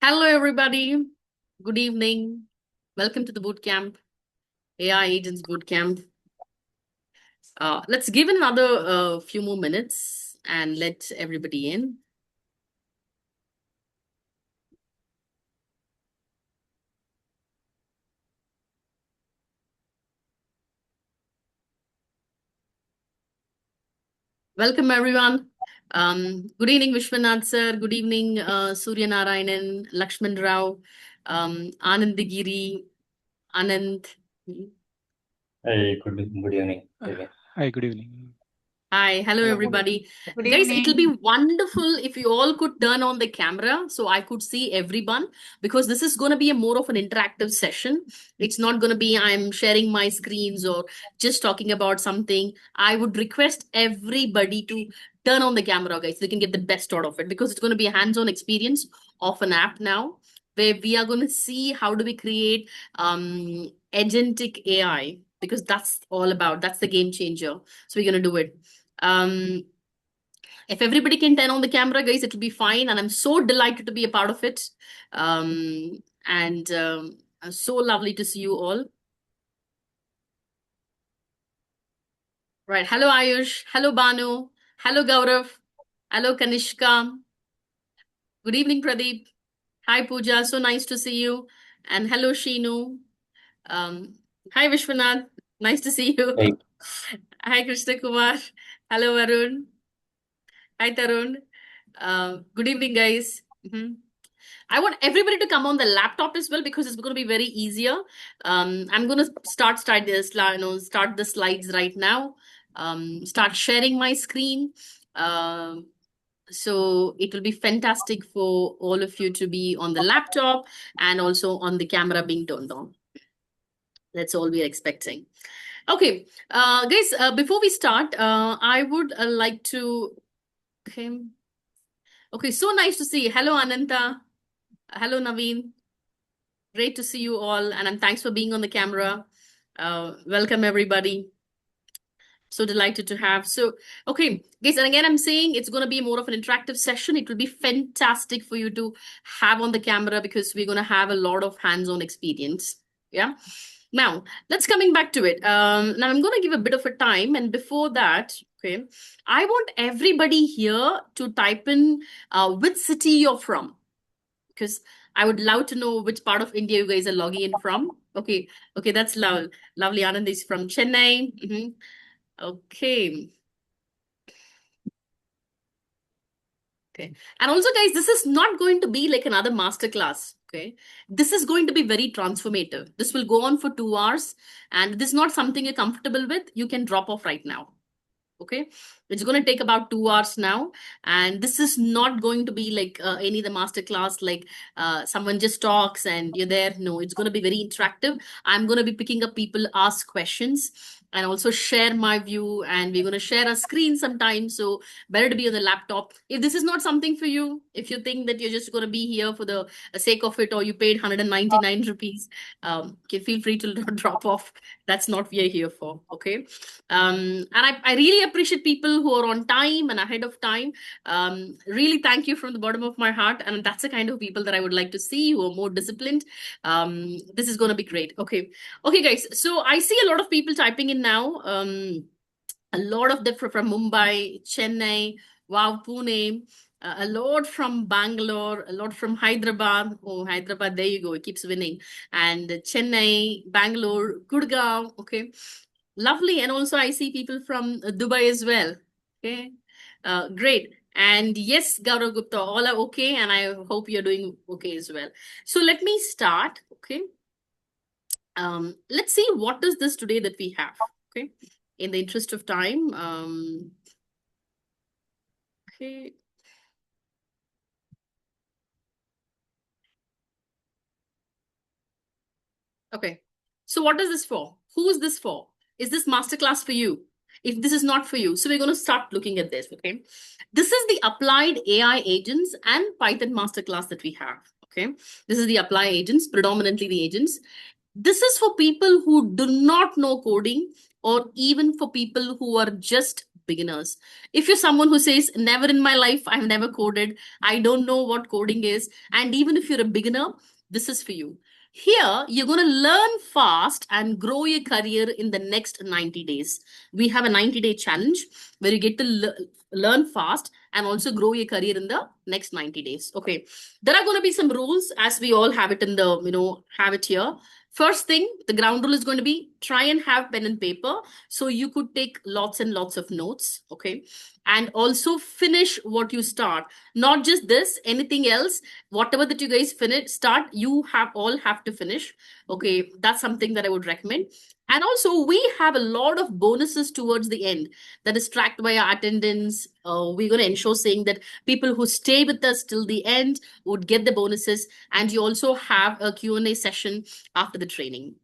Hello, everybody. Good evening. Welcome to the bootcamp, AI Agents Bootcamp. Let's give it another few more minutes and let everybody in. Welcome, everyone. Good evening, Vishwanath sir. Good evening, Surya Narayanan, Lakshman Rao, Anandagiri, Anand. Hey, good evening. Hi, good evening. Hi, hello everybody. Good Guys, it'll be evening. wonderful if you all could turn on the camera so I could see everyone, because this is going to be a more of an interactive session. It's not going to be I'm sharing my screens or just talking about something. I would request everybody to turn on the camera, guys, so they can get the best out of it, because it's going to be a hands-on experience of an app now, where we are going to see how do we create agentic AI, because that's the game changer. So we're going to do it. Um, if everybody can turn on the camera, guys, it'll be fine. And I'm so delighted to be a part of it. And so lovely to see you all. Right. Hello, Ayush. Hello, Banu. Hello, Gaurav. Hello, Kanishka. Good evening, Pradeep. Hi, Pooja. So nice to see you. And hello, Sheenu. Um, hi, Vishwanath. Nice to see you. Hey. Hi, Krishna Kumar. Hello, Arun. Hi, Tarun. Good evening, guys. I want everybody to come on the laptop as well, because it's going to be very easier. I'm going to start the slides right now. Start sharing my screen. So it will be fantastic for all of you to be on the laptop and also on the camera being turned on. That's all we are expecting. Okay, guys, before we start, I would like to. Okay, so nice to see you. Hello, Ananta. Hello, Naveen. Great to see you all, and thanks for being on the camera. Welcome, everybody. So delighted to have. So, okay, guys, and again, I'm saying it's going to be more of an interactive session. It will be fantastic for you to have on the camera, because we're going to have a lot of hands-on experience. Yeah. Now, let's coming back to it. Now, I'm going to give a bit of a time, and before that, okay, I want everybody here to type in which city you're from, because I would love to know which part of India you guys are logging in from. Okay, okay, that's lovely. Anand is from Chennai. Okay. Okay. And also, guys, this is not going to be like another masterclass. Okay. This is going to be very transformative. This will go on for 2 hours, and this is not something you're comfortable with. You can drop off right now. Okay, it's going to take about 2 hours now, and this is not going to be like any of the master class, like someone just talks and you're there. No, it's going to be very interactive. I'm going to be picking up people, ask questions, and also share my view, and we're going to share a screen sometimes. So better to be on the laptop. If this is not something for you, if you think that you're just going to be here for the sake of it, or you paid 199 rupees, okay, feel free to drop off. That's not what we are here for. Okay. And I really appreciate people who are on time and ahead of time. Really thank you from the bottom of my heart. And that's the kind of people that I would like to see, who are more disciplined. This is going to be great. Okay. Okay, guys. So I see a lot of people typing in now. A lot of them from Mumbai, Chennai, wow, Pune. A lot from Bangalore, a lot from Hyderabad. Oh, Hyderabad, there you go. It keeps winning. And Chennai, Bangalore, Gurgaon. Okay. Lovely. And also I see people from Dubai as well. Okay. Great. And yes, Gaurav Gupta, all are okay. And I hope you're doing okay as well. So let me start. Okay. Let's see what is this today that we have. Okay. In the interest of time. Okay. Okay. So what is this for? Who is this for? Is this masterclass for you? If this is not for you, so we're going to start looking at this. Okay. This is the applied AI agents and Python masterclass that we have. Okay. This is the applied agents, predominantly the agents. This is for people who do not know coding, or even for people who are just beginners. If you're someone who says, never in my life, I've never coded, I don't know what coding is, and even if you're a beginner, this is for you. Here, you're going to learn fast and grow your career in the next 90 days. We have a 90-day challenge where you get to learn fast and also grow your career in the next 90 days. Okay. There are going to be some rules as we all have it in the, have it here. First thing, the ground rule is going to be try and have pen and paper. So you could take lots and lots of notes. Okay. And also finish what you start. Not just this, anything else, whatever that you guys finish, start, you have all have to finish. Okay. That's something that I would recommend. And also, we have a lot of bonuses towards the end that is tracked by our attendance. We're going to ensure saying that people who stay with us till the end would get the bonuses. And you also have a Q&A session after the training.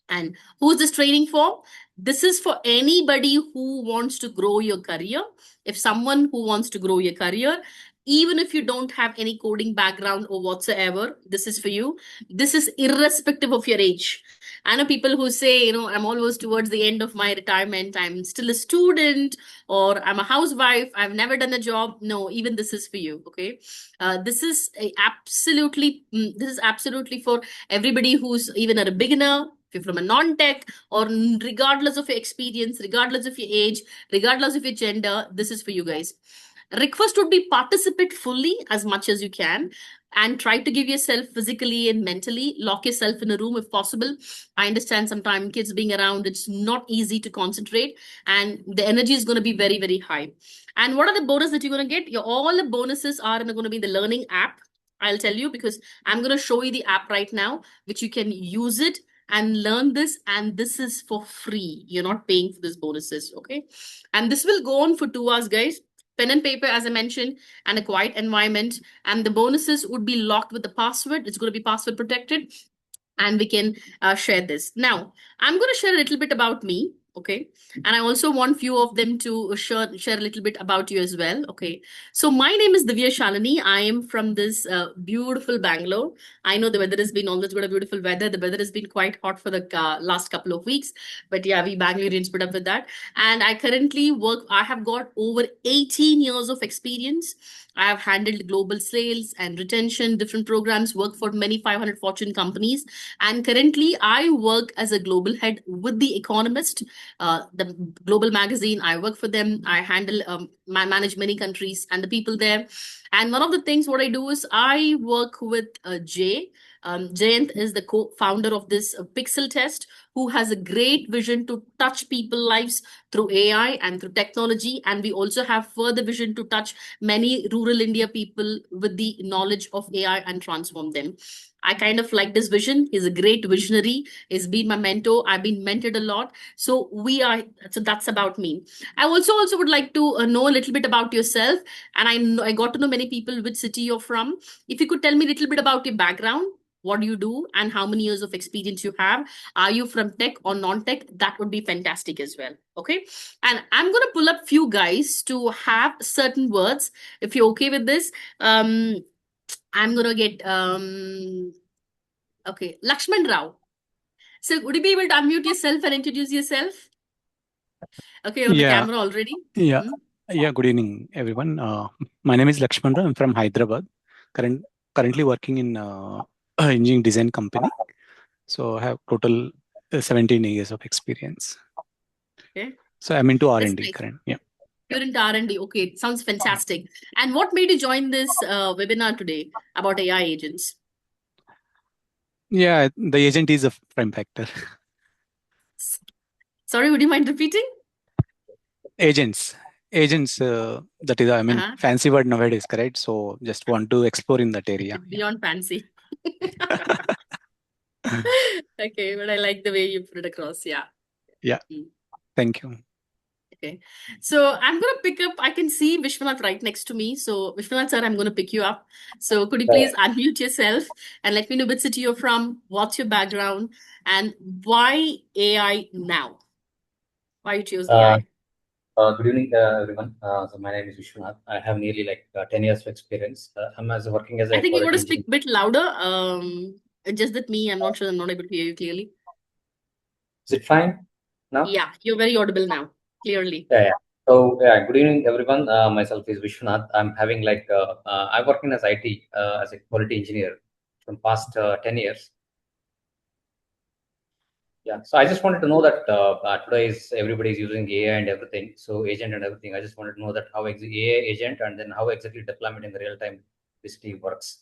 And who's this training for? This is for anybody who wants to grow your career. If someone who wants to grow your career, even if you don't have any coding background or whatsoever, this is for you. This is irrespective of your age. I know people who say, I'm almost towards the end of my retirement, I'm still a student, or I'm a housewife, I've never done a job. No, even this is for you. Okay. This is absolutely for everybody who's even a beginner, if you're from a non-tech, or regardless of your experience, regardless of your age, regardless of your gender, this is for you guys. Request would be participate fully as much as you can, and try to give yourself physically and mentally, lock yourself in a room if possible. I understand sometimes kids being around, it's not easy to concentrate, and the energy is going to be very, very high. And what are the bonus that you're going to get? All the bonuses are going to be the learning app. I'll tell you because I'm going to show you the app right now, which you can use it and learn this, and this is for free. You're not paying for these bonuses. Okay. And this will go on for 2 hours, guys. Pen and paper, as I mentioned, and a quiet environment. And the bonuses would be locked with the password. It's going to be password protected, and we can share this. Now, I'm going to share a little bit about me. Okay. And I also want few of them to share a little bit about you as well. Okay. So my name is Divya Shalini. I am from this beautiful Bangalore. I know the weather has been always got a beautiful weather. The weather has been quite hot for the last couple of weeks. But yeah, we Bangaloreans put up with that. And I currently I have got over 18 years of experience. I have handled global sales and retention, different programs, worked for many 500 Fortune companies. And currently, I work as a global head with The Economist, the global magazine. I work for them. I handle, manage many countries and the people there. And one of the things what I do is I work with Jay. Jayant is the co-founder of this Pixeltest, who has a great vision to touch people's lives through AI and through technology. And we also have further vision to touch many rural India people with the knowledge of AI and transform them. I kind of like this vision. He's a great visionary. He's been my mentor. I've been mentored a lot. So that's about me. I also would like to know a little bit about yourself. And I got to know many people, which city you're from. If you could tell me a little bit about your background, what do you do, and how many years of experience you have? Are you from tech or non-tech? That would be fantastic as well. Okay. And I'm going to pull up few guys to have certain words. If you're okay with this, I'm going to get, okay, Lakshman Rao. So would you be able to unmute yourself and introduce yourself? Okay, you're on the Yeah, camera already. yeah, Mhm. yeah. Good evening, everyone. My name is Lakshmandra. I'm from Hyderabad. Currently working in engineering design company. So I have total 17 years of experience. Okay, So I'm into that's R&D nice. current. Yeah. You're into R&D. Okay, it sounds fantastic. And what made you join this webinar today about AI agents? Yeah, the agent is a prime factor. Sorry, would you mind repeating? Agents, agents. That is, I mean, Uh-huh. fancy word nowadays, correct? So just want to explore in that area. It's Yeah. beyond fancy. Okay, but I like the way you put it across. Yeah. Yeah. Mm. Thank you. Okay. So I'm going to pick up, I can see Vishwanath right next to me. So Vishwanath sir, I'm going to pick you up. So could you please unmute yourself and let me know which city you're from, what's your background, and why AI now? Why you chose Uh, AI? Good evening, everyone. So my name is Vishwanath. I have nearly 10 years of experience. I'm working as I a think you got quality to speak engineer. a bit louder. Just that me, I'm not sure I'm not able to hear you clearly. Is it fine now? Yeah, you're very audible now, clearly. Yeah, yeah. So yeah, good evening everyone. Myself is Vishwanath. I'm having I work in as IT as a quality engineer from past 10 years. Yeah, so I just wanted to know that today is everybody is using AI and everything, so agent and everything. I just wanted to know that how AI agent and then how exactly deployment in the real time basically works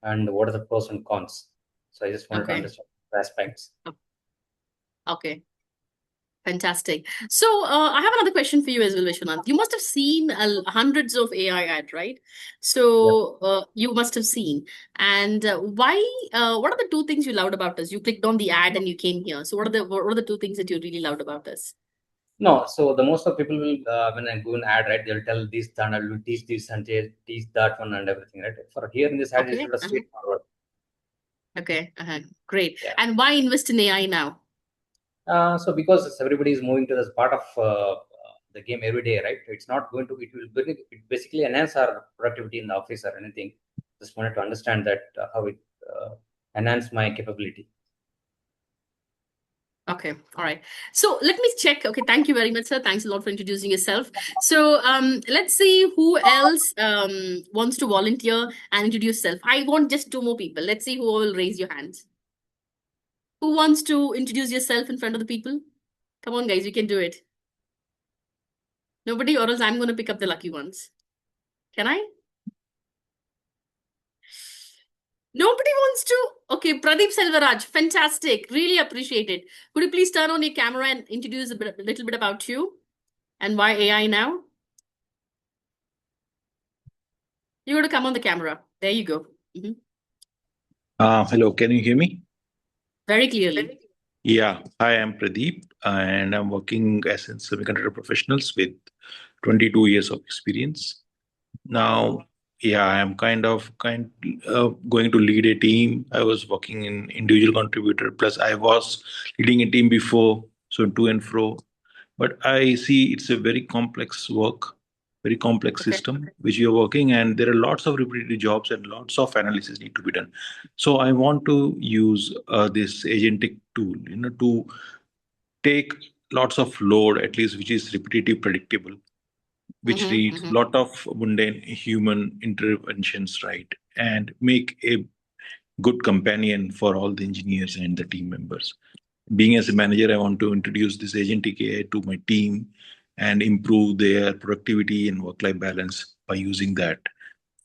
and what are the pros and cons. So I just wanted to Okay. understand the aspects. Okay. Fantastic. So I have another question for you as well, Vishwanath. You must have seen hundreds of AI ads, right? Yeah. So you must have seen. And why? What are the two things you loved about us? You clicked on the ad and you came here. So what are the two things that you really loved about us? No, so the most of people will when I go an ad, right, they'll tell this, then I will teach this and teach that one and everything, right? For here in this ad, it's Okay. just straightforward. Okay. Great. Yeah. And why invest in AI now? So because everybody is moving to this part of the game every day, right? It's not going to, it basically enhance our productivity in the office or anything. Just wanted to understand that how it enhance my capability. Okay, all right. So let me check. Okay, thank you very much, sir. Thanks a lot for introducing yourself. So let's see who else wants to volunteer and introduce self. I want just two more people. Let's see who will raise your hands. Who wants to introduce yourself in front of the people? Come on, guys, you can do it. Nobody, or else I'm going to pick up the lucky ones. Can I? Nobody wants to. Okay, Pradeep Selvaraj, fantastic. Really appreciate it. Could you please turn on your camera and introduce a little bit about you and why AI now? You got to come on the camera. There you go. Mhm. Hello, can you hear me? Very clearly. Yeah, hi, I'm Pradeep, and I'm working as a semiconductor professionals with 22 years of experience. Now, yeah, I'm going to lead a team. I was working in individual contributor, plus I was leading a team before, so to and fro. But I see it's a very complex work, very complex Okay. system which you're working, and there are lots of repetitive jobs and lots of analysis need to be done. So I want to use this agentic tool, to take lots of load, at least which is repetitive, predictable, which Mm-hmm, needs mm-hmm. lot of mundane human interventions, right, and make a good companion for all the engineers and the team members. Being as a manager, I want to introduce this agentic AI to my team and improve their productivity and work-life balance by using that,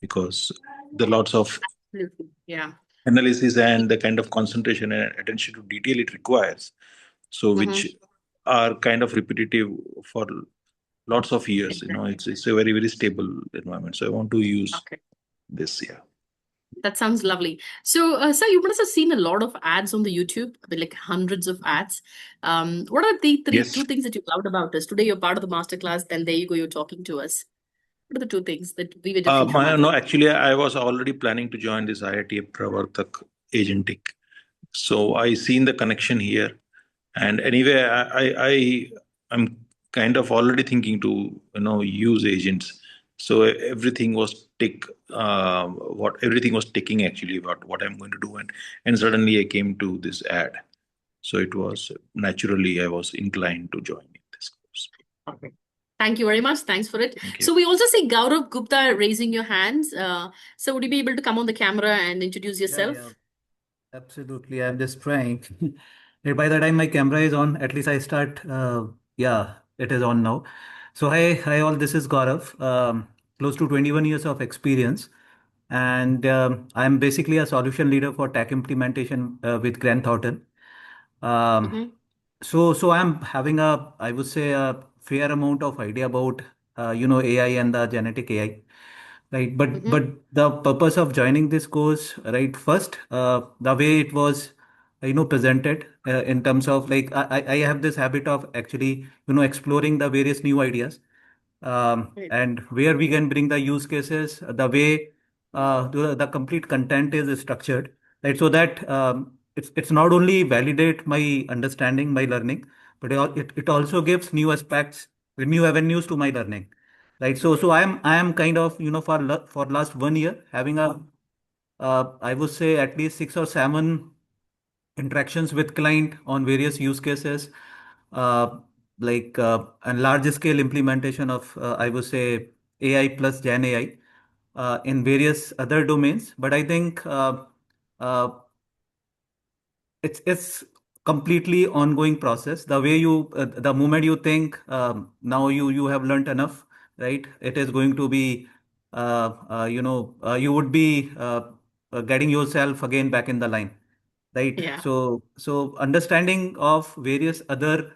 because the lots of Absolutely. Yeah. analysis and the kind of concentration and attention to detail it requires, so Mm-hmm. which are kind of repetitive for lots of years. Exactly. It's a very, very stable environment. So I want to use Okay. this. Yeah. That sounds lovely. So, sir, you must have seen a lot of ads on the YouTube, like hundreds of ads. What are the Yes. two things that you loved about us? Today, you're part of the masterclass, then there you go, you're talking to us. What are the two things that we were different from No, others? actually, I was already planning to join this IIT Pravartak Agentic. So I seen the connection here, and anyway, I'm kind of already thinking to use agents. So everything was what everything was ticking actually about what I'm going to do, and suddenly I came to this ad. So it was naturally I was inclined to join in this course. Okay. Thank you very much. Thanks for it. Thank you. So we also see Gaurav Gupta raising your hands. So would you be able to come on the camera and introduce yourself? Yeah, absolutely. I'm just trying. By the time my camera is on, at least I start. Yeah, it is on now. So hi all. This is Gaurav. Close to 21 years of experience, and I'm basically a solution leader for tech implementation with Grant Thornton. Um, Mm-hmm. so I'm having I would say a fair amount of idea about AI and the genetic AI. Right, but Mm-hmm. but the purpose of joining this course, right? First, the way it was, presented in terms of like I have this habit of actually exploring the various new ideas, Great. and where we can bring the use cases, the way the complete content is structured, right? So that it's not only validate my understanding, my learning, but it also gives new aspects, new avenues to my learning. Right. So I am kind of, for last 1 year having I would say at least 6 or 7 interactions with client on various use cases. Uh, a large scale implementation of, I would say, AI plus Gen AI in various other domains. But I think uh, it's completely ongoing process. The way you, the moment you think now you have learned enough, right? It is going to be, you would be getting yourself again back in the line, right? Yeah. So understanding of various other,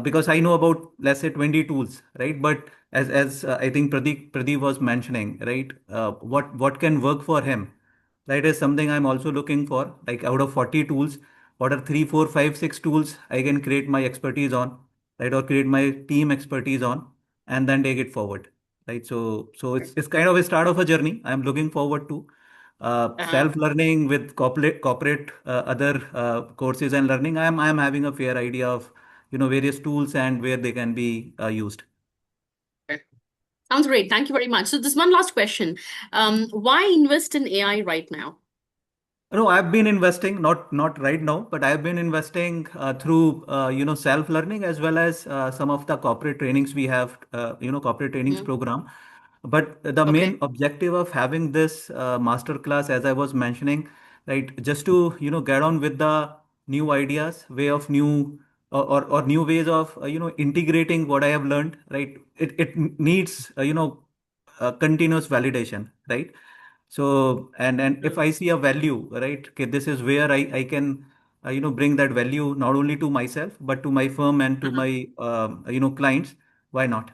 because I know about, let's say, 20 tools, right? But as I think Pradeep was mentioning, right? What can work for him? That is something I'm also looking for. Like out of 40 tools, what are 3, 4, 5, 6 tools I can create my expertise on, right? Or create my team expertise on, and then take it forward, right? So it's kind of a start of a journey. I'm looking forward to self-learning with corporate other courses and learning. I'm having a fair idea of various tools and where they can be used. Sounds great. Thank you very much. So this one last question. Why invest in AI right now? No, I've been investing, not right now, but I've been investing through self-learning as well as some of the corporate trainings we have, corporate trainings program. But the Okay. main objective of having this master class, as I was mentioning, right, just to get on with the new ideas, way of new or new ways of integrating what I have learned, right? It needs continuous validation, right? So and if I see a value, right, okay, this is where I can bring that value not only to myself but to my firm and to my clients. Why not?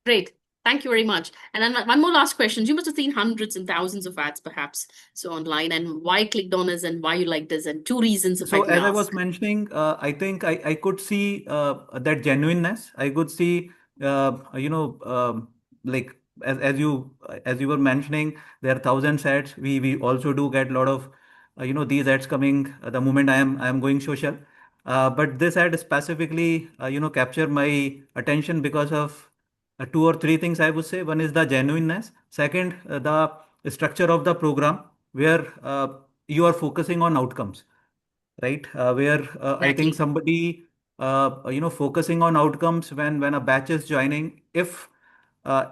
Great. Thank you very much. And then one more last question. You must have seen hundreds and thousands of ads, perhaps, so online, and why clicked on us and why you liked us, and two reasons, if I So may as I was ask. mentioning, I think I could see that genuineness. I could see, like as you were mentioning, there are thousands ads. We also do get a lot of these ads coming the moment I am going social. But this ad specifically capture my attention because of two or three things I would say. One is the genuineness. Second, the structure of the program where you are focusing on outcomes, right? Where I think Exactly. somebody focusing on outcomes when a batch is joining, if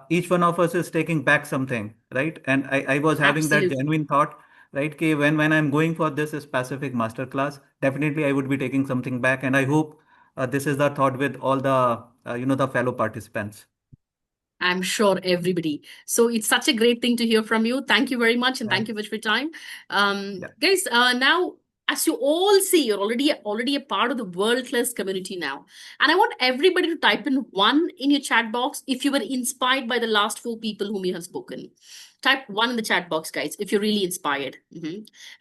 each one of us is taking back something, right? And I was having that Absolutely. genuine thought, right? Okay, when I'm going for this specific master class, definitely I would be taking something back, and I hope this is the thought with all the the fellow participants. I'm sure everybody. So it's such a great thing to hear from you. Thank you very much, and thank you Thanks. much for your time. Yeah. Guys, now as you all see, you're already a part of the world-class community now. And I want everybody to type in one in your chat box if you were inspired by the last four people whom you have spoken. Type one in the chat box, guys, if you're really inspired.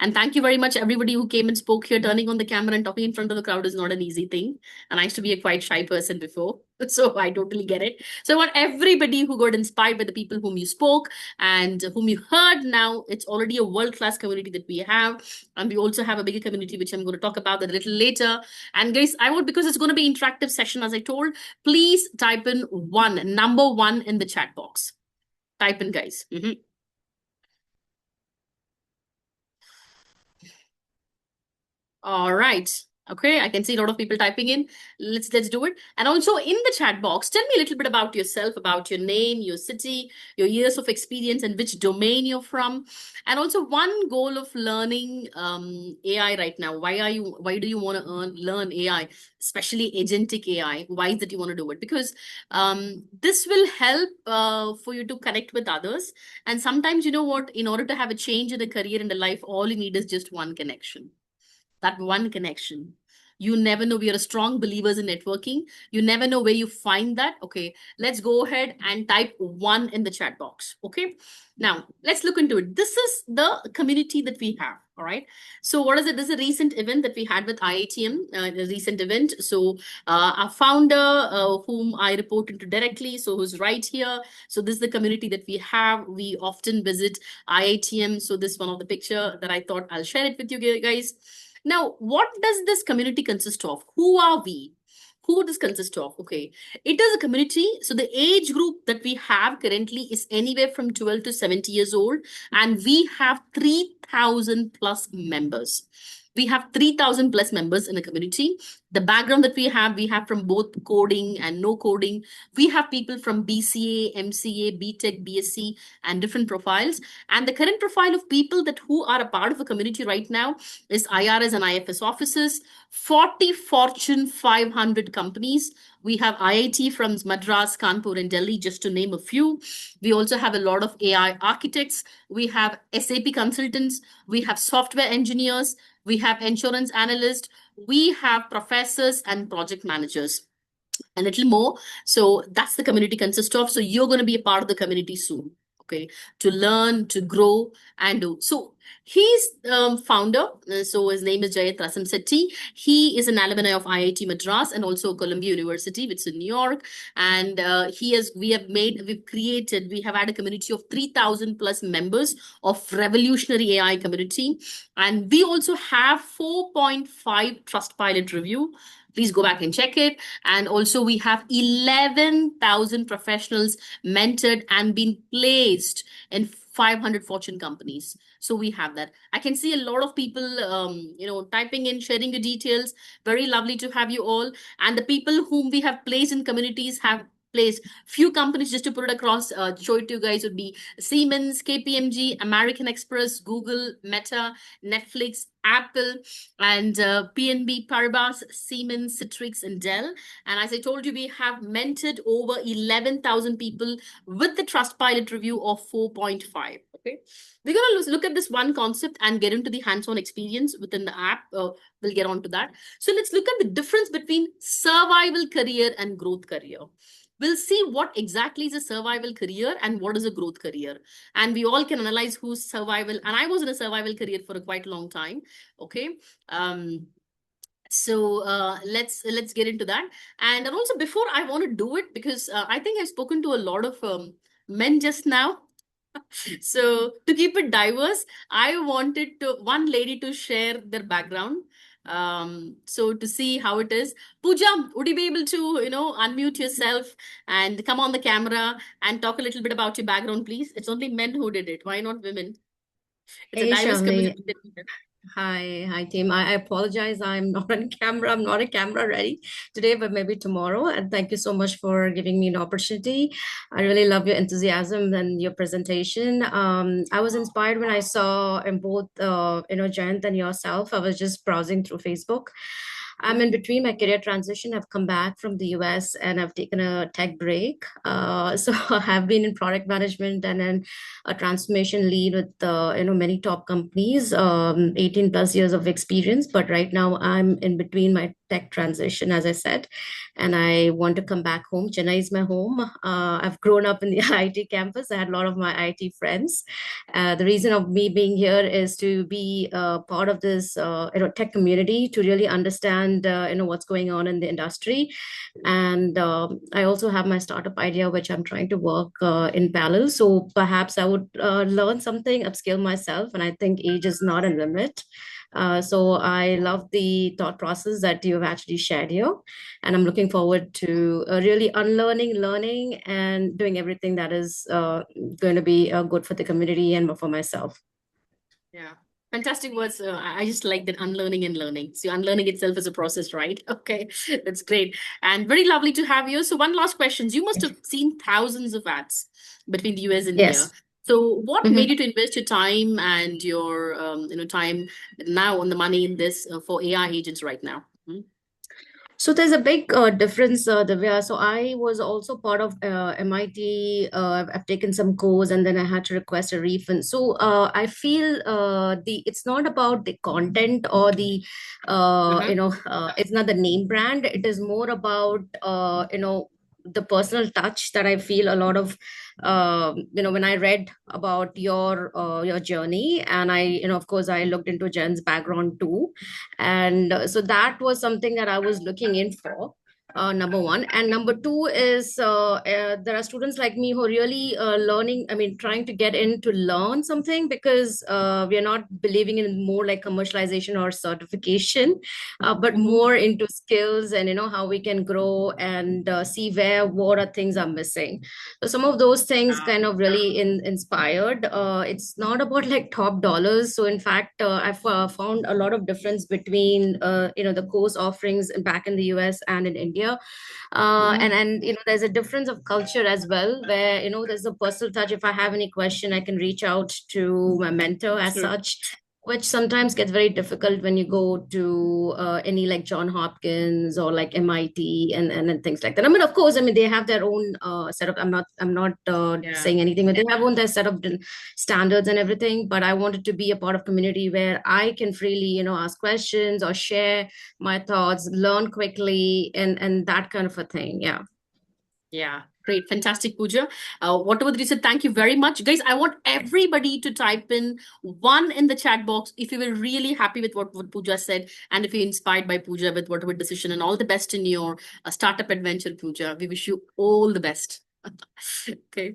And thank you very much, everybody who came and spoke here. Turning on the camera and talking in front of the crowd is not an easy thing. And I used to be a quite shy person before, so I totally get it. So I want everybody who got inspired by the people whom you spoke and whom you heard now. It's already a world-class community that we have. And we also have a bigger community, which I'm going to talk about a little later. And guys, I want, because it's going to be interactive session, as I told, please type in number one in the chat box. Type in, guys. All right. Okay, I can see a lot of people typing in. Let's do it. And also in the chat box, tell me a little bit about yourself, about your name, your city, your years of experience, and which domain you're from. And also one goal of learning AI right now. Why do you want to learn AI, especially agentic AI? Why is that you want to do it? Because this will help for you to connect with others. And sometimes, you know what, in order to have a change in a career and a life, all you need is just one connection, that one connection. You never know. We are strong believers in networking. You never know where you find that. Okay, let's go ahead and type one in the chat box. Okay, now let's look into it. This is the community that we have. All right, so what is it? This is a recent event that we had with IITM, a recent event. So our founder, whom I report into directly, so who's right here. So this is the community that we have. We often visit IITM. So this is one of the picture that I thought I'll share it with you guys. Now, what does this community consist of? Who are we? Who does consist of? Okay, it is a community. So the age group that we have currently is anywhere from 12 to 70 years old, and we have 3,000 plus members. We have 3,000 plus members in the community. The background that we have from both coding and no coding. We have people from BCA, MCA, BTech, BSc, and different profiles. And the current profile of people that who are a part of the community right now is IRS and IFS offices, 40 Fortune 500 companies. We have IIT from Madras, Kanpur, and Delhi, just to name a few. We also have a lot of AI architects. We have SAP consultants. We have software engineers. We have insurance analysts. We have professors and project managers. A little more. So that's the community consists of. So you're going to be a part of the community soon. Okay, to learn, to grow, and do. So he's founder. So his name is Jayat Rasamsetti. He is an alumni of IIT Madras and also Columbia University, which is in New York. And we have had a community of 3,000 plus members of revolutionary AI community. And we also have 4.5 Trustpilot review. Please go back and check it. And also we have 11,000 professionals mentored and been placed in 500 Fortune companies. So we have that. I can see a lot of people, typing in, sharing the details. Very lovely to have you all. And the people whom we have placed in communities have placed few companies, just to put it across, show it to you guys, would be Siemens, KPMG, American Express, Google, Meta, Netflix, Apple, and PNB Paribas, Siemens, Citrix, and Dell. And as I told you, we have mentored over 11,000 people with the Trustpilot review of 4.5. Okay, we're going to look at this one concept and get into the hands-on experience within the app. We'll get on to that. So let's look at the difference between survival career and growth career. We'll see what exactly is a survival career and what is a growth career. And we all can analyze who's survival. And I was in a survival career for a quite long time. Okay. So let's get into that. And also, before I want to do it, because I think I've spoken to a lot of men just now. So to keep it diverse, I wanted one lady to share their background. So to see how it is. Pooja, would you be able to, unmute yourself and come on the camera and talk a little bit about your background, please? It's only men who did it. Why not women? It's a Hey, diverse Shalini. community. Hi, team. I apologize. I'm not on camera. I'm not a camera ready today, but maybe tomorrow. And thank you so much for giving me an opportunity. I really love your enthusiasm and your presentation. I was inspired when I saw in both, Jayant and yourself. I was just browsing through Facebook. I'm in between my career transition. I've come back from the US and I've taken a tech break. So I have been in product management and then a transformation lead with many top companies, 18 plus years of experience. But right now I'm in between my tech transition, as I said, and I want to come back home. Chennai is my home. I've grown up in the IIT campus. I had a lot of my IIT friends. The reason of me being here is to be part of this tech community, to really understand what's going on in the industry. And I also have my startup idea, which I'm trying to work in parallel. So perhaps I would learn something, upskill myself, and I think age is not a limit. So I love the thought process that you've actually shared here, and I'm looking forward to really unlearning, learning, and doing everything that is going to be good for the community and for myself. Yeah. Fantastic words. I just like that, unlearning and learning. So unlearning itself is a process, right? Okay, that's great. And very lovely to have you. So one last question. You must have seen thousands of ads between the US and Yes. here. So what Mhm. made you to invest your time and your time now on the money in this for AI agents right now? So there's a big difference, Divya. So I was also part of MIT. I've taken some course and then I had to request a refund. So I feel it's not about the content or the it's not the name brand. It is more about the personal touch that I feel a lot of when I read about your journey, and I of course I looked into Jen's background too, and so that was something that I was looking in for. Number one. And number two is there are students like me who are really learning, I mean, trying to get in to learn something, because we are not believing in more like commercialization or certification, but more into skills and, how we can grow and see what are things are missing. So some of those things kind of really inspired. It's not about like top dollars. So in fact, I've found a lot of difference between, the course offerings back in the US and in India. And there's a difference of culture as well, where there's a personal touch. If I have any question, I can reach out to my mentor as such, which sometimes gets very difficult when you go to any like John Hopkins or like MIT and things like that. I mean, of course, they have their own setup. I'm not saying anything, but they have their set of standards and everything. But I wanted to be a part of community where I can freely, ask questions or share my thoughts, learn quickly, and that kind of a thing. Yeah. Yeah, great. Fantastic, Pooja. Whatever that you said, thank you very much. Guys, I want everybody to type in one in the chat box if you were really happy with what Pooja said, and if you're inspired by Pooja with whatever decision, and all the best in your startup adventure, Pooja. We wish you all the best. Okay.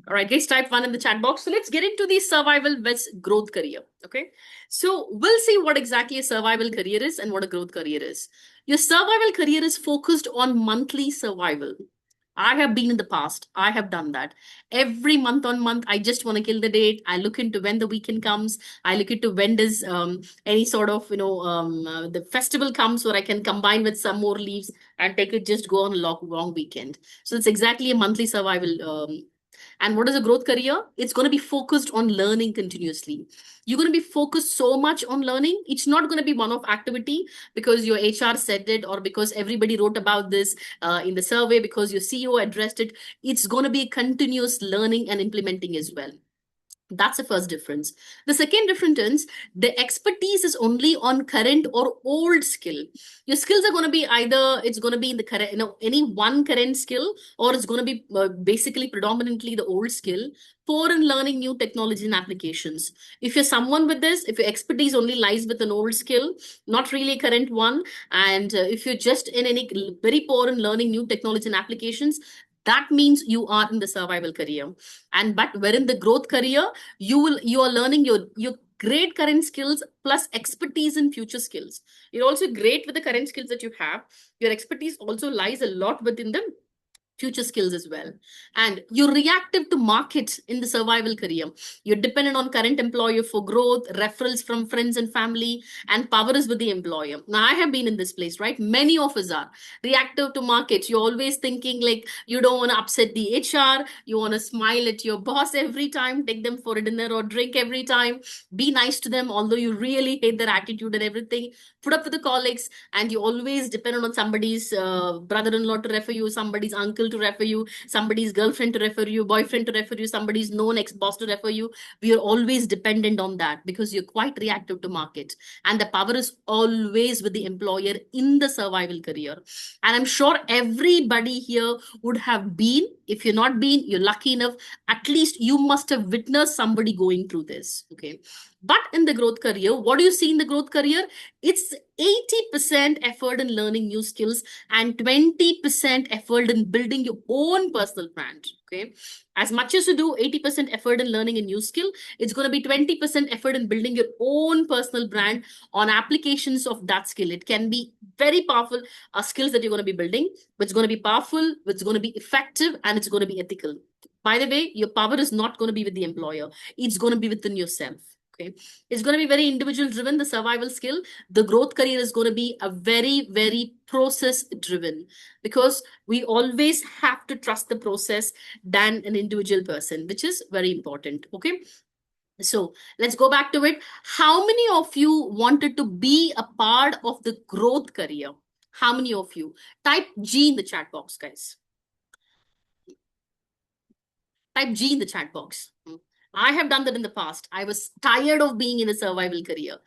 All right, guys, type one in the chat box. So let's get into the survival versus growth career. Okay. So we'll see what exactly a survival career is and what a growth career is. Your survival career is focused on monthly survival. I have been in the past. I have done that. Every month on month, I just want to kill the date. I look into when the weekend comes. I look into when does any sort of, the festival comes where I can combine with some more leaves and take it, just go on a long weekend. So it's exactly a monthly survival. And what is a growth career? It's going to be focused on learning continuously. You're going to be focused so much on learning. It's not going to be one-off activity because your HR said it or because everybody wrote about this in the survey, because your CEO addressed it. It's going to be continuous learning and implementing as well. That's the first difference. The second difference is the expertise is only on current or old skill. Your skills are going to be either it's going to be in the current, any one current skill, or it's going to be basically predominantly the old skill for in learning new technology and applications. If you're someone with this, if your expertise only lies with an old skill, not really a current one, and if you're just in any very poor in learning new technology and applications, that means you are in the survival career. And but wherein the growth career, you are learning your great current skills plus expertise in future skills. You're also great with the current skills that you have. Your expertise also lies a lot within the future skills as well. And you're reactive to markets in the survival career. You're dependent on current employer for growth, referrals from friends and family, and power is with the employer. Now, I have been in this place, right? Many of us are reactive to markets. You're always thinking like you don't want to upset the HR. You want to smile at your boss every time, take them for a dinner or drink every time, be nice to them, although you really hate their attitude and everything. Put up with the colleagues, and you always dependent on somebody's brother-in-law to refer you, somebody's uncle to refer you, somebody's girlfriend to refer you, boyfriend to refer you, somebody's known ex-boss to refer you. We are always dependent on that because you're quite reactive to market. And the power is always with the employer in the survival career. And I'm sure everybody here would have been, if you're not been, you're lucky enough, at least you must have witnessed somebody going through this. Okay. But in the growth career, what do you see in the growth career? It's 80% effort in learning new skills and 20% effort in building your own personal brand. Okay. As much as you do 80% effort in learning a new skill, it's going to be 20% effort in building your own personal brand on applications of that skill. It can be very powerful skills that you're going to be building, but it's going to be powerful, it's going to be effective, and it's going to be ethical. By the way, your power is not going to be with the employer. It's going to be within yourself. Okay. It's going to be very individual driven, the survival skill. The growth career is going to be a very, very process driven, because we always have to trust the process than an individual person, which is very important. Okay. So let's go back to it. How many of you wanted to be a part of the growth career? How many of you? Type G in the chat box, guys. Type G in the chat box. I have done that in the past. I was tired of being in a survival career,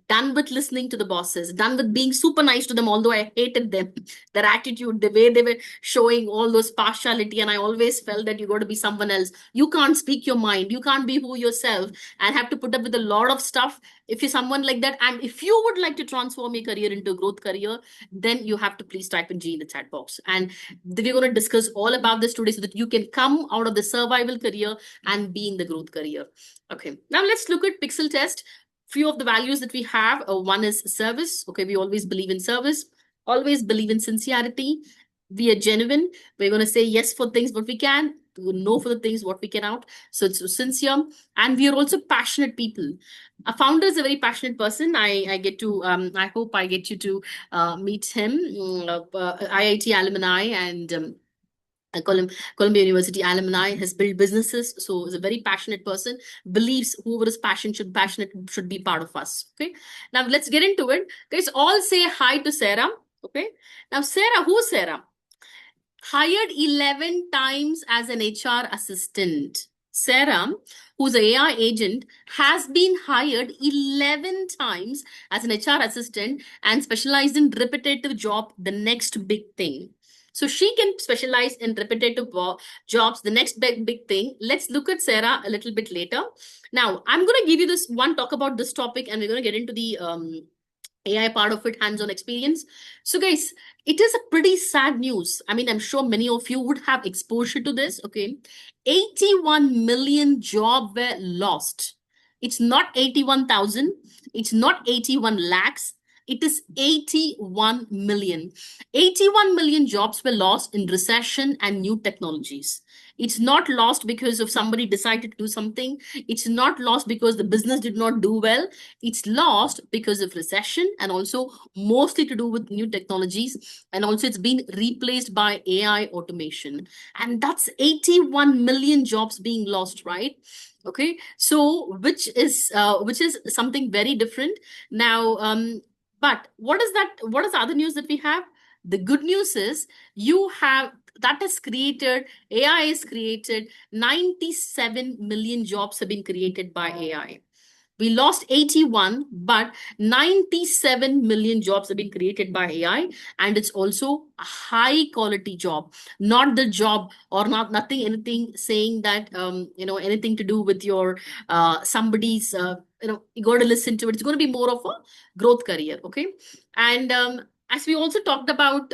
done with listening to the bosses, done with being super nice to them, although I hated them, their attitude, the way they were showing all those partiality. And I always felt that you got to be someone else. You can't speak your mind. You can't be who yourself and have to put up with a lot of stuff if you're someone like that. And if you would like to transform your career into a growth career, then you have to please type in G in the chat box. And we're going to discuss all about this today so that you can come out of the survival career and be in the growth career. Okay, now let's look at pixel test. Few of the values that we have. One is service. Okay, we always believe in service, always believe in sincerity. We are genuine. We're going to say yes for things what we can, no for the things what we cannot. So it's sincere. And we are also passionate people. A founder is a very passionate person. I get to, I hope I get you to meet him, IIT alumni and Columbia University alumni, has built businesses. So is a very passionate person, believes whoever is passionate should be part of us. Okay. Now let's get into it. Guys, all say hi to Sarah. Okay. Now, Sarah, who's Sarah? Hired 11 times as an HR assistant. Sarah, who's an AI agent, has been hired 11 times as an HR assistant and specialized in repetitive job, the next big thing. So she can specialize in repetitive jobs, the next big thing. Let's look at Sarah a little bit later. Now, I'm going to give you this one talk about this topic, and we're going to get into the AI part of it, hands-on experience. So guys, it is a pretty sad news. I mean, I'm sure many of you would have exposure to this, okay? 81 million jobs were lost. It's not 81,000. It's not 81 lakhs. It is 81 million. 81 million jobs were lost in recession and new technologies. It's not lost because of somebody decided to do something. It's not lost because the business did not do well. It's lost because of recession and also mostly to do with new technologies. And also it's been replaced by AI automation. And that's 81 million jobs being lost, right? Okay, so which is something very different. Now, but what is that? What is the other news that we have? The good news is you have that is created, AI is created, 97 million jobs have been created by AI. We lost 81, but 97 million jobs have been created by AI. And it's also a high quality job, not the job or nothing, anything saying that, anything to do with your somebody's, you got to listen to it. It's going to be more of a growth career. Okay. And as we also talked about,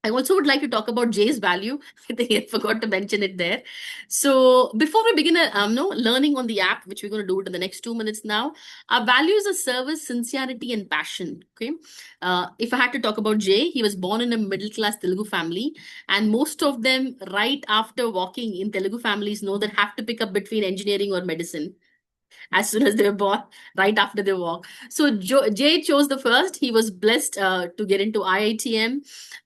I also would like to talk about Jay's value. I think I forgot to mention it there. So before we begin learning on the app, which we're going to do it in the next 2 minutes now, our values are service, sincerity, and passion. Okay. If I had to talk about Jay, he was born in a middle-class Telugu family, and most of them, right after walking in Telugu families, know that have to pick up between engineering or medicine as soon as they were born, right after they walk. So Jay chose the first. He was blessed to get into IITM.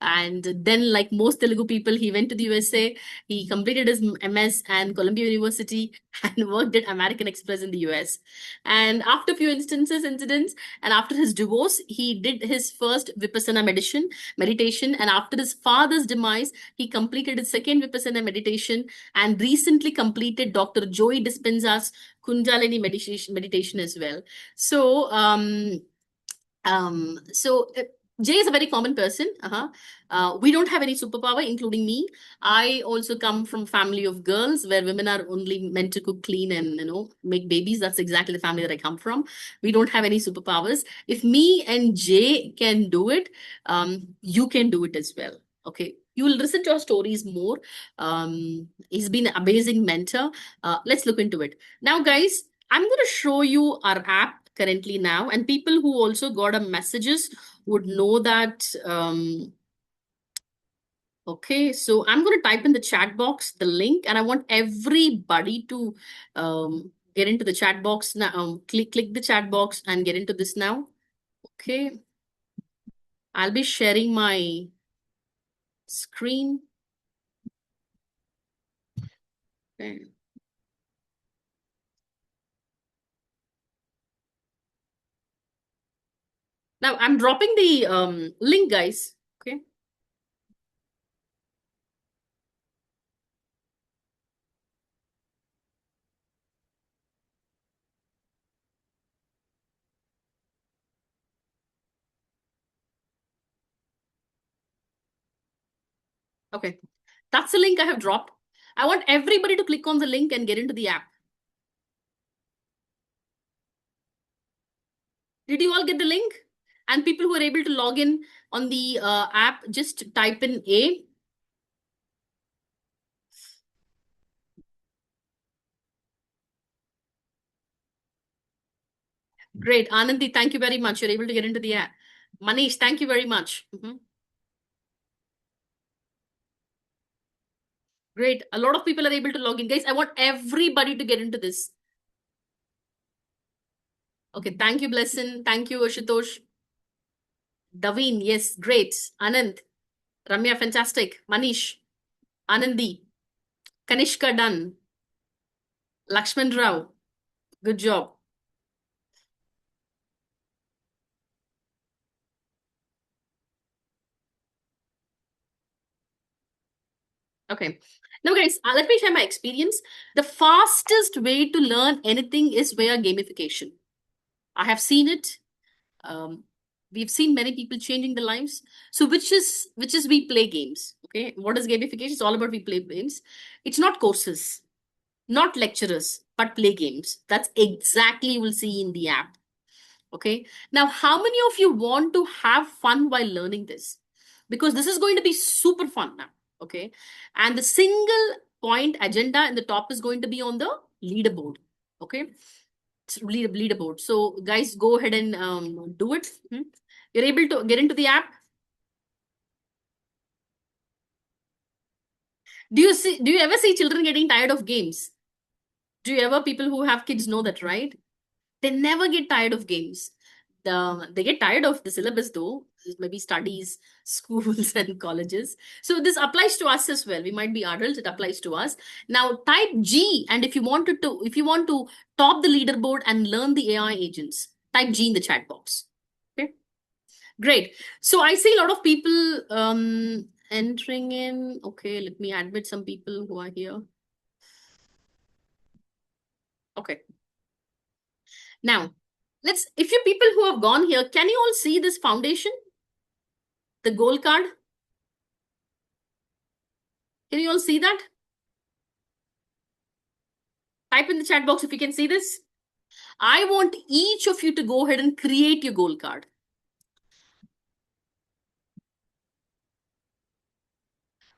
And then, like most Telugu people, he went to the USA. He completed his MS and Columbia University and worked at American Express in the US. And after a few incidents, and after his divorce, he did his first Vipassana meditation. And after his father's demise, he completed his second Vipassana meditation and recently completed Dr. Joey Dispenza's Kundalini meditation as well. So, Jay is a very common person. We don't have any superpower, including me. I also come from family of girls where women are only meant to cook, clean, and make babies. That's exactly the family that I come from. We don't have any superpowers. If me and Jay can do it, you can do it as well. Okay. You will listen to our stories more. He's been an amazing mentor. Let's look into it. Now, guys, I'm going to show you our app currently now, and people who also got a messages would know that. Okay, so I'm going to type in the chat box the link, and I want everybody to get into the chat box now. Click the chat box and get into this now. Okay, I'll be sharing my screen. Okay. Now I'm dropping the link, guys. Okay. Okay, that's the link I have dropped. I want everybody to click on the link and get into the app. Did you all get the link? And people who are able to log in on the app, just type in A. Great. Anandi, thank you very much. You're able to get into the app. Manish, thank you very much. Great. A lot of people are able to log in. Guys, I want everybody to get into this. Okay. Thank you, Blessin. Thank you, Ashutosh. Daveen, yes. Great. Anand. Ramya, fantastic. Manish. Anandi. Kanishka, done. Lakshman Rao. Good job. Okay. Now, guys, let me share my experience. The fastest way to learn anything is via gamification. I have seen it. We've seen many people changing their lives. So, which is we play games. Okay. What is gamification? It's all about we play games. It's not courses, not lecturers, but play games. That's exactly you will see in the app. Okay. Now, how many of you want to have fun while learning this? Because this is going to be super fun now. Okay. And the single point agenda in the top is going to be on the leaderboard. Okay. It's leaderboard. So, guys, go ahead and do it. You're able to get into the app. Do you ever see children getting tired of games? Do you ever, people who have kids know that, right? They never get tired of games. They get tired of the syllabus though, maybe studies, schools and colleges. So this applies to us as well. We might be adults, it applies to us. Now type G, and if you want to top the leaderboard and learn the AI agents, type G in the chat box. Okay, great. So I see a lot of people entering in. Okay, let me admit some people who are here. Okay. Now, if you people who have gone here, can you all see this foundation? The goal card? Can you all see that? Type in the chat box if you can see this. I want each of you to go ahead and create your goal card.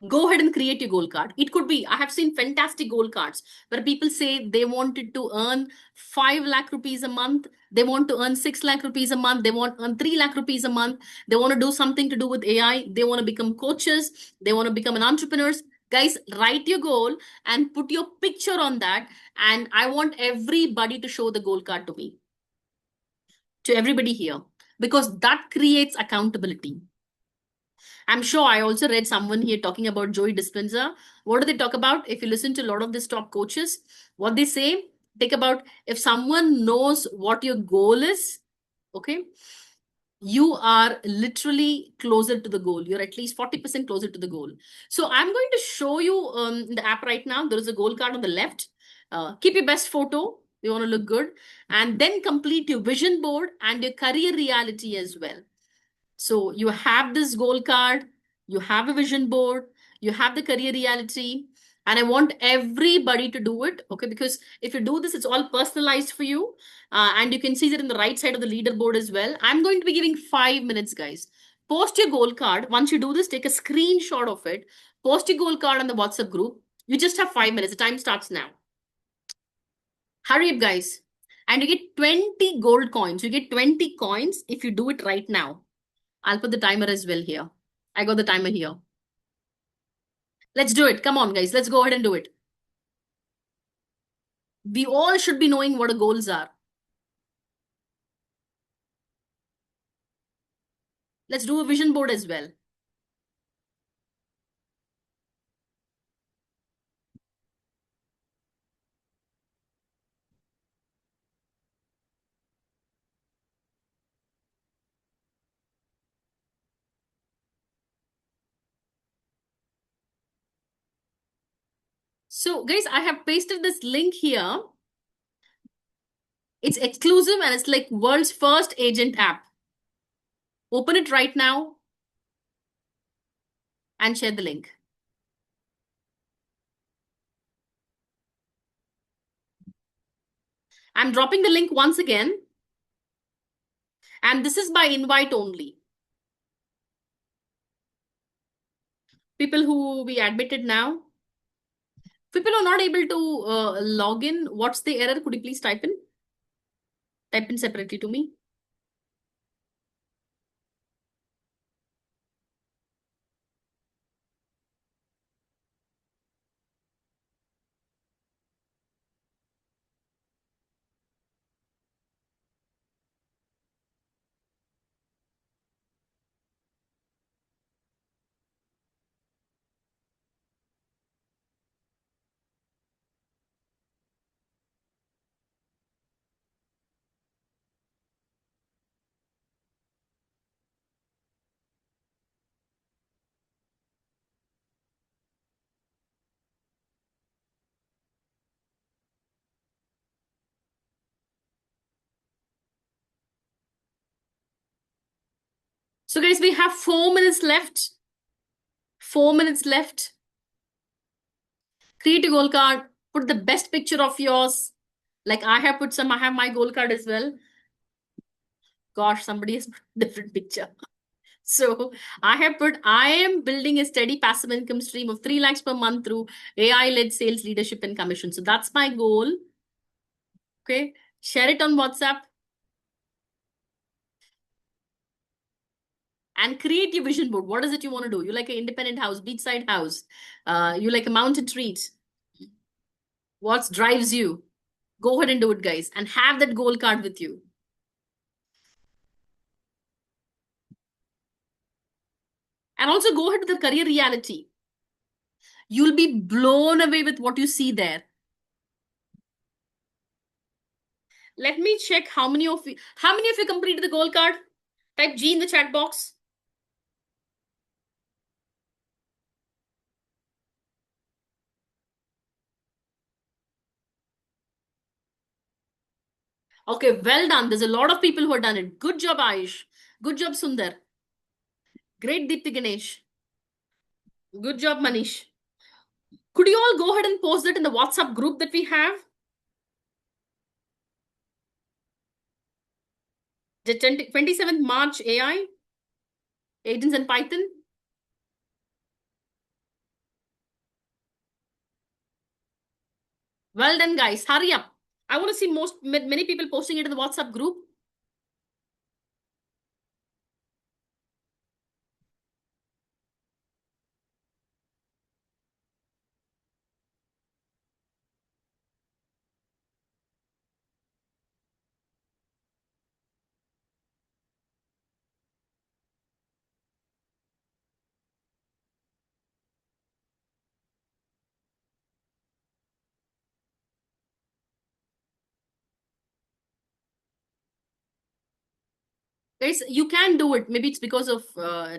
Go ahead and create your goal card. It could be, I have seen fantastic goal cards where people say they wanted to earn 5 lakh rupees a month. They want to earn 6 lakh rupees a month. They want to earn 3 lakh rupees a month. They want to do something to do with AI. They want to become coaches. They want to become an entrepreneurs. Guys, write your goal and put your picture on that. And I want everybody to show the goal card to me, to everybody here, because that creates accountability. I'm sure I also read someone here talking about Joey Dispenza. What do they talk about? If you listen to a lot of these top coaches, what they say, think about if someone knows what your goal is, okay, you are literally closer to the goal. You're at least 40% closer to the goal. So I'm going to show you the app right now. There is a goal card on the left. Keep your best photo. You want to look good. And then complete your vision board and your career reality as well. So you have this goal card, you have a vision board, you have the career reality, and I want everybody to do it, okay? Because if you do this, it's all personalized for you, and you can see that in the right side of the leaderboard as well. I'm going to be giving 5 minutes, guys. Post your goal card. Once you do this, take a screenshot of it. Post your goal card on the WhatsApp group. You just have 5 minutes. The time starts now. Hurry up, guys. And you get 20 gold coins. You get 20 coins if you do it right now. I'll put the timer as well here. I got the timer here. Let's do it. Come on, guys. Let's go ahead and do it. We all should be knowing what our goals are. Let's do a vision board as well. So, guys, I have pasted this link here. It's exclusive and it's like world's first agent app. Open it right now and share the link. I'm dropping the link once again. And this is by invite only. People who we admitted now. People are not able to log in. What's the error? Could you please type in? Type in separately to me. So guys, we have 4 minutes left. 4 minutes left. Create a goal card. Put the best picture of yours. Like I have put some, I have my goal card as well. Gosh, somebody has put a different picture. So I have put, I am building a steady passive income stream of 3 lakhs per month through AI-led sales, leadership, and commission. So that's my goal. Okay. Share it on WhatsApp. And create your vision board. What is it you want to do? You like an independent house, beachside house. You like a mountain retreat. What drives you? Go ahead and do it, guys. And have that goal card with you. And also go ahead with the career reality. You'll be blown away with what you see there. Let me check how many of you completed the goal card? Type G in the chat box. Okay, well done. There's a lot of people who have done it. Good job, Ayush. Good job, Sundar. Great, Deepti Ganesh. Good job, Manish. Could you all go ahead and post that in the WhatsApp group that we have? The 27th March AI, agents and Python. Well done, guys. Hurry up. I want to see many people posting it in the WhatsApp group. Guys, you can do it. Maybe it's because of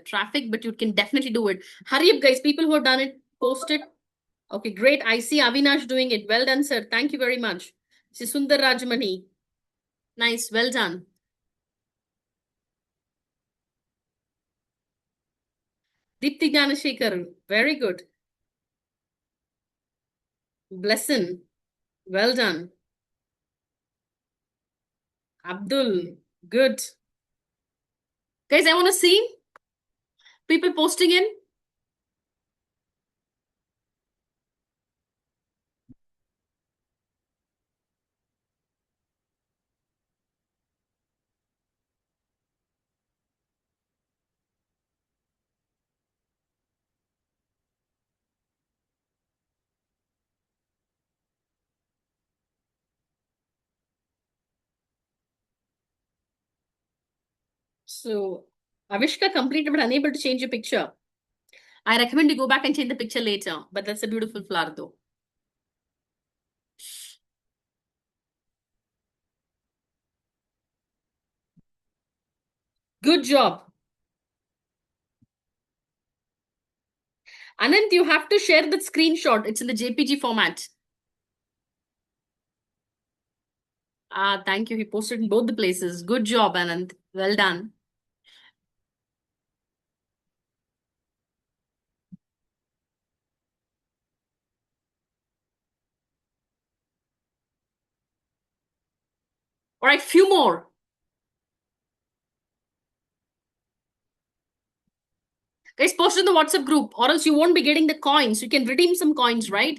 traffic, but you can definitely do it. Hurry up, guys. People who have done it, post it. Okay, great. I see Avinash doing it. Well done, sir. Thank you very much. This is Sundar Rajamani. Nice. Well done. Deepti Ganashekar. Very good. Blessin. Well done. Abdul. Good. Guys, I want to see people posting in. So, Avishka completed but unable to change your picture. I recommend you go back and change the picture later, but that's a beautiful flower though. Good job. Anand, you have to share that screenshot. It's in the JPG format. Thank you. He posted in both the places. Good job, Anand. Well done. All right, few more. Guys, post in the WhatsApp group, or else you won't be getting the coins. You can redeem some coins, right?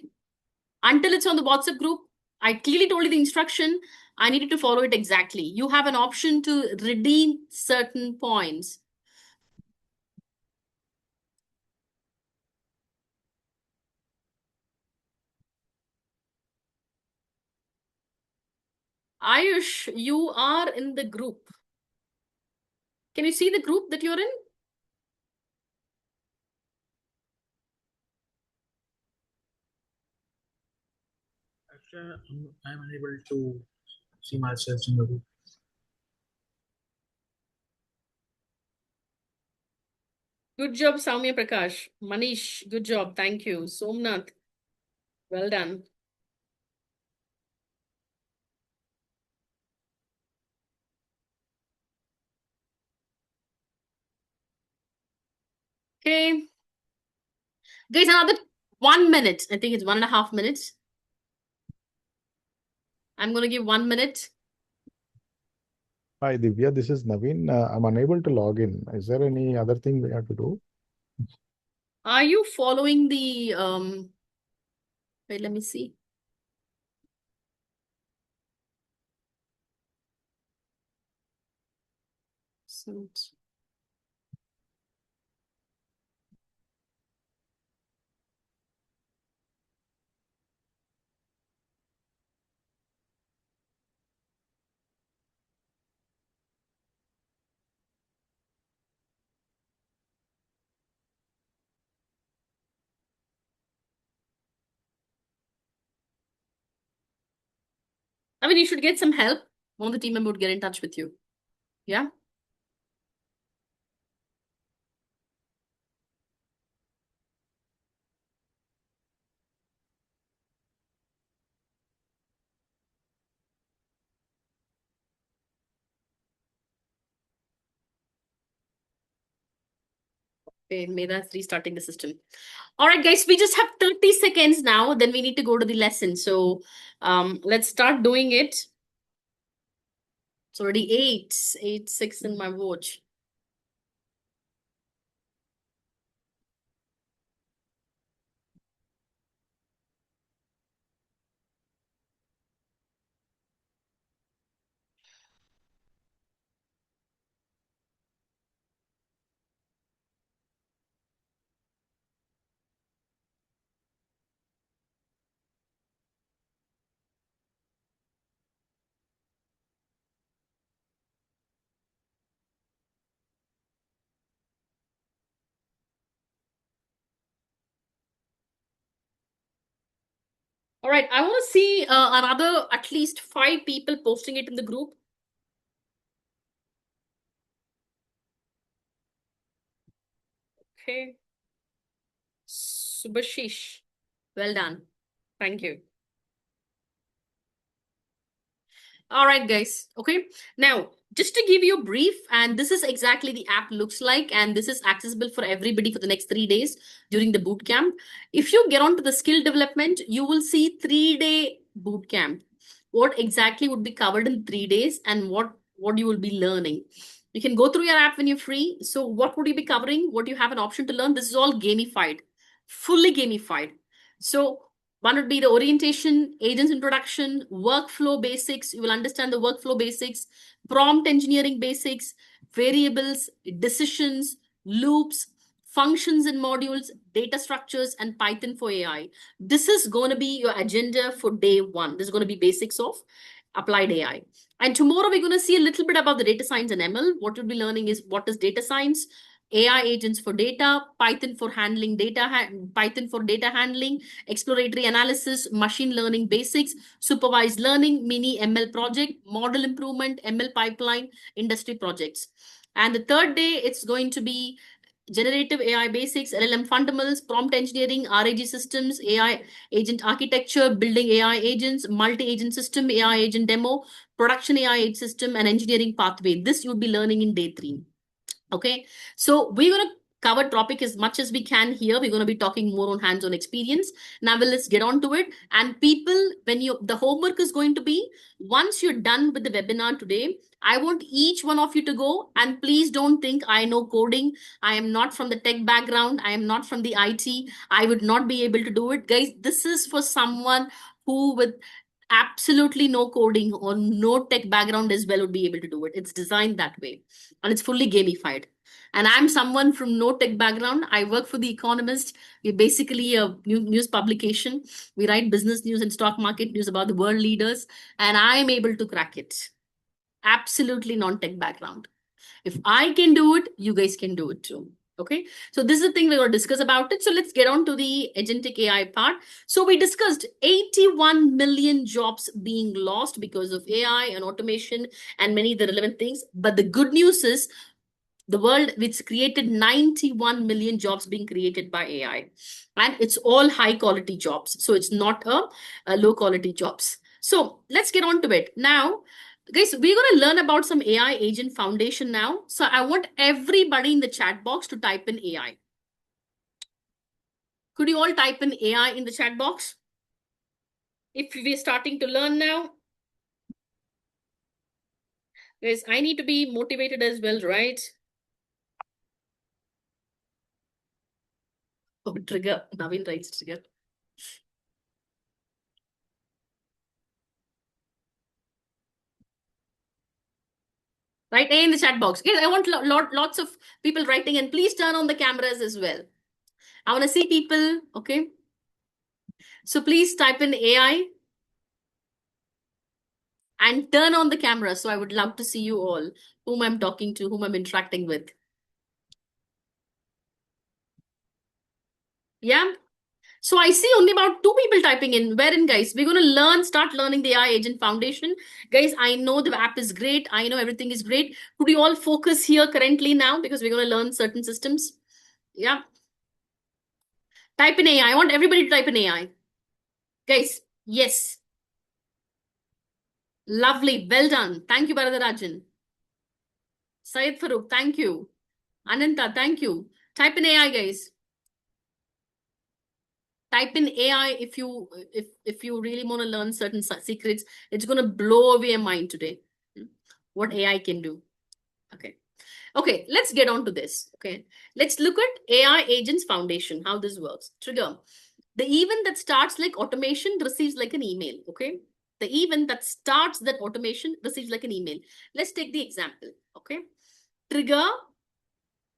Until it's on the WhatsApp group, I clearly told you the instruction. I needed to follow it exactly. You have an option to redeem certain points. Ayush, you are in the group. Can you see the group that you're in? Actually, I'm unable to see myself in the group. Good job, Soumya Prakash. Manish, good job. Thank you. Somnath, well done. Okay. Guys, another 1 minute. I think it's 1.5 minutes. I'm going to give 1 minute. Hi, Divya. This is Naveen. I'm unable to log in. Is there any other thing we have to do? Are you following the wait, let me see. I mean, you should get some help. One of the team member would get in touch with you. Yeah. Okay, Meda's restarting the system. All right, guys, we just have 30 seconds now. Then we need to go to the lesson. So let's start doing it. It's already 8:06 in my watch. All right, I want to see another at least 5 people posting it in the group. Okay. Subhashish, well done. Thank you. All right, guys. Okay. Now, just to give you a brief, and this is exactly the app looks like, and this is accessible for everybody for the next 3 days during the boot camp. If you get onto the skill development, you will see 3-day boot camp. What exactly would be covered in 3 days and what you will be learning. You can go through your app when you're free. So what would you be covering? What you have an option to learn? This is all gamified, fully gamified. So one would be the orientation, agents introduction, workflow basics. You will understand the workflow basics, prompt engineering basics, variables, decisions, loops, functions and modules, data structures, and Python for AI. This is going to be your agenda for day 1. This is going to be basics of applied AI. And tomorrow we're going to see a little bit about the data science and ML. What we'll be learning is what is data science, AI agents for data, Python for handling data, Python for data handling, exploratory analysis, machine learning basics, supervised learning, mini ML project, model improvement, ML pipeline, industry projects. And the third day, it's going to be generative AI basics, LLM fundamentals, prompt engineering, RAG systems, AI agent architecture, building AI agents, multi-agent system, AI agent demo, production AI agent system, and engineering pathway. This you'll be learning in day 3. Okay, so we're going to cover topic as much as we can here. We're going to be talking more on hands-on experience. Now, let's get on to it. And people, the homework is going to be, once you're done with the webinar today, I want each one of you to go, and please don't think I know coding. I am not from the tech background. I am not from the IT. I would not be able to do it. Guys, this is for someone who with absolutely no coding or no tech background as well would be able to do it. It's designed that way, and it's fully gamified. And I'm someone from no tech background. I work for The Economist. We're basically a news publication. We write business news and stock market news about the world leaders, and I'm able to crack it. Absolutely non-tech background. If I can do it, you guys can do it too. Okay, so this is the thing we're going to discuss about it. So let's get on to the agentic AI part. So we discussed 81 million jobs being lost because of AI and automation and many of the relevant things. But the good news is the world which created 91 million jobs being created by AI. And it's all high quality jobs. So it's not a low quality jobs. So let's get on to it. Now, guys, we're going to learn about some AI agent foundation now. So I want everybody in the chat box to type in AI. Could you all type in AI in the chat box? If we're starting to learn now. Guys, I need to be motivated as well, right? Oh, trigger. Naveen writes trigger. Right, A in the chat box. Yes, I want lots of people writing, and please turn on the cameras as well. I want to see people, okay? So please type in AI and turn on the camera. So I would love to see you all, whom I'm talking to, whom I'm interacting with. Yeah. So I see only about 2 people typing in. Wherein, guys, we're going to start learning the AI Agent Foundation. Guys, I know the app is great. I know everything is great. Could you all focus here currently now? Because we're going to learn certain systems. Yeah. Type in AI. I want everybody to type in AI. Guys, yes. Lovely. Well done. Thank you, Baradarajan. Syed Farooq, thank you. Ananta, thank you. Type in AI, guys. Type in AI if you really want to learn certain secrets. It's going to blow away your mind today. What AI can do. Okay. Okay, let's get on to this. Okay. Let's look at AI Agents Foundation, how this works. Trigger. The event that starts like automation receives like an email. Okay. The event that starts that automation receives like an email. Let's take the example. Okay. Trigger,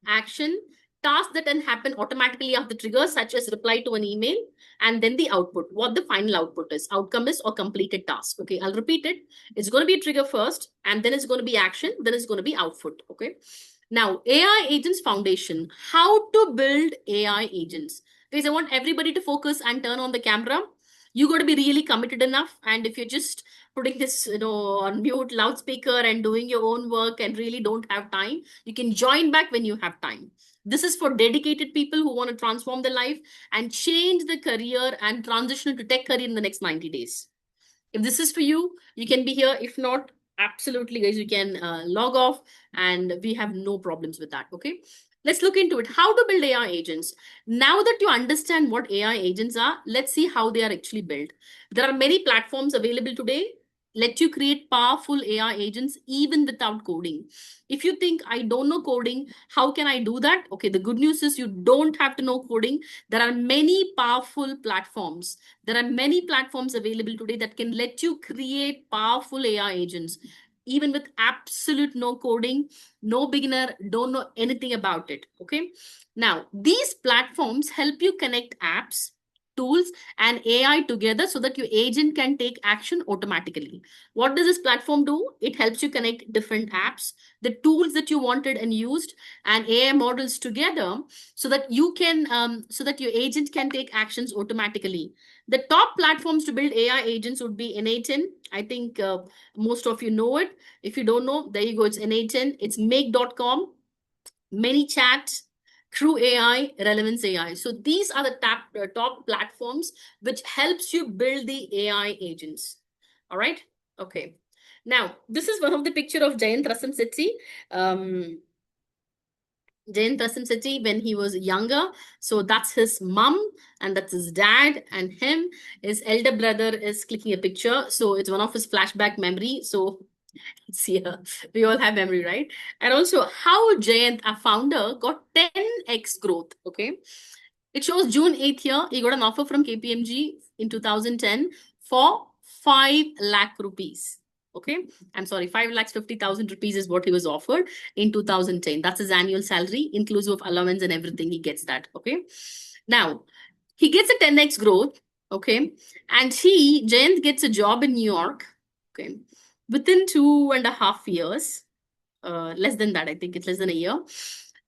action, tasks that can happen automatically after trigger, such as reply to an email, and then the output, what the final output is, outcome is, or completed task. Okay, I'll repeat it. It's going to be a trigger first, and then it's going to be action, then it's going to be output. Okay. Now, AI Agents Foundation, how to build AI agents. Guys, I want everybody to focus and turn on the camera. You got to be really committed enough. And if you're just putting this, on mute loudspeaker and doing your own work and really don't have time, you can join back when you have time. This is for dedicated people who want to transform their life and change the career and transition to tech career in the next 90 days. If this is for you, you can be here. If not, absolutely, guys, you can log off, and we have no problems with that. Okay. Let's look into it. How to build AI agents. Now that you understand what AI agents are, let's see how they are actually built. There are many platforms available today. Let you create powerful AI agents even without coding. If you think I don't know coding, how can I do that? Okay, the good news is you don't have to know coding. There are many powerful platforms. There are many platforms available today that can let you create powerful AI agents, even with absolute no coding, no beginner, don't know anything about it. Okay. Now, these platforms help you connect apps, tools, and AI together so that your agent can take action automatically. What does this platform do? It helps you connect different apps, the tools that you wanted and used, and AI models together so that you can, so that your agent can take actions automatically. The top platforms to build AI agents would be N8N. I think most of you know it. If you don't know, there you go. It's N8N. It's make.com, ManyChat, Crew AI, Relevance AI. So these are the top platforms which helps you build the AI agents. All right. Okay. Now, this is one of the picture of Jayant Rasam Setsi. Jayant Prasansetti when he was younger. So that's his mom and that's his dad and him. His elder brother is clicking a picture. So it's one of his flashback memory. So it's here. We all have memory, right? And also how Jayant, a founder, got 10x growth. Okay. It shows June 8th here. He got an offer from KPMG in 2010 for 5 lakh rupees. Okay. I'm sorry, 5,50,000 rupees is what he was offered in 2010. That's his annual salary, inclusive of allowance and everything. He gets that. Okay. Now, he gets a 10x growth. Okay. And Jayant gets a job in New York. Okay. Within 2.5 years, less than that, I think it's less than a year.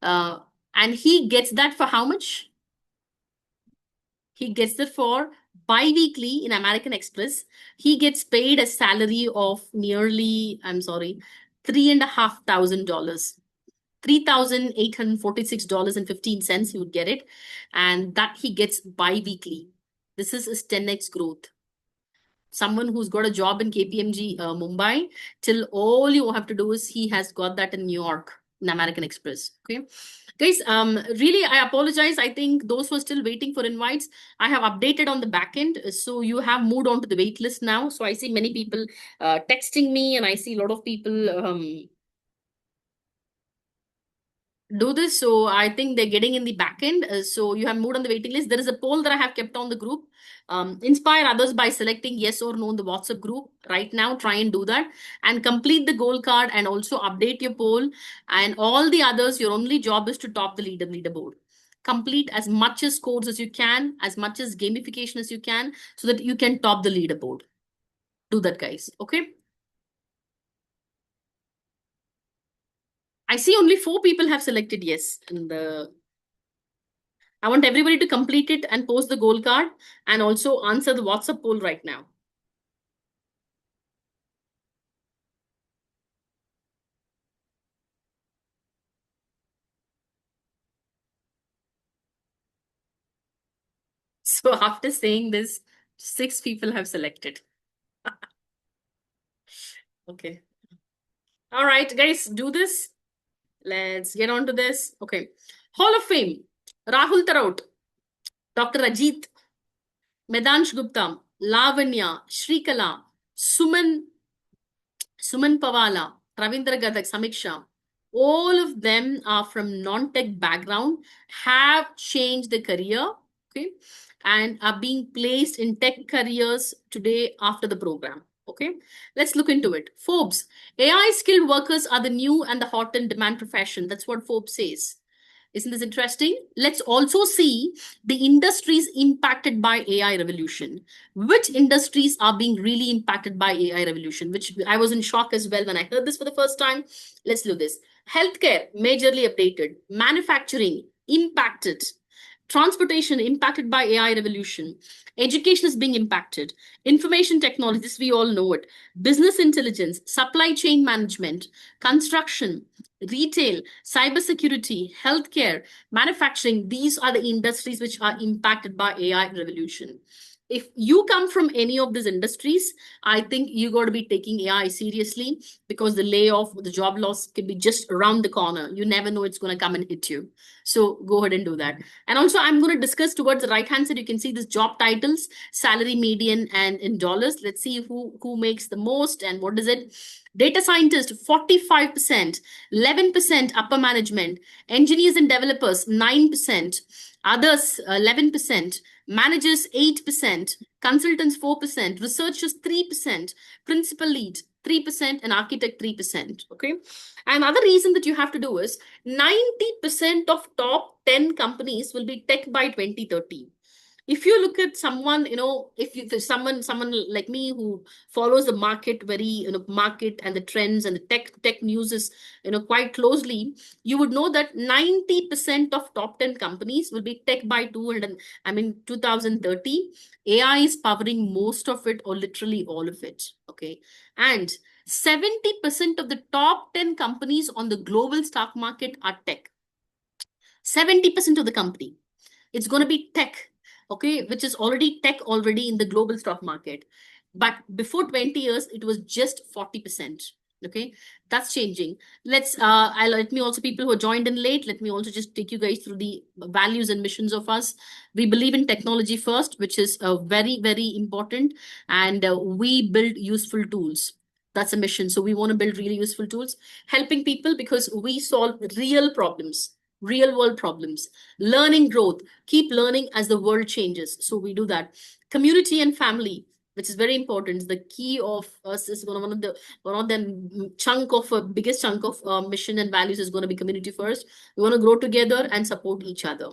And he gets that for how much? He gets it for bi-weekly in American Express. He gets paid a salary of nearly, I'm sorry, $3,500. $3,846.15 he would get it. And that he gets bi-weekly. This is his 10x growth. Someone who's got a job in KPMG Mumbai, till all you have to do is he has got that in New York in American Express. Okay. Guys, really, I apologize. I think those who are still waiting for invites, I have updated on the back end. So you have moved on to the wait list now. So I see many people texting me and I see a lot of people do this. So I think they're getting in the back end. So you have moved on the waiting list. There is a poll that I have kept on the group. Inspire others by selecting yes or no in the WhatsApp group right now. Try and do that and complete the goal card and also update your poll. And all the others, your only job is to top the leaderboard. Complete as much as scores as you can, as much as gamification as you can, so that you can top the leaderboard. Do that, guys. Okay. I see only 4 people have selected yes in the. I want everybody to complete it and post the goal card and also answer the WhatsApp poll right now. So after saying this, 6 people have selected. Okay. All right, guys, do this. Let's get on to this. Okay. Hall of Fame. Rahul Taraut, Dr. Ajit, Medansh Gupta, Lavanya, Shrikala, Suman Pavala, Ravindra Gadak, Samiksha, all of them are from non-tech background, have changed their career, okay, and are being placed in tech careers today after the program. Okay, let's look into it. Forbes, AI skilled workers are the new and the hot and demand profession. That's what Forbes says. Isn't this interesting? Let's also see the industries impacted by AI revolution. Which industries are being really impacted by AI revolution? Which I was in shock as well when I heard this for the first time. Let's do this. Healthcare, majorly updated. Manufacturing, impacted. Transportation, impacted by AI revolution. Education is being impacted. Information technology, this we all know it. Business intelligence, supply chain management, construction, retail, cybersecurity, healthcare, manufacturing, these are the industries which are impacted by AI revolution. If you come from any of these industries, I think you got to be taking AI seriously because the layoff, the job loss can be just around the corner. You never know it's going to come and hit you. So go ahead and do that. And also, I'm going to discuss towards the right-hand side. You can see this job titles, salary median, and in dollars. Let's see who makes the most and what is it. Data scientist, 45%, 11% upper management, engineers and developers, 9%, others, 11%, managers, 8%, consultants, 4%, researchers, 3%, principal lead, 3%, and architect, 3%. Okay. Another reason that you have to do is 90% of top 10 companies will be tech by 2030. If you look at someone, if there's someone like me who follows the market market and the trends and the tech news is, quite closely, you would know that 90% of top 10 companies will be tech by 2030. AI is powering most of it or literally all of it. Okay. And 70% of the top 10 companies on the global stock market are tech. 70% of the company. It's going to be tech, okay, which is already tech already in the global stock market. But before 20 years, it was just 40%. Okay, that's changing. Let me also, people who joined in late, let me also just take you guys through the values and missions of us. We believe in technology first, which is very, very important. And we build useful tools. That's a mission. So we want to build really useful tools, helping people because we solve real problems, real world problems. Learning growth, keep learning as the world changes. So we do that. Community and family, which is very important. The key of us is one of the chunk of biggest chunk of mission and values is going to be community first. We want to grow together and support each other.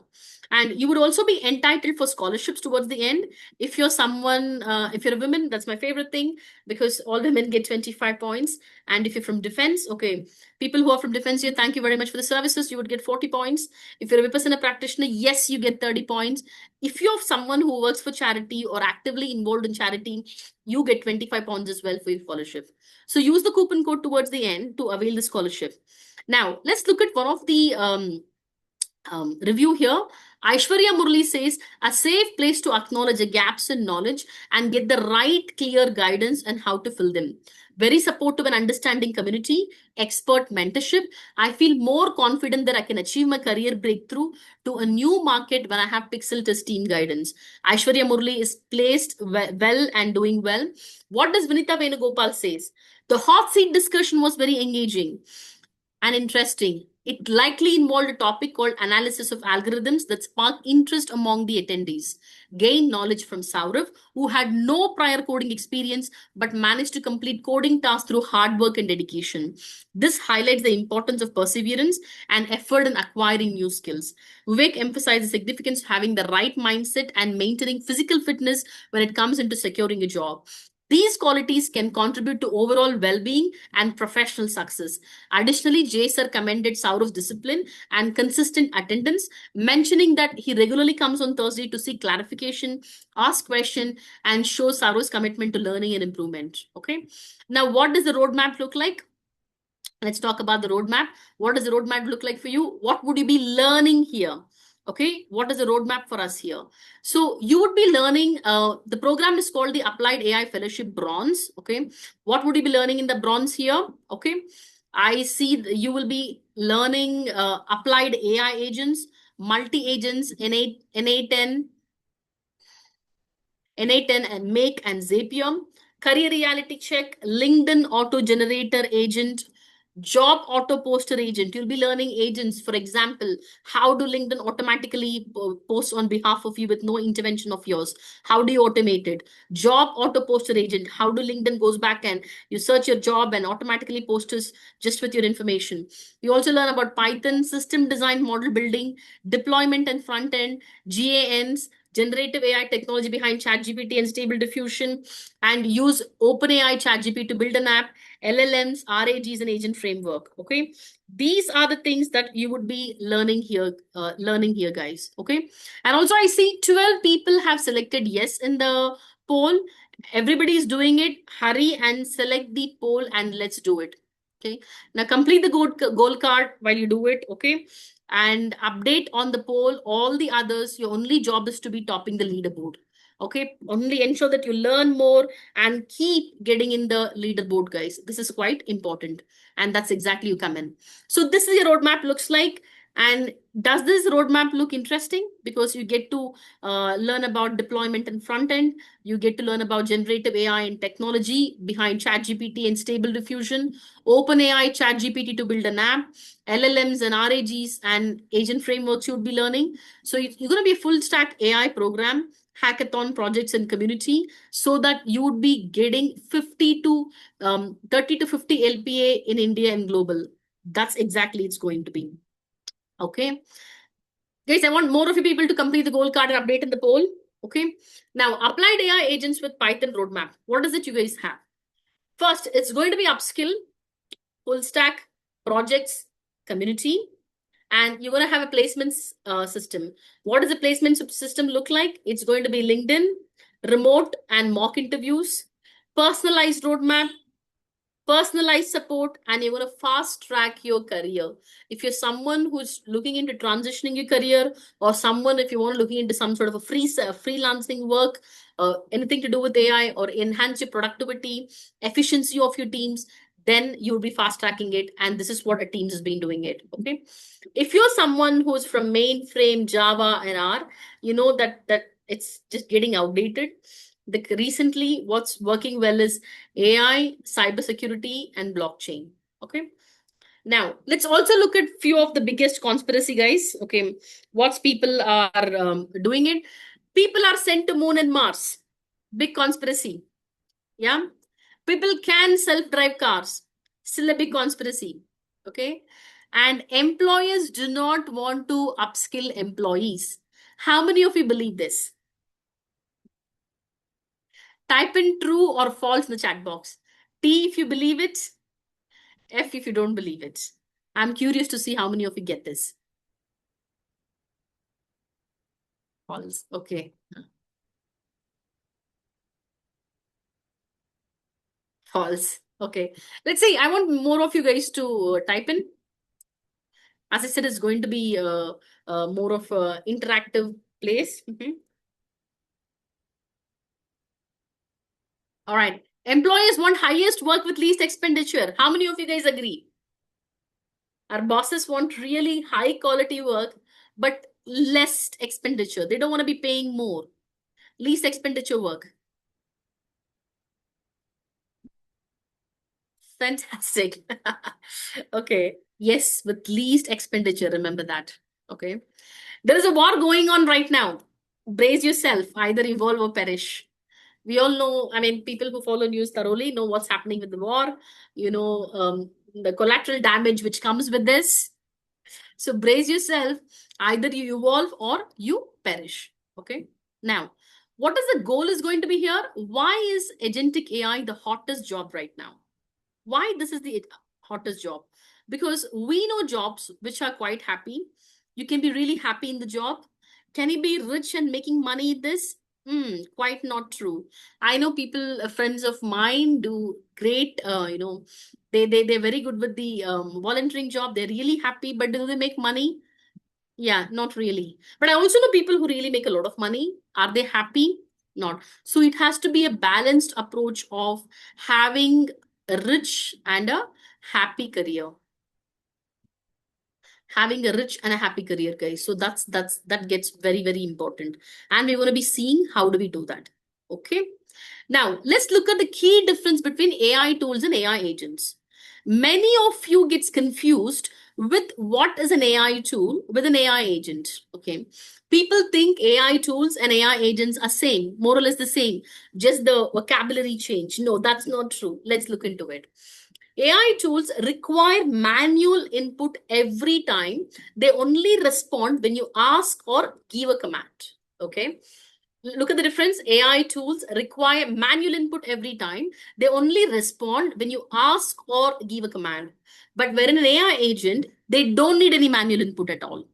And you would also be entitled for scholarships towards the end. If you're someone, if you're a woman, that's my favorite thing because all women get 25 points. And if you're from defense, okay, people who are from defense here, thank you very much for the services. You would get 40 points. If you're a Vipassana practitioner, yes, you get 30 points. If you're someone who works for charity or actively involved in charity, you get 25 pounds as well for your scholarship. So use the coupon code towards the end to avail the scholarship. Now, let's look at one of the review here. Aishwarya Murli says, a safe place to acknowledge the gaps in knowledge and get the right clear guidance and how to fill them. Very supportive and understanding community, expert mentorship. I feel more confident that I can achieve my career breakthrough to a new market when I have Pixeltests team guidance. Aishwarya Murli is placed well and doing well. What does Vinita Venugopal says? The hot seat discussion was very engaging and interesting. It likely involved a topic called analysis of algorithms that sparked interest among the attendees. Gain knowledge from Saurav, who had no prior coding experience but managed to complete coding tasks through hard work and dedication. This highlights the importance of perseverance and effort in acquiring new skills. Vivek emphasized the significance of having the right mindset and maintaining physical fitness when it comes into securing a job. These qualities can contribute to overall well-being and professional success. Additionally, Jay sir commended Saurav's discipline and consistent attendance, mentioning that he regularly comes on Thursday to seek clarification, ask questions, and show Saurav's commitment to learning and improvement. Okay. Now, what does the roadmap look like? Let's talk about the roadmap. What does the roadmap look like for you? What would you be learning here? Okay, what is the roadmap for us here? So you would be learning, the program is called the Applied AI Fellowship Bronze. Okay, what would you be learning in the bronze here? Okay, I see you will be learning applied AI agents, multi-agents, NA10, and Make and Zapier, career reality check, LinkedIn auto generator agent, job auto poster agent. You'll be learning agents. For example, how do LinkedIn automatically post on behalf of you with no intervention of yours? How do you automate it? Job auto poster agent. How do LinkedIn goes back and you search your job and automatically posts just with your information? You also learn about Python, system design, model building, deployment and front end, GANs, generative AI technology behind ChatGPT and Stable Diffusion, and use OpenAI ChatGPT to build an app, LLMs, RAGs, and agent framework. Okay, these are the things that you would be learning here, guys. Okay, and also I see 12 people have selected yes in the poll. Everybody is doing it. Hurry and select the poll and let's do it. Okay, now complete the goal card while you do it. Okay, and update on the poll. All the others, your only job is to be topping the leaderboard. Okay, only ensure that you learn more and keep getting in the leaderboard, guys. This is quite important, and that's exactly you come in. So this is your roadmap looks like. And does this roadmap look interesting? Because you get to learn about deployment and front end. You get to learn about generative AI and technology behind ChatGPT and Stable Diffusion, OpenAI ChatGPT to build an app, LLMs and RAGs and agent frameworks you'd be learning. So you're going to be a full stack AI program, hackathon projects and community, so that you would be getting 50 to 30 to 50 LPA in India and global. That's exactly it's going to be. Okay. Guys, I want more of you people to complete the goal card and update in the poll. Okay. Now, applied AI agents with Python roadmap. What does it you guys have? First, it's going to be upskill, full stack, projects, community, and you're going to have a placements system. What does the placement system look like? It's going to be LinkedIn, remote and mock interviews, personalized roadmap, personalized support, and you're going to fast track your career. If you're someone who's looking into transitioning your career, or someone if you want to looking into some sort of a freelancing work, anything to do with AI or enhance your productivity, efficiency of your teams, then you'll be fast tracking it. And this is what a Teams has been doing it. Okay. If you're someone who's from mainframe, Java, and R, you know that it's just getting outdated. Recently, what's working well is AI, cybersecurity, and blockchain. Okay. Now, let's also look at few of the biggest conspiracy, guys. Okay, what's people are doing it. People are sent to Moon and Mars. Big conspiracy. Yeah. People can self-drive cars. Still a big conspiracy. Okay. And employers do not want to upskill employees. How many of you believe this? Type in true or false in the chat box. T if you believe it, F if you don't believe it. I'm curious to see how many of you get this. False. Okay. False. Okay. Let's see. I want more of you guys to type in. As I said, it's going to be more of a interactive place. All right. Employers want highest work with least expenditure. How many of you guys agree? Our bosses want really high quality work, but less expenditure. They don't want to be paying more. Least expenditure work. Fantastic. Okay. Yes, with least expenditure. Remember that. Okay. There is a war going on right now. Brace yourself, either evolve or perish. We all know, I mean, people who follow news thoroughly know what's happening with the war, the collateral damage which comes with this. So brace yourself, either you evolve or you perish. Okay. Now, what is the goal is going to be here? Why is agentic AI the hottest job right now? Why this is the hottest job? Because we know jobs which are quite happy. You can be really happy in the job. Can you be rich and making money in this? Quite not true. I know people, friends of mine, do great. They're very good with the volunteering job. They're really happy, but do they make money? Yeah, not really. But I also know people who really make a lot of money. Are they happy? Not. So it has to be a balanced approach of having a rich and a happy career. Having a rich and a happy career, guys. So that gets very, very important. And we're going to be seeing how do we do that. Okay. Now let's look at the key difference between AI tools and AI agents. Many of you gets confused with what is an AI tool with an AI agent. Okay. People think AI tools and AI agents are same, more or less the same, just the vocabulary change. No, that's not true. Let's look into it. AI tools require manual input every time. They only respond when you ask or give a command. Okay. Look at the difference. AI tools require manual input every time. They only respond when you ask or give a command. But wherein an AI agent, they don't need any manual input at all.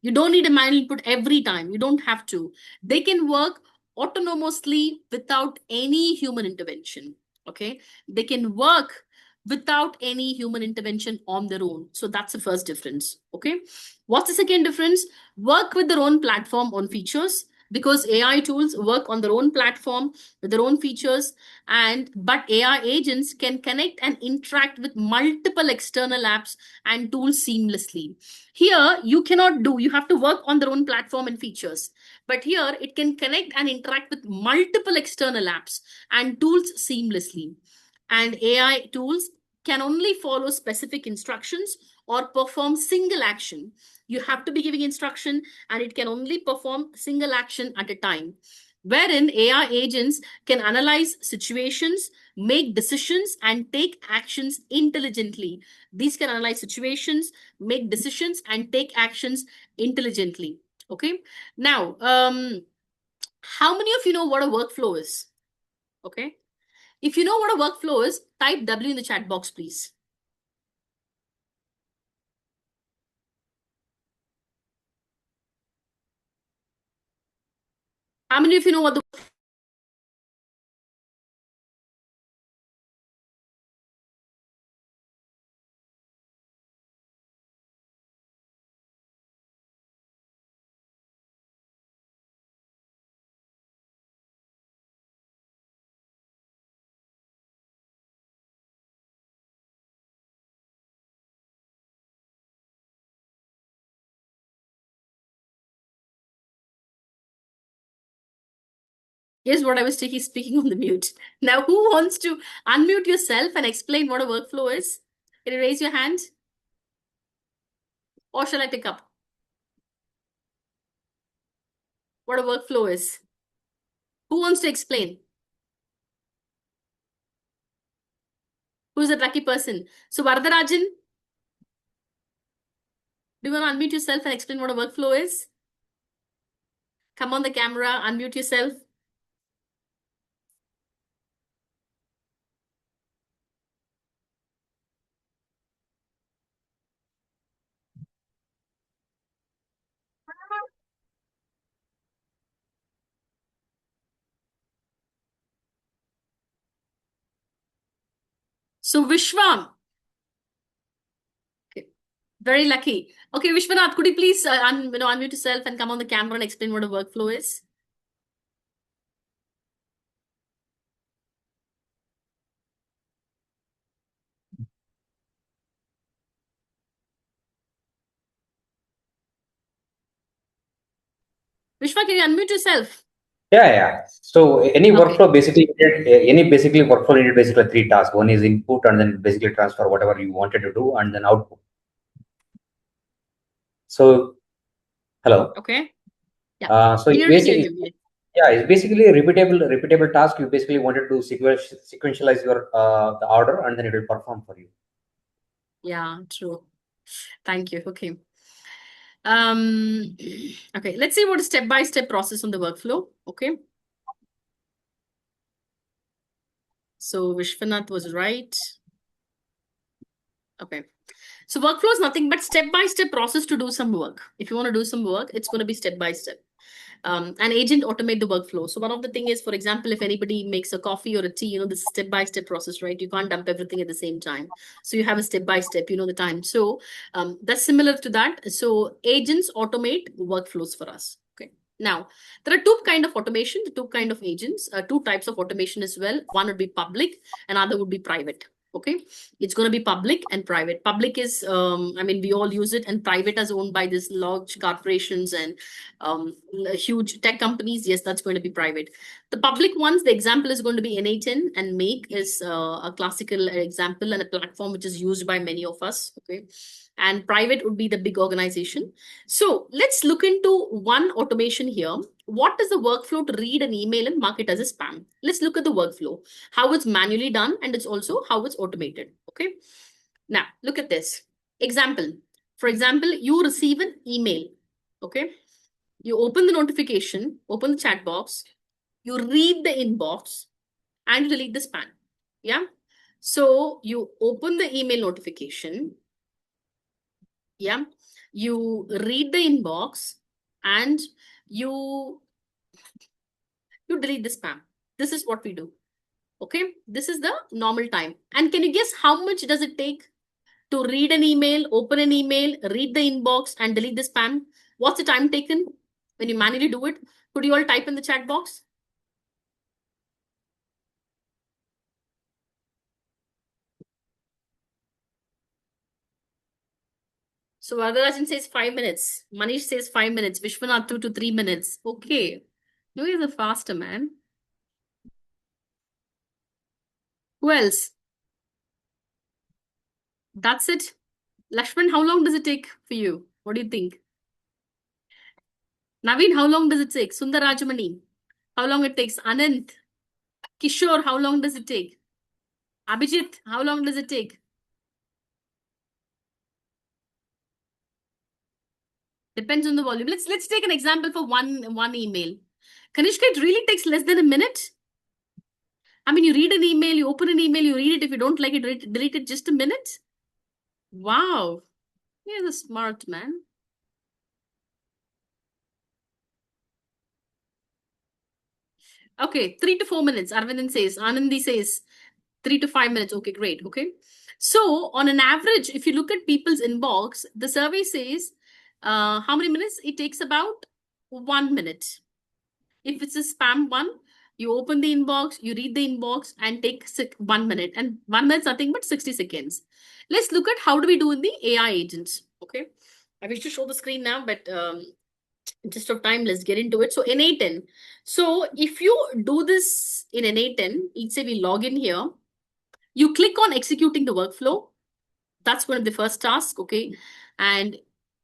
You don't need a manual input every time. You don't have to. They can work autonomously without any human intervention. Okay. They can work without any human intervention on their own. So that's the first difference. Okay. What's the second difference? Work with their own platform on features, because AI tools work on their own platform with their own features, but AI agents can connect and interact with multiple external apps and tools seamlessly. Here you cannot do, you have to work on their own platform and features, but here it can connect and interact with multiple external apps and tools seamlessly. And AI tools can only follow specific instructions or perform single action. You have to be giving instruction and it can only perform single action at a time. Wherein AI agents can analyze situations, make decisions, and take actions intelligently. These can analyze situations, make decisions, and take actions intelligently. Okay. Now, how many of you know what a workflow is? Okay. If you know what a workflow is, type W in the chat box, please. How many of you know what the Here's what I was speaking on the mute. Now, who wants to unmute yourself and explain what a workflow is? Can you raise your hand? Or shall I pick up? What a workflow is? Who wants to explain? Who's the lucky person? So, Vardarajan, do you want to unmute yourself and explain what a workflow is? Come on the camera, unmute yourself. So, Vishwam. Okay. Very lucky. Okay, Vishwanath, could you please unmute yourself and come on the camera and explain what a workflow is? Vishwa, can you unmute yourself? Yeah. So any workflow basically needed basically three tasks. One is input, and then basically transfer whatever you wanted to do, and then output. So, hello. Okay. Yeah. So it's basically a repeatable task. You basically wanted to sequentialize your the order, and then it will perform for you. Yeah, true. Thank you. Okay. Okay, let's see what a step-by-step process on the workflow. Okay. So Vishwanath was right. Okay. So workflow is nothing but step-by-step process to do some work. If you want to do some work, it's going to be step-by-step. An agent automate the workflow. So one of the thing is, for example, if anybody makes a coffee or a tea, this is step-by-step process, right? You can't dump everything at the same time. So you have a step-by-step, the time. So that's similar to that. So agents automate workflows for us. Okay. Now, there are two kind of automation, two kind of agents, two types of automation as well. One would be public, another would be private. Okay, it's going to be public and private. Public is, we all use it, and private is owned by these large corporations and huge tech companies. Yes, that's going to be private. The public ones, the example is going to be N8N, and Make is a classical example and a platform which is used by many of us. Okay, and private would be the big organization. So let's look into one automation here. What is the workflow to read an email and mark it as a spam? Let's look at the workflow, how it's manually done, and it's also how it's automated. Okay. Now look at this example. For example, you receive an email. Okay. You open the notification, open the chat box, you read the inbox, and you delete the spam. Yeah. So you open the email notification. Yeah. You read the inbox and you delete the spam. This is what we do. Okay. This is the normal time. And can you guess how much does it take to read an email, open an email, read the inbox, and delete the spam? What's the time taken when you manually do it? Could you all type in the chat box? So Vardarajan says 5 minutes. Manish says 5 minutes. Vishwanath 2 to 3 minutes. Okay. You is a faster man. Who else? That's it. Lakshman, how long does it take for you? What do you think? Naveen, how long does it take? Sundar Rajamani, how long it takes? Anand, Kishore, how long does it take? Abhijit, how long does it take? Depends on the volume. Let's take an example for one email. Kanishka, it really takes less than a minute. You read an email, you open an email, you read it. If you don't like it, delete it. Just a minute. Wow, you're a smart man. Okay, 3 to 4 minutes. Arvind says. Anandi says 3 to 5 minutes. Okay, great. Okay. So on an average, if you look at people's inbox, the survey says how many minutes? It takes about 1 minute. If it's a spam one, you open the inbox, you read the inbox and take 1 minute. And 1 minute's nothing but 60 seconds. Let's look at how do we do in the AI agents. Okay. I wish to show the screen now, but Just of time, let's get into it. So N8N. So if you do this in N8N, let's say we log in here, you click on executing the workflow. That's going to be the first task, okay? And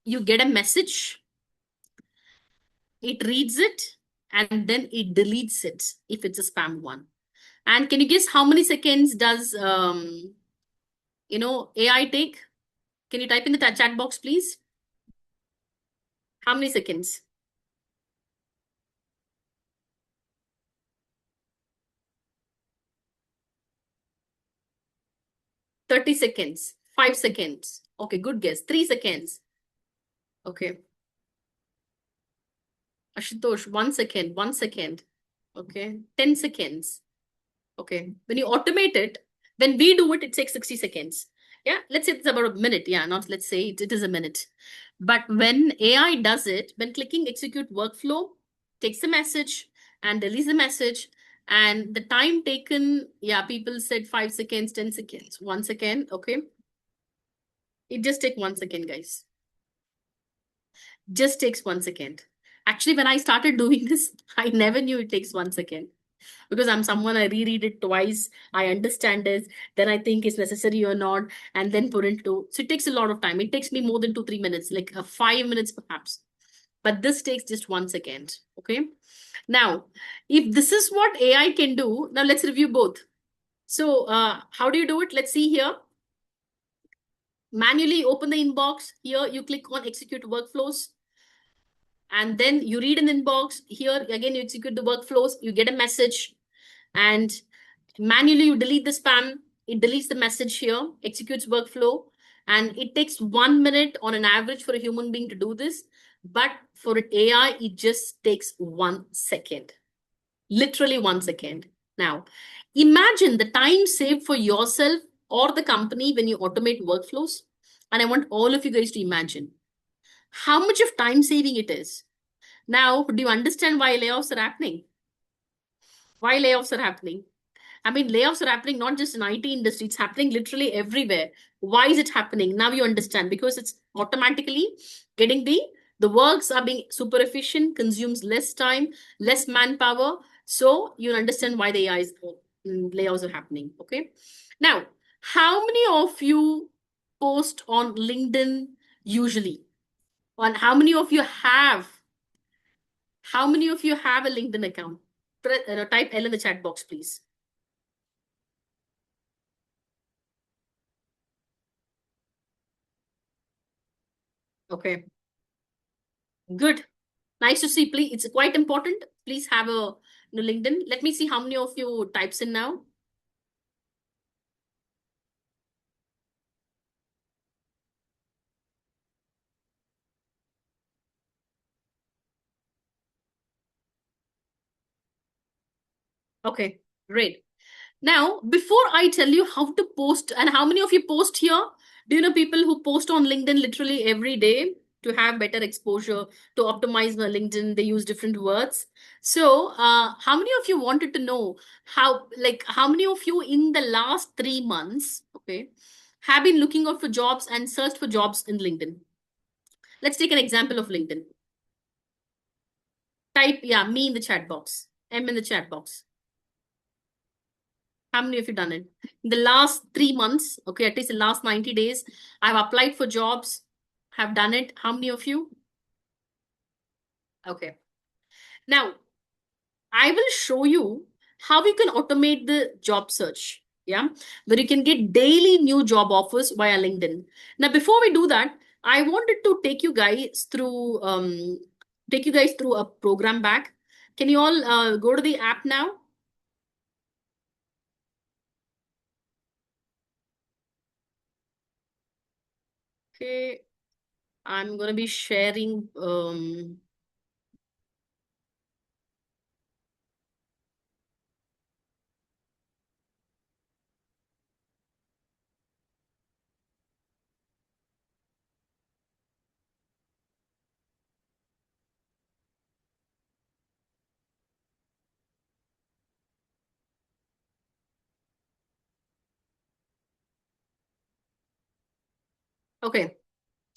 you get a message. It reads it and then it deletes it if it's a spam one. And can you guess how many seconds does AI take? Can you type in the chat box, please? How many seconds? 30 seconds, 5 seconds. Okay, good guess. 3 seconds. Okay. Ashutosh, 1 second, 1 second. Okay, 10 seconds. Okay, when you automate it, when we do it, it takes 60 seconds. Yeah, let's say it's about a minute. Yeah, not let's say it is a minute. But when AI does it, when clicking execute workflow, takes the message and deletes the message, and the time taken, yeah, people said 5 seconds, 10 seconds, 1 second. Okay, it just take 1 second, guys. Just takes 1 second. Actually, when I started doing this, I never knew it takes 1 second, because I'm someone, I reread it twice, I understand it, then I think it's necessary or not, and then put into. So it takes a lot of time. It takes me more than 2-3 minutes, like 5 minutes perhaps. But this takes just 1 second. Okay. Now, if this is what AI can do, now let's review both. So how do you do it? Let's see here. Manually open the inbox. Here you click on execute workflows. And then you read an inbox. Here again, you execute the workflows. You get a message. And manually you delete the spam. It deletes the message here, executes workflow. And it takes 1 minute on an average for a human being to do this. But for an AI, it just takes 1 second. Literally 1 second. Now, imagine the time saved for yourself or the company when you automate workflows. And I want all of you guys to imagine how much of time saving it is. Now, do you understand why layoffs are happening? Why layoffs are happening? I mean, layoffs are happening not just in IT industry, it's happening literally everywhere. Why is it happening? Now you understand, because it's automatically getting the works are being super efficient, consumes less time, less manpower. So you understand why the layoffs are happening. Okay. Now, how many of you post on LinkedIn usually? And how many of you have a LinkedIn account? Type L in the chat box, please. Okay, good. Nice to see. Please, it's quite important. Please have a LinkedIn. Let me see how many of you types in now. Okay, great. Now, before I tell you how to post and how many of you post here, do you know people who post on LinkedIn literally every day to have better exposure, to optimize my LinkedIn? They use different words. So, how many of you wanted to know how many of you in the last 3 months, okay, have been looking out for jobs and searched for jobs in LinkedIn? Let's take an example of LinkedIn. Type, yeah, me in the chat box, M in the chat box. How many of you done it? In the last 3 months, okay, at least the last 90 days, I've applied for jobs, have done it. How many of you? Okay. Now, I will show you how you can automate the job search. Yeah, where you can get daily new job offers via LinkedIn. Now, before we do that, I wanted to take you guys through a program back. Can you all go to the app now? Okay, I'm going to be sharing. Okay.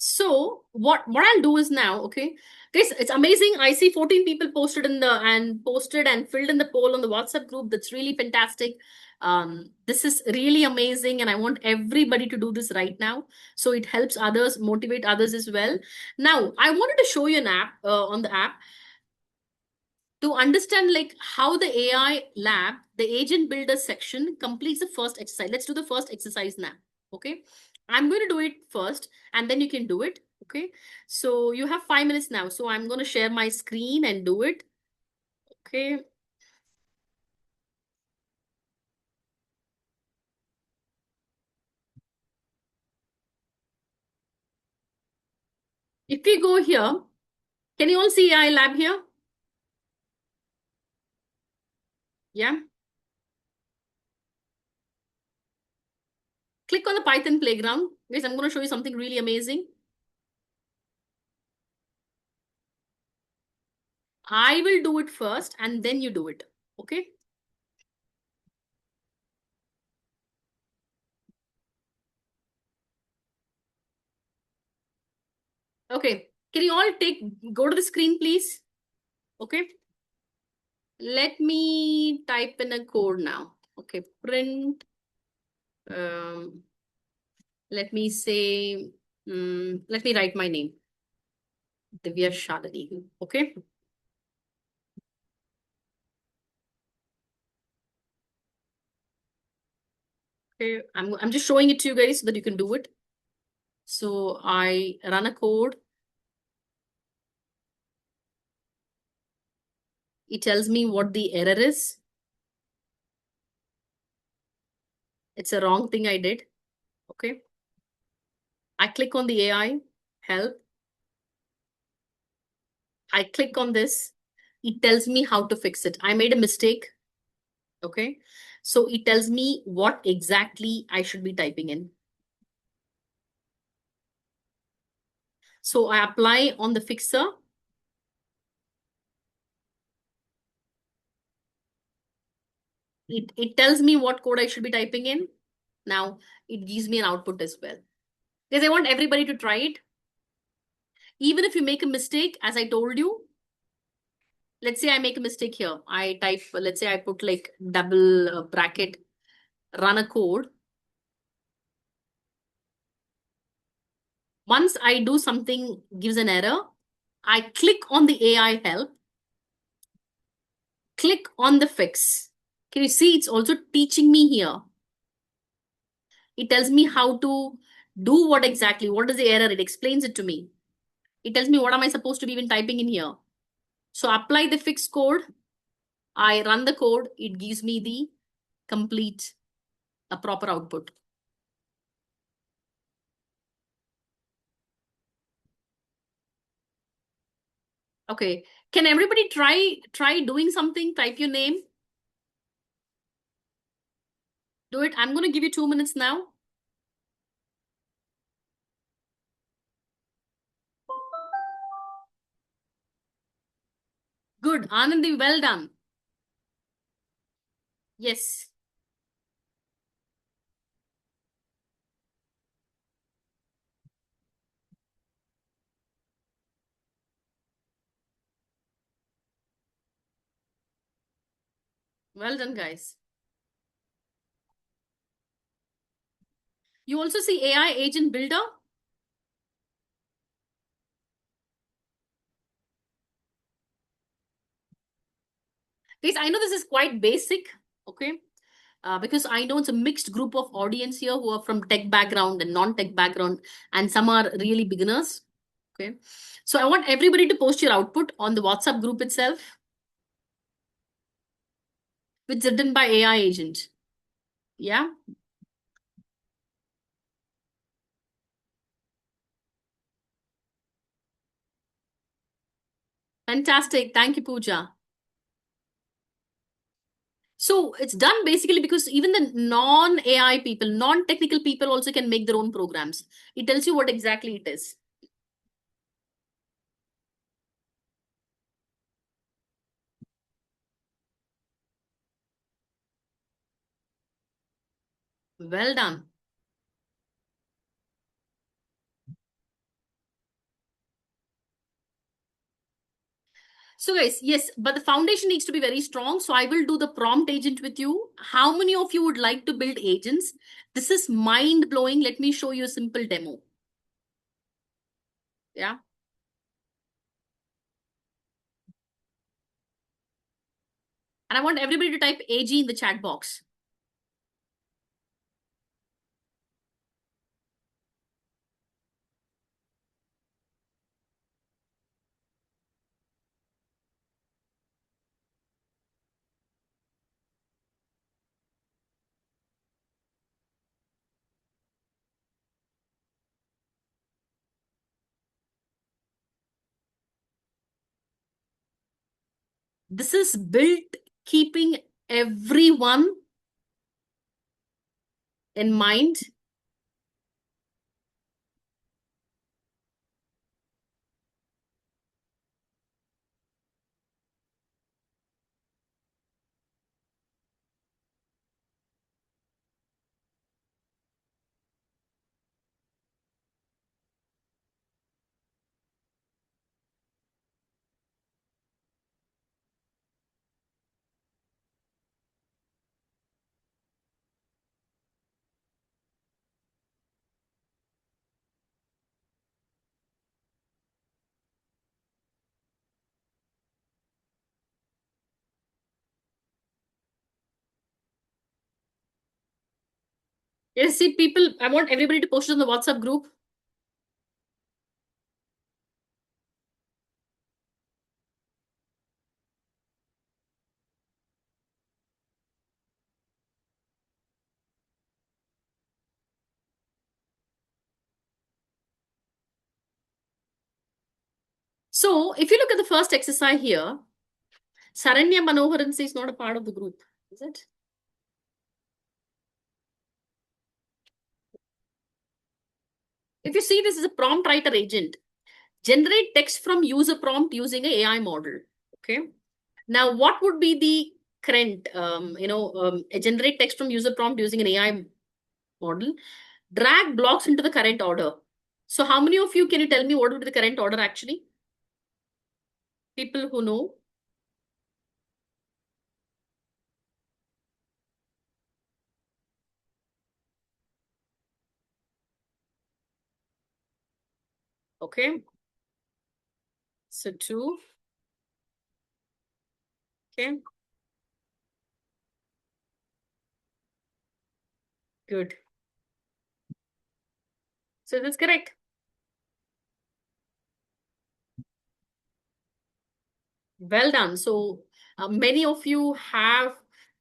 So what I'll do is now, okay, guys, it's amazing. I see 14 people posted and filled in the poll on the WhatsApp group. That's really fantastic. This is really amazing, and I want everybody to do this right now, so it helps others, motivate others as well. Now, I wanted to show you an app on the app to understand like how the AI lab, the agent builder section completes the first exercise. Let's do the first exercise now. Okay, I'm going to do it first and then you can do it. Okay, so you have 5 minutes now. So I'm going to share my screen and do it. Okay. If we go here, can you all see AI lab here? Yeah. Click on the Python playground. Guys, I'm going to show you something really amazing. I will do it first and then you do it. Okay. Okay. Can you all go to the screen, please? Okay. Let me type in a code now. Okay. Print. Um, let me say, let me write my name. Divya Shalini. Okay. Okay. I'm just showing it to you guys so that you can do it. So I run a code. It tells me what the error is. It's a wrong thing I did. Okay. I click on the AI help. I click on this. It tells me how to fix it. I made a mistake. Okay. So it tells me what exactly I should be typing in. So I apply on the fixer. It tells me what code I should be typing in. Now it gives me an output as well. Because I want everybody to try it. Even if you make a mistake, as I told you, let's say I make a mistake here. I type, let's say I put like double bracket, run a code. Once I do something gives an error, I click on the AI help, click on the fix. Can you see it's also teaching me here? It tells me how to do what exactly, what is the error? It explains it to me. It tells me what am I supposed to be even typing in here. So apply the fixed code. I run the code. It gives me the complete, a proper output. Okay. Can everybody try doing something? Type your name. Do it. I'm going to give you 2 minutes now. Good. Anandi, well done. Yes. Well done, guys. You also see AI agent builder. Guys, I know this is quite basic, okay? Because I know it's a mixed group of audience here who are from tech background and non-tech background, and some are really beginners, okay? So I want everybody to post your output on the WhatsApp group itself, which is written by AI agent. Yeah? Fantastic. Thank you, Pooja. So it's done basically because even the non-AI people, non-technical people also can make their own programs. It tells you what exactly it is. Well done. So guys, yes, but the foundation needs to be very strong. So I will do the prompt agent with you. How many of you would like to build agents? This is mind blowing. Let me show you a simple demo. Yeah. And I want everybody to type AG in the chat box. This is built keeping everyone in mind. Yes, see people, I want everybody to post it on the WhatsApp group. So if you look at the first exercise here, Saranya Manoharan is not a part of the group, is it? If you see, this is a prompt writer agent. Generate text from user prompt using an AI model. Okay. Now, what would be the current, generate text from user prompt using an AI model? Drag blocks into the current order. So how many of you, can you tell me what would be the current order actually? People who know. Okay. So 2. Okay. Good. So that's correct. Well done. So many of you have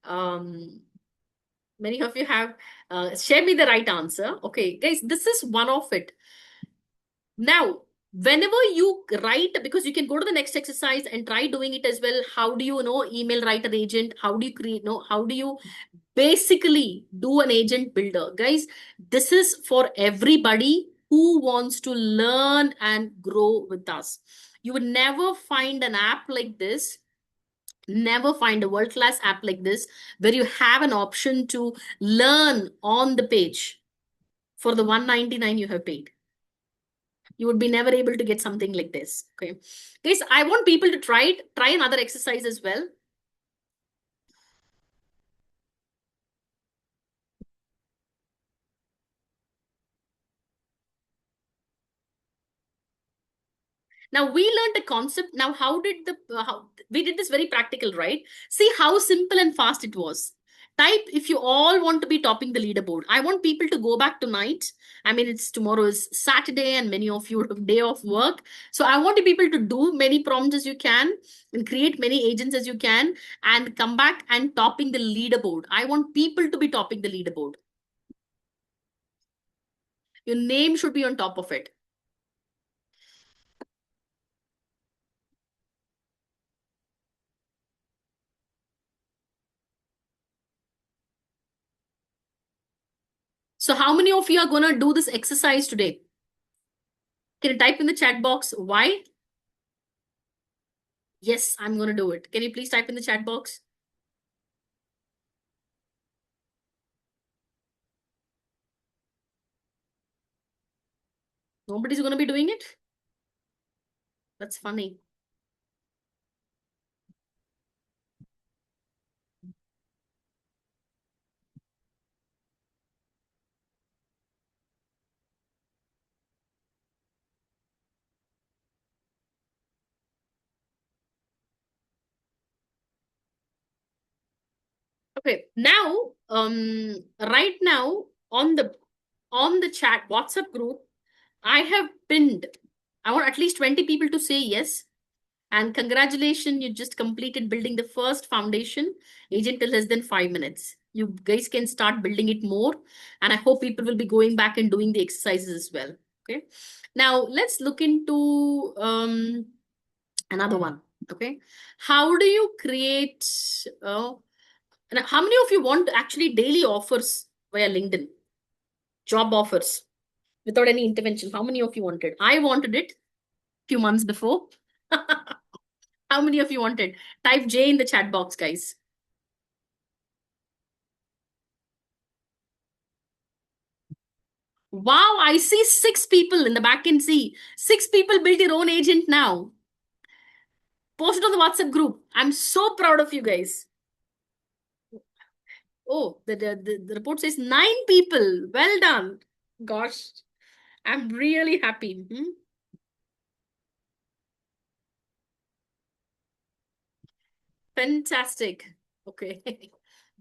um, shared me the right answer. Okay, guys, this is one of it. Now, whenever you write, because you can go to the next exercise and try doing it as well. How do you know email writer agent? How do you create? No, how do you basically do an agent builder? Guys, this is for everybody who wants to learn and grow with us. You would never find an app like this, never find a world-class app like this where you have an option to learn on the page for the 199 you have paid. You would be never able to get something like this. Okay, guys, I want people to try it. Try another exercise as well. Now we learned a concept. Now, how did we did this very practical, right? See how simple and fast it was. Type if you all want to be topping the leaderboard. I want people to go back tonight. I mean, it's tomorrow is Saturday and many of you have day of work. So I want people to do many prompts as you can and create many agents as you can and come back and topping the leaderboard. I want people to be topping the leaderboard. Your name should be on top of it. So how many of you are going to do this exercise today? Can you type in the chat box why? Yes, I'm going to do it. Can you please type in the chat box? Nobody's going to be doing it? That's funny. Okay, now, right now on the chat WhatsApp group, I have pinned. I want at least 20 people to say yes. And congratulations, you just completed building the first foundation agent in less than 5 minutes. You guys can start building it more. And I hope people will be going back and doing the exercises as well. Okay. Now let's look into another one. Okay. How do you create, and how many of you want actually daily offers via LinkedIn? Job offers without any intervention. How many of you wanted? I wanted it a few months before. How many of you wanted? Type J in the chat box, guys. Wow, I see 6 people in the back end. See, 6 people built your own agent now. Post it on the WhatsApp group. I'm so proud of you guys. Oh, the report says 9 people. Well done. Gosh, I'm really happy. Fantastic. Okay.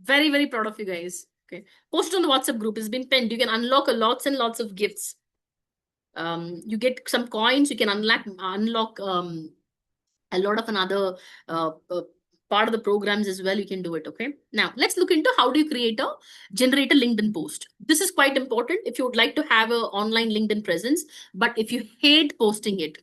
Very, very proud of you guys. Okay. Post it on the WhatsApp group. It's been pinned. You can unlock lots and lots of gifts. You get some coins. You can unlock a lot of another part of the programs as well. You can do it. Okay. Now let's look into how do you generate a LinkedIn post. This is quite important if you would like to have an online LinkedIn presence, but if you hate posting it,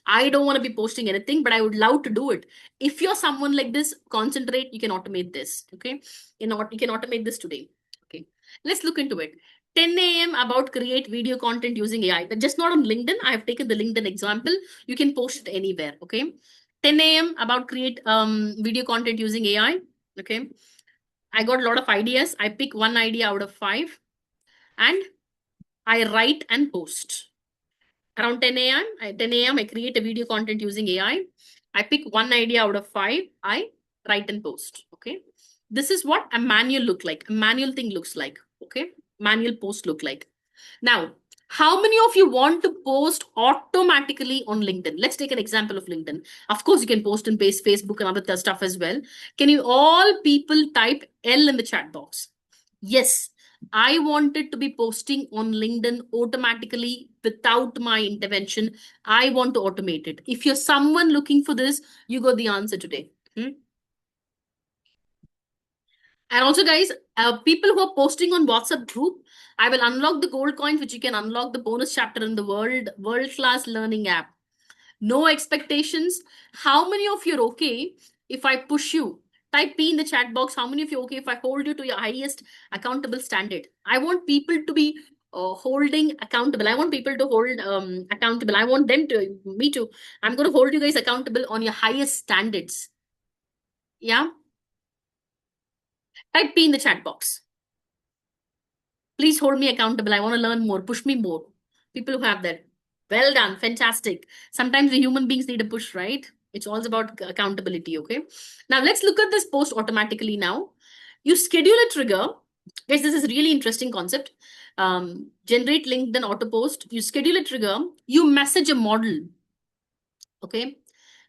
I don't want to be posting anything, but I would love to do it. If you're someone like this, concentrate, you can automate this. Okay. You can automate this today. Okay. Let's look into it. 10 a.m. about create video content using AI. But just not on LinkedIn. I have taken the LinkedIn example. You can post it anywhere. Okay. 10 a.m. about create video content using AI. Okay. I got a lot of ideas. I pick one idea out of 5 and I write and post. Around 10 a.m. 10 a.m. I create a video content using AI. I pick one idea out of 5. I write and post. Okay. This is what a manual look like. A manual thing looks like. Okay. Manual post look like. Now, how many of you want to post automatically on LinkedIn? Let's take an example of LinkedIn. Of course, you can post and paste Facebook and other stuff as well. Can you all people type L in the chat box? Yes, I wanted to be posting on LinkedIn automatically without my intervention. I want to automate it. If you're someone looking for this, you got the answer today. And also, guys, people who are posting on WhatsApp group, I will unlock the gold coins, which you can unlock the bonus chapter in the world-class learning app. No expectations. How many of you are okay if I push you? Type P in the chat box. How many of you are okay if I hold you to your highest accountable standard? I want people to be holding accountable. I want people to hold accountable. I want me to. I'm going to hold you guys accountable on your highest standards. Yeah. Type P in the chat box. Please hold me accountable. I want to learn more. Push me more. People who have that. Well done. Fantastic. Sometimes the human beings need a push, right? It's all about accountability. Okay. Now let's look at this post automatically now. You schedule a trigger. Guys, this is a really interesting concept. Generate LinkedIn auto post. You schedule a trigger. You message a model. Okay.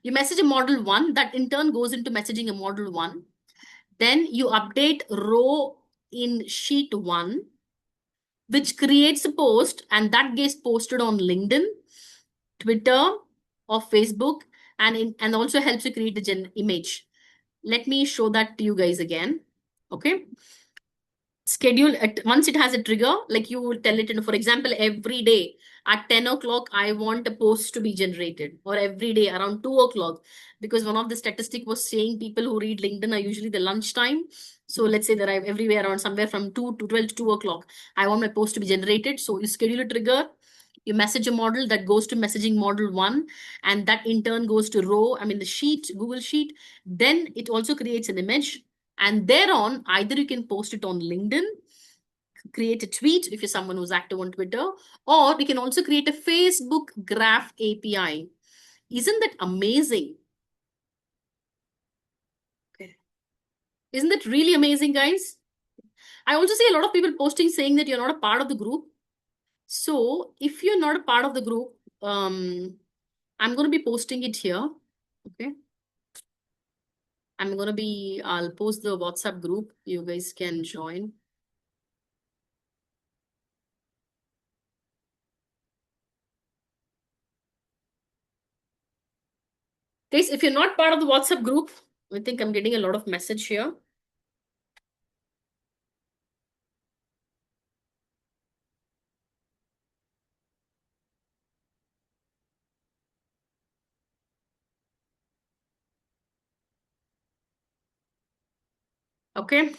You message a model 1 that in turn goes into messaging a model 1. Then you update row in sheet 1, which creates a post and that gets posted on LinkedIn, Twitter, or Facebook, and also helps you create the image. Let me show that to you guys again. Okay. Schedule it once it has a trigger, like you will tell it, for example, every day at 10 o'clock, I want a post to be generated, or every day around 2 o'clock, because one of the statistic was saying people who read LinkedIn are usually the lunchtime. So let's say that I everywhere around somewhere from 2 to 12 to 2 o'clock, I want my post to be generated. So you schedule a trigger, you message a model that goes to messaging model 1, and that in turn goes to the sheet, Google Sheet. Then it also creates an image. And thereon, either you can post it on LinkedIn, create a tweet if you're someone who's active on Twitter, or we can also create a Facebook Graph API. Isn't that amazing? Okay. Isn't that really amazing, guys? I also see a lot of people posting saying that you're not a part of the group. So if you're not a part of the group, I'm going to be posting it here. Okay. I'll post the WhatsApp group. You guys can join. Guys, if you're not part of the WhatsApp group, I think I'm getting a lot of message here. Okay.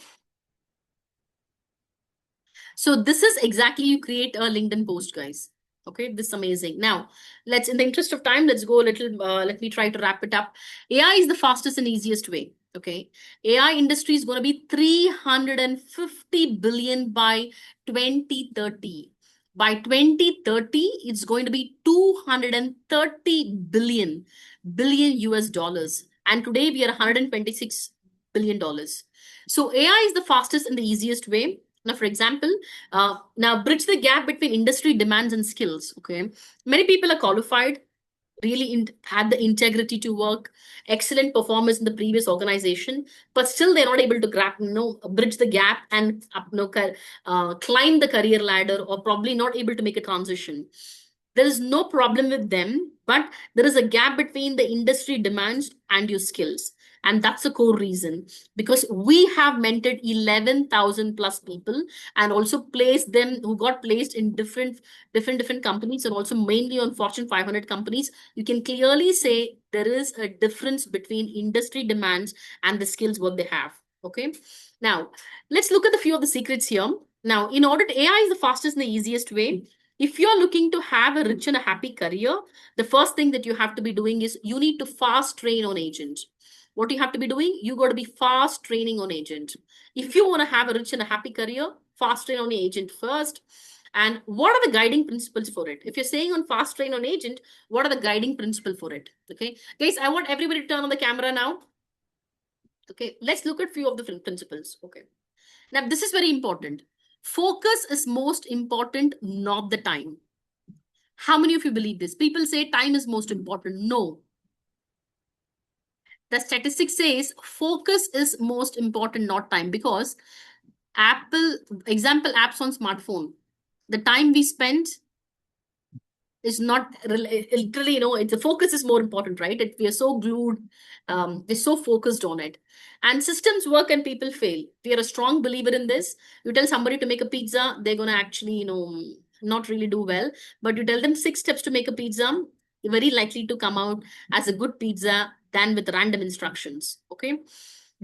So this is exactly, you create a LinkedIn post, guys. Okay, this is amazing. Now, let's, in the interest of time, let's go a little, let me try to wrap it up. AI is the fastest and easiest way. Okay. AI industry is going to be 350 billion by 2030. By 2030, it's going to be 230 billion US dollars. And today we are 126 billion dollars. So AI is the fastest and the easiest way. Now, for example, now bridge the gap between industry demands and skills. Okay, many people are qualified, really had the integrity to work, excellent performance in the previous organization, but still they're not able to bridge the gap and climb the career ladder, or probably not able to make a transition. There is no problem with them, but there is a gap between the industry demands and your skills. And that's the core reason, because we have mentored 11,000 plus people and also placed them who got placed in different companies, and also mainly on Fortune 500 companies. You can clearly say there is a difference between industry demands and the skills what they have. Okay. Now, let's look at a few of the secrets here. Now, in order to, AI is the fastest and the easiest way. If you're looking to have a rich and a happy career, the first thing that you have to be doing is you need to fast train on agent. What you have to be doing, you got to be fast training on agent. If you want to have a rich and a happy career, fast train on agent first. And what are the guiding principles for it? If you're saying on fast train on agent, what are the guiding principles for it? Okay, guys, I want everybody to turn on the camera now. Okay, let's look at few of the principles. Okay, now this is very important. Focus is most important, not the time. How many of you believe this? People say time is most important. No. The statistic says focus is most important, not time, because example apps on smartphone, the time we spend is not literally, it's the focus is more important, right? We are so glued, we're so focused on it. And systems work and people fail. We are a strong believer in this. You tell somebody to make a pizza, they're going to actually, not really do well. But you tell them 6 steps to make a pizza, very likely to come out as a good pizza than with random instructions. Okay.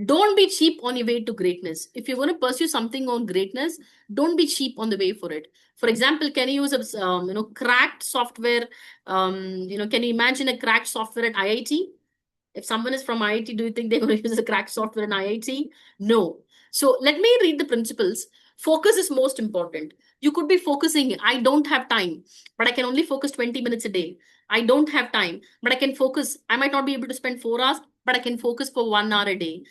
Don't be cheap on your way to greatness. If you're going to pursue something on greatness, don't be cheap on the way for it. For example, can you use a cracked software? Can you imagine a cracked software at IIT? If someone is from IIT, do you think they're going to use a cracked software in IIT? No. So let me read the principles. Focus is most important. You could be focusing, I don't have time, but I can only focus 20 minutes a day. I don't have time, but I can focus. I might not be able to spend 4 hours, but I can focus for 1 hour a day.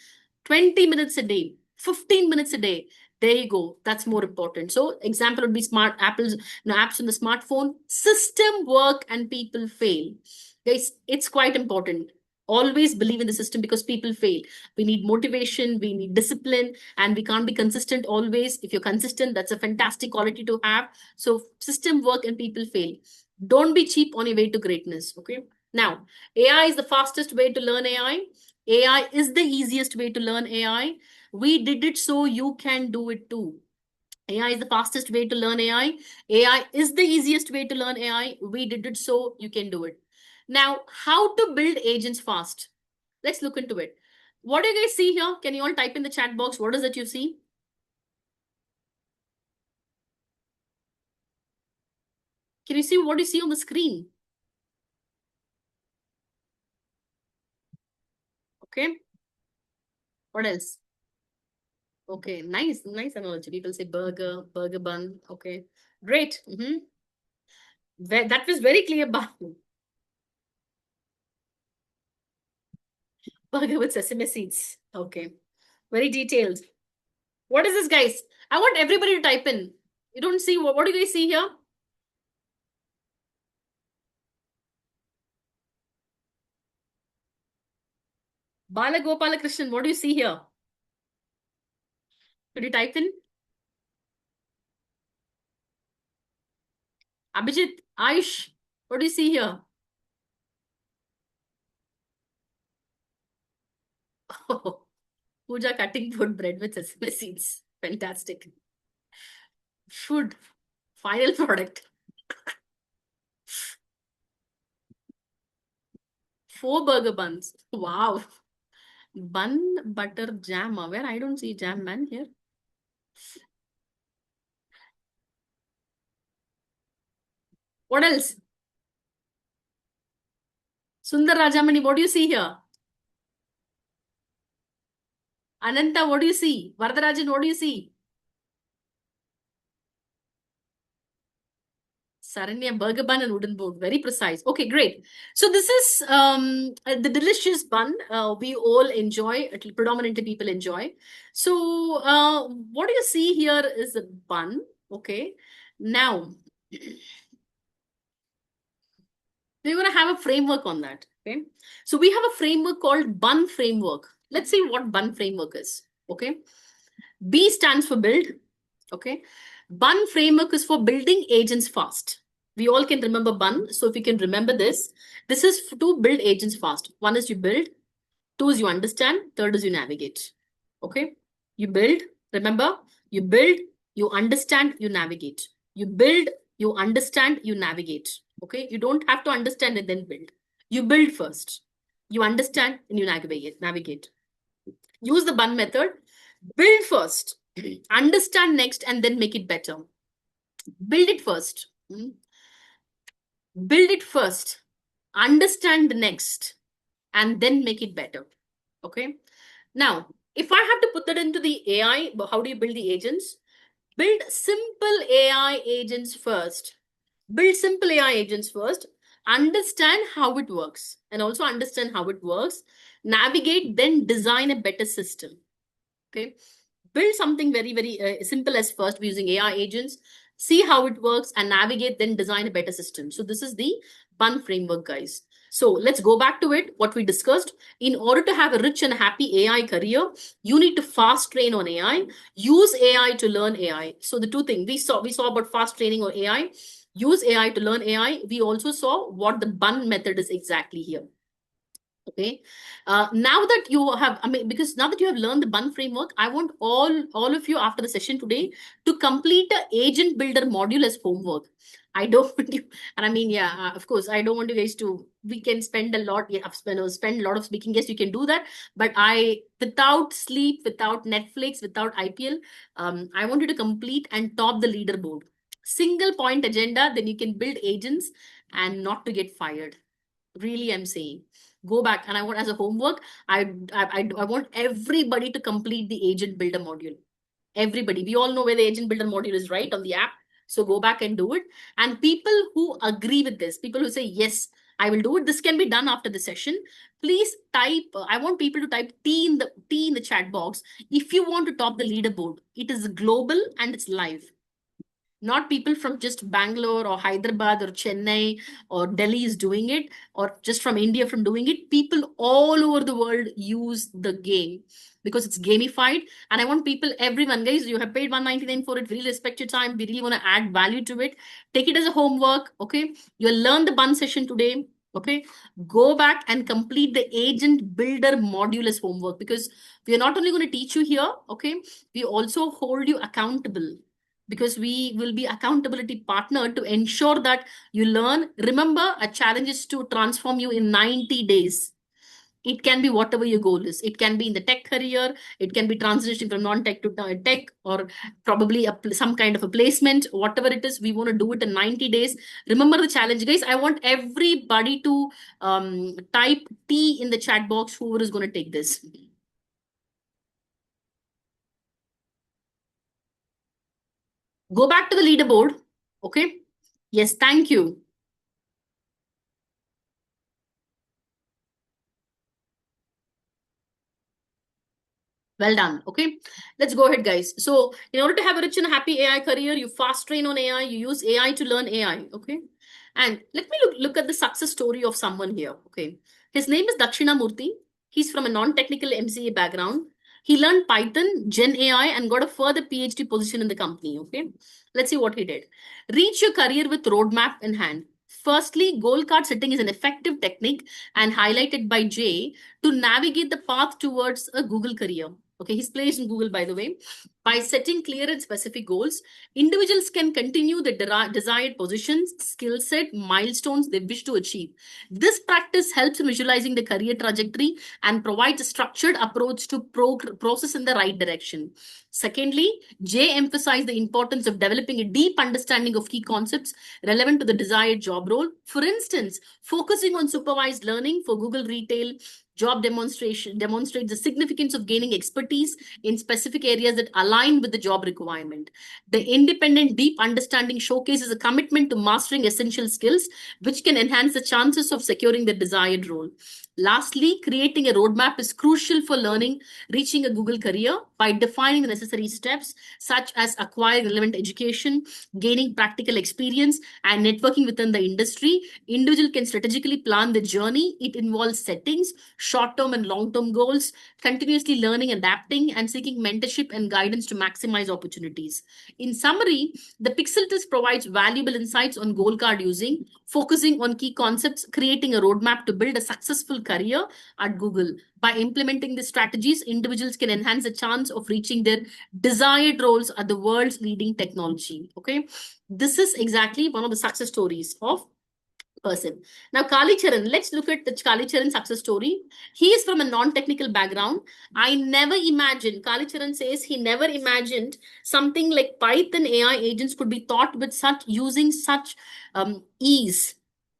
20 minutes a day, 15 minutes a day. There you go. That's more important. So example would be smart apps on the smartphone. System work and people fail. Guys, it's quite important. Always believe in the system, because people fail. We need motivation, we need discipline, and we can't be consistent always. If you're consistent, that's a fantastic quality to have. So system work and people fail. Don't be cheap on your way to greatness. Okay. Now, AI is the fastest way to learn AI. AI is the easiest way to learn AI. We did it, so you can do it too. AI is the fastest way to learn AI. AI is the easiest way to learn AI. We did it, so you can do it. Now, how to build agents fast? Let's look into it. What do you guys see here? Can you all type in the chat box? What is it you see? Can you see what you see on the screen? Okay. What else? Okay, nice analogy. People say burger bun. Okay, great. That was very clear. Burger with sesame seeds. Okay, very detailed. What is this, guys? I want everybody to type in. You don't see, what do you guys see here? Bala Gopalakrishnan, what do you see here? Could you type in? Abhijit, Ayush, what do you see here? Oh, Pooja cutting food bread with sesame seeds. Fantastic. Food. Final product. 4 burger buns. Wow. Bun, butter, jam. Where I don't see jam, man, here. What else? Sundar Rajamani, what do you see here? Ananta, what do you see? Varadarajan, what do you see? Saranya, burger bun and wooden board. Very precise. Okay, great. So this is the delicious bun we all enjoy, predominantly people enjoy. So what you see here is a bun. Okay. Now, we're going to have a framework on that. Okay. So we have a framework called bun framework. Let's see what bun framework is. Okay. B stands for build. Okay. Bun framework is for building agents fast. We all can remember bun. So if you can remember this, this is to build agents fast. One is you build, two is you understand, third is you navigate. Okay. You build, remember, you build, you understand, you navigate. You build, you understand, you navigate. Okay. You don't have to understand and then build. You build first. You understand and you navigate. Use the bun method. Build first, understand next, and then make it better. Build it first. Build it first, understand next, and then make it better. Okay. Now, if I have to put that into the AI, how do you build the agents? Build simple AI agents first. Build simple AI agents first. Understand how it works and also understand how it works. Navigate, then design a better system. Okay. Build something very, very simple as first using AI agents, see how it works and navigate, then design a better system. So this is the bun framework, guys. So let's go back to it, what we discussed. In order to have a rich and happy AI career, you need to fast train on AI, use AI to learn AI. So the two things we saw about fast training on AI, use AI to learn AI. We also saw what the bun method is exactly here. Okay. Now that you have, because now that you have learned the bun framework, I want all of you after the session today to complete the agent builder module as homework. I don't want you, and I mean, yeah, of course, I don't want you guys to, we can spend a lot, yeah, spend a lot of speaking. Yes, you can do that. But without sleep, without Netflix, without IPL, I want you to complete and top the leaderboard. Single point agenda, then you can build agents and not to get fired. Really, I'm saying. Go back, and I want as a homework, I want everybody to complete the agent builder module. Everybody, we all know where the agent builder module is, right, on the app. So go back and do it. And people who agree with this, people who say, yes, I will do it, this can be done after the session. Please type, I want people to type T in the chat box. If you want to top the leaderboard, it is global and it's live. Not people from just Bangalore or Hyderabad or Chennai or Delhi is doing it, or just from India from doing it. People all over the world use the game because it's gamified. And I want people, everyone, guys, you have paid 199 for it. We really respect your time. We really want to add value to it. Take it as a homework. Okay. You'll learn the bun session today. Okay. Go back and complete the agent builder module as homework, because we are not only going to teach you here. Okay. We also hold you accountable, because we will be accountability partner to ensure that you learn. Remember, a challenge is to transform you in 90 days. It can be whatever your goal is. It can be in the tech career. It can be transitioning from non-tech to tech, or probably some kind of a placement, whatever it is. We want to do it in 90 days. Remember the challenge, guys. I want everybody to type T in the chat box, whoever is going to take this. Go back to the leaderboard. Okay. Yes, thank you. Well done. Okay, let's go ahead, guys. So in order to have a rich and happy AI career, you fast train on AI, you use AI to learn AI. Okay. And let me look at the success story of someone here. Okay. His name is Dakshinamurthy. He's from a non-technical MCA background. He learned Python, Gen AI, and got a further PhD position in the company. Okay, let's see what he did. Reach your career with roadmap in hand. Firstly, goal card setting is an effective technique and highlighted by Jay to navigate the path towards a Google career. Okay, he's placed in Google, by the way. By setting clear and specific goals, individuals can continue the desired positions, skill set, milestones they wish to achieve. This practice helps in visualizing the career trajectory and provides a structured approach to process in the right direction. Secondly, Jay emphasized the importance of developing a deep understanding of key concepts relevant to the desired job role. For instance, focusing on supervised learning for Google Retail job demonstration demonstrates the significance of gaining expertise in specific areas that align with the job requirement. The independent, deep understanding showcases a commitment to mastering essential skills, which can enhance the chances of securing the desired role. Lastly, creating a roadmap is crucial for learning, reaching a Google career by defining the necessary steps, such as acquiring relevant education, gaining practical experience, and networking within the industry. Individual can strategically plan the journey. It involves settings, short-term and long-term goals, continuously learning, adapting, and seeking mentorship and guidance to maximize opportunities. In summary, the Pixeltest provides valuable insights on goal card using, focusing on key concepts, creating a roadmap to build a successful career at Google. By implementing these strategies, individuals can enhance the chance of reaching their desired roles at the world's leading technology. Okay, this is exactly one of the success stories of person. Now, Kali Charan, let's look at the Kali Charan success story. He is from a non-technical background. I never imagined, Kali Charan says he never imagined something like Python AI agents could be taught with such using such ease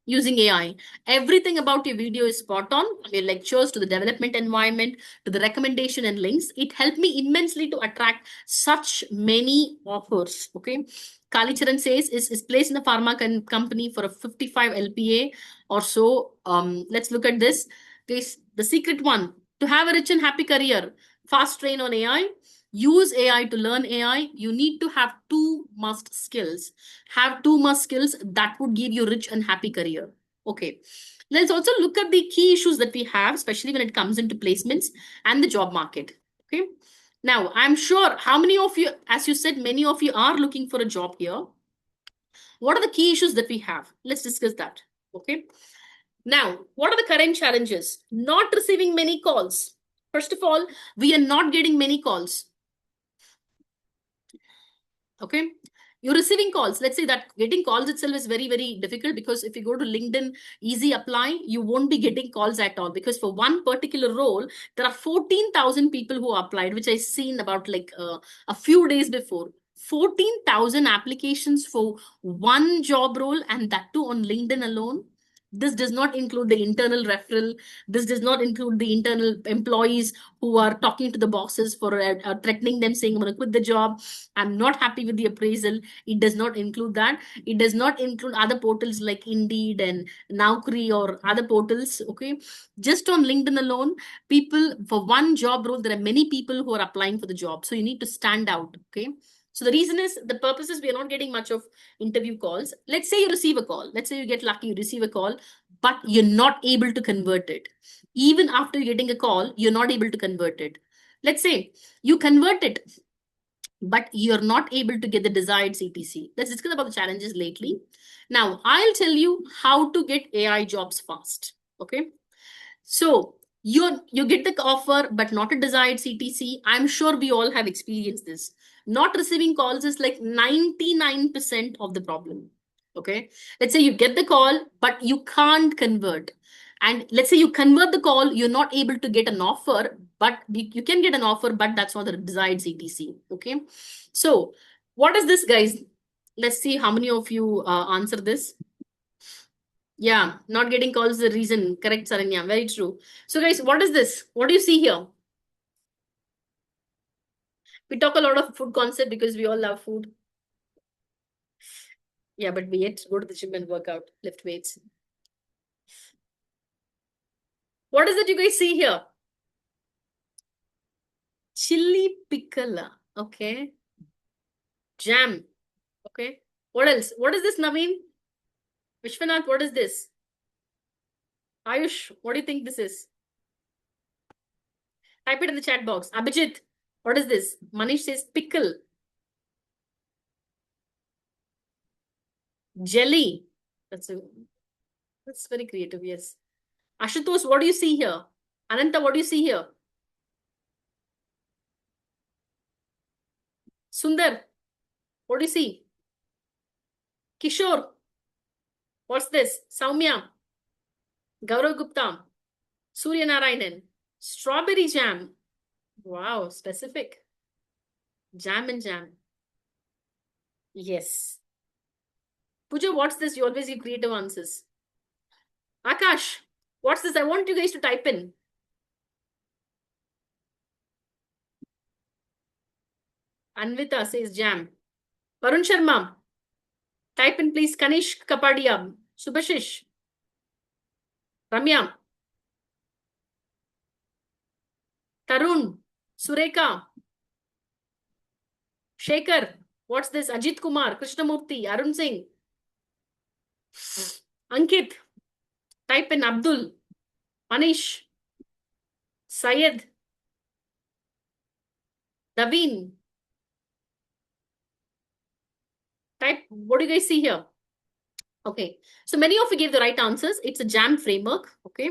using AI. Everything about your video is spot on, from your lectures to the development environment to the recommendation and links. It helped me immensely to attract such many offers. Okay. Kalicharan says is placed in a pharma company for a 55 LPA or so. Let's look at this. This the secret one to have a rich and happy career. Fast train on AI. Use AI to learn AI. You need to have two must skills. Have two must skills that would give you rich and happy career. Okay. Let's also look at the key issues that we have, especially when it comes into placements and the job market. Okay. Now, I'm sure how many of you, as you said, many of you are looking for a job here. What are the key issues that we have? Let's discuss that. Okay. Now, what are the current challenges? Not receiving many calls. First of all, we are not getting many calls. Okay. You're receiving calls. Let's say that getting calls itself is very, very difficult, because if you go to LinkedIn, easy apply, you won't be getting calls at all, because for one particular role, there are 14,000 people who applied, which I seen about like a few days before. 14,000 applications for one job role, and that too on LinkedIn alone. This does not include the internal referral. This does not include the internal employees who are talking to the bosses for threatening them, saying, I'm going to quit the job. I'm not happy with the appraisal. It does not include that. It does not include other portals like Indeed and Naukri or other portals. Okay. Just on LinkedIn alone, people for one job role, there are many people who are applying for the job. So you need to stand out. Okay. So the reason is, the purpose is we are not getting much of interview calls. Let's say you receive a call. Let's say you get lucky, you receive a call, but you're not able to convert it. Even after getting a call, you're not able to convert it. Let's say you convert it, but you're not able to get the desired CTC. Let's discuss about the challenges lately. Now, I'll tell you how to get AI jobs fast. Okay. So you get the offer, but not a desired CTC. I'm sure we all have experienced this. Not receiving calls is like 99% of the problem. Okay. Let's say you get the call, but you can't convert. And let's say you convert the call, you're not able to get an offer, but you can get an offer, but that's not the desired CTC. Okay. So what is this, guys? Let's see how many of you answer this. Yeah, not getting calls is the reason. Correct, Saranya. Very true. So, guys, what is this? What do you see here? We talk a lot of food concept because we all love food. Yeah, but we yet go to the gym and work out, lift weights. What is it you guys see here? Chili pickle. Okay. Jam. Okay. What else? What is this, Naveen? Vishwanath, what is this? Ayush, what do you think this is? Type it in the chat box. Abhijit, what is this? Manish says pickle. Jelly. That's very creative, yes. Ashutosh, what do you see here? Ananta, what do you see here? Sundar, what do you see? Kishore, what's this? Saumya, Gaurav Gupta, Surya Narayanan, strawberry jam. Wow, specific. Jam and jam. Yes. Pooja, what's this? You always give creative answers. Akash, what's this? I want you guys to type in. Anvita says jam. Varun Sharma, type in please. Kanish Kapadia, Subhashish, Ramya, Tarun, Sureka, Shekhar, what's this? Ajit Kumar, Krishnamurthy, Arun Singh, Ankit, type in Abdul, Manish, Syed, Daveen. Type, what do you guys see here? Okay, so many of you gave the right answers. It's a JAM framework. Okay,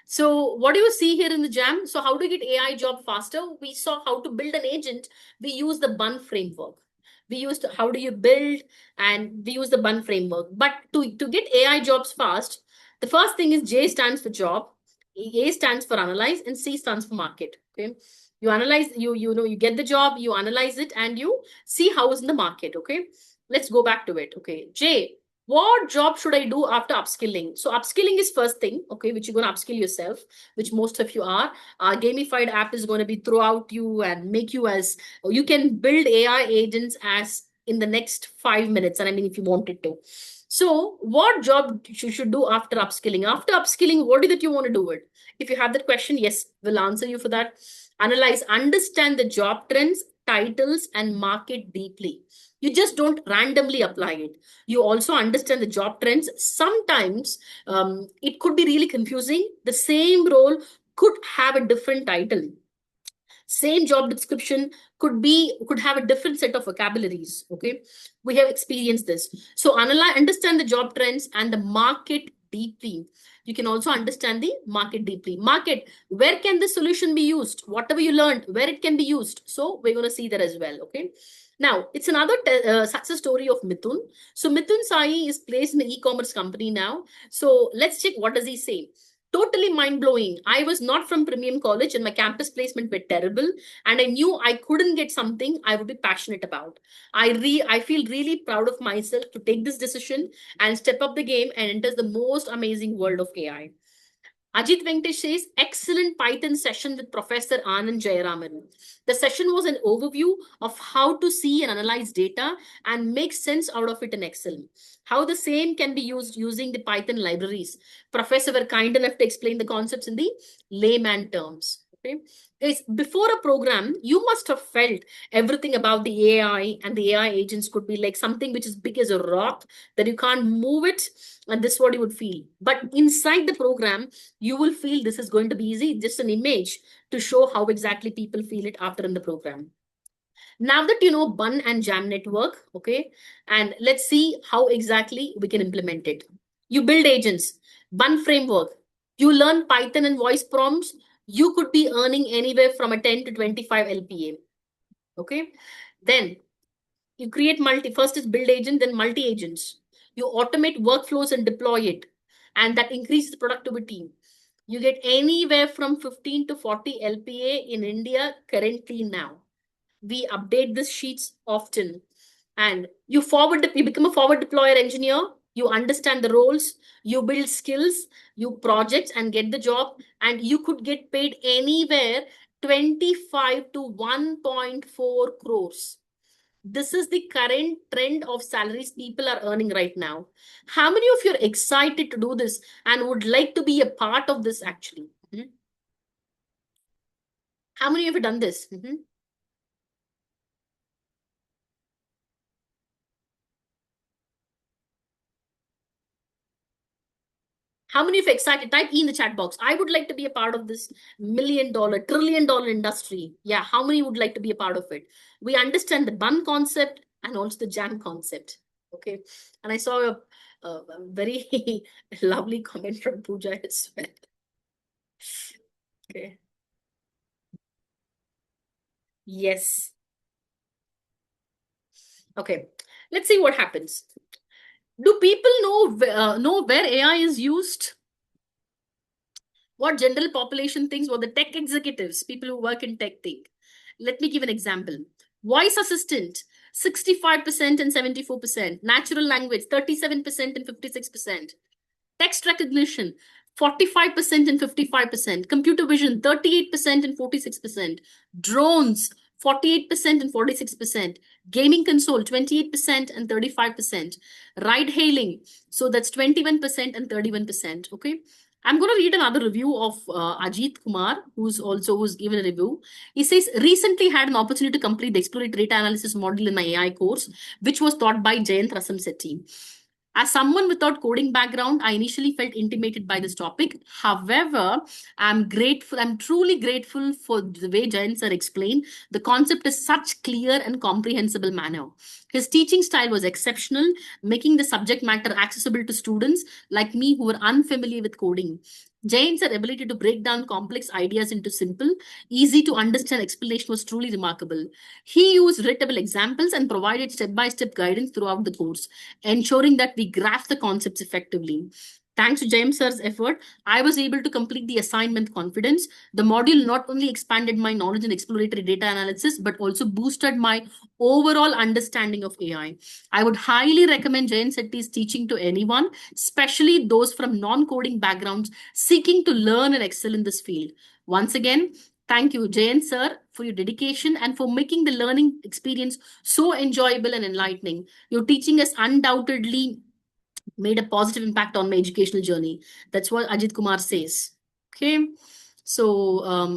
so what do you see here in the JAM? So how to get AI job faster? We saw how to build an agent. We use the BUN framework. We used how do you build, and we use the BUN framework. But to get AI jobs fast, the first thing is J stands for job, A stands for analyze, and C stands for market. Okay, you analyze, you get the job, you analyze it, and you see how is in the market. Okay, let's go back to it. Okay, J, what job should I do after upskilling? So upskilling is first thing, okay, which you're going to upskill yourself, which most of you are. Our gamified app is going to be throughout you and make you as, you can build AI agents as in the next 5 minutes. And I mean, if you wanted to. So what job you should do after upskilling? After upskilling, what is it you want to do it? If you have that question, yes, we'll answer you for that. Analyze, understand the job trends, titles, and market deeply. You just don't randomly apply it. You also understand the job trends. Sometimes it could be really confusing. The same role could have a different title. Same job description could have a different set of vocabularies. Okay, we have experienced this. So analyze, understand the job trends and the market deeply. You can also understand the market deeply. Market, where can the solution be used? Whatever you learned, where it can be used. So we're going to see that as well. Okay, now it's another success story of Mithun. So Mithun Sai is placed in an e-commerce company now. So let's check, what does he say? Totally mind-blowing. I was not from premium college and my campus placement were terrible, and I knew I couldn't get something I would be passionate about. I feel really proud of myself to take this decision and step up the game and enter the most amazing world of AI. Ajit Venkatesh says, excellent Python session with Professor Anand Jayaraman. The session was an overview of how to see and analyze data and make sense out of it in Excel. How the same can be used using the Python libraries. Professor were kind enough to explain the concepts in the layman terms. Okay. Guys, before a program, you must have felt everything about the AI, and the AI agents could be like something which is big as a rock that you can't move it, and this is what you would feel. But inside the program, you will feel this is going to be easy, just an image to show how exactly people feel it after in the program. Now that you know Bun and Jam network, okay, and let's see how exactly we can implement it. You build agents, Bun framework, you learn Python and voice prompts, you could be earning anywhere from a 10 to 25 LPA. Okay, then you create first is build agent, then multi agents. You automate workflows and deploy it, and that increases productivity. You get anywhere from 15 to 40 LPA in India currently now. We update these sheets often. And you become a forward deployer engineer. You understand the roles, you build skills, you projects and get the job. And you could get paid anywhere 25 to 1.4 crores. This is the current trend of salaries people are earning right now. How many of you are excited to do this and would like to be a part of this actually? How many of you have done this? How many of you excited? Type E in the chat box. I would like to be a part of this $1 million, $1 trillion industry. Yeah, how many would like to be a part of it? We understand the bun concept and also the jam concept. Okay. And I saw a very lovely comment from Pooja as well. Okay. Yes. Okay. Let's see what happens. Do people know where AI is used? What general population thinks, what the tech executives, people who work in tech think. Let me give an example. Voice assistant, 65% and 74%. Natural language, 37% and 56%. Text recognition, 45% and 55%. Computer vision, 38% and 46%. Drones, 48% and 46%. Gaming console, 28% and 35%. Ride hailing, so that's 21% and 31%. Okay. I'm going to read another review of Ajit Kumar, who's given a review. He says, recently had an opportunity to complete the exploratory data analysis module in my AI course, which was taught by Jayant Rasamsetti. As someone without coding background, I initially felt intimidated by this topic. However, I'm truly grateful for the way Jayant sir explained. The concept is such clear and comprehensible manner. His teaching style was exceptional, making the subject matter accessible to students like me who were unfamiliar with coding. Jayant's ability to break down complex ideas into simple, easy to understand explanation was truly remarkable. He used readable examples and provided step-by-step guidance throughout the course, ensuring that we grasp the concepts effectively. Thanks to James sir's effort, I was able to complete the assignment with confidence. The module not only expanded my knowledge in exploratory data analysis, but also boosted my overall understanding of AI. I would highly recommend Jayant Setty's teaching to anyone, especially those from non-coding backgrounds seeking to learn and excel in this field. Once again, thank you, Jayant sir, for your dedication and for making the learning experience so enjoyable and enlightening. Your teaching has undoubtedly made a positive impact on my educational journey. That's what Ajit Kumar says. Okay. So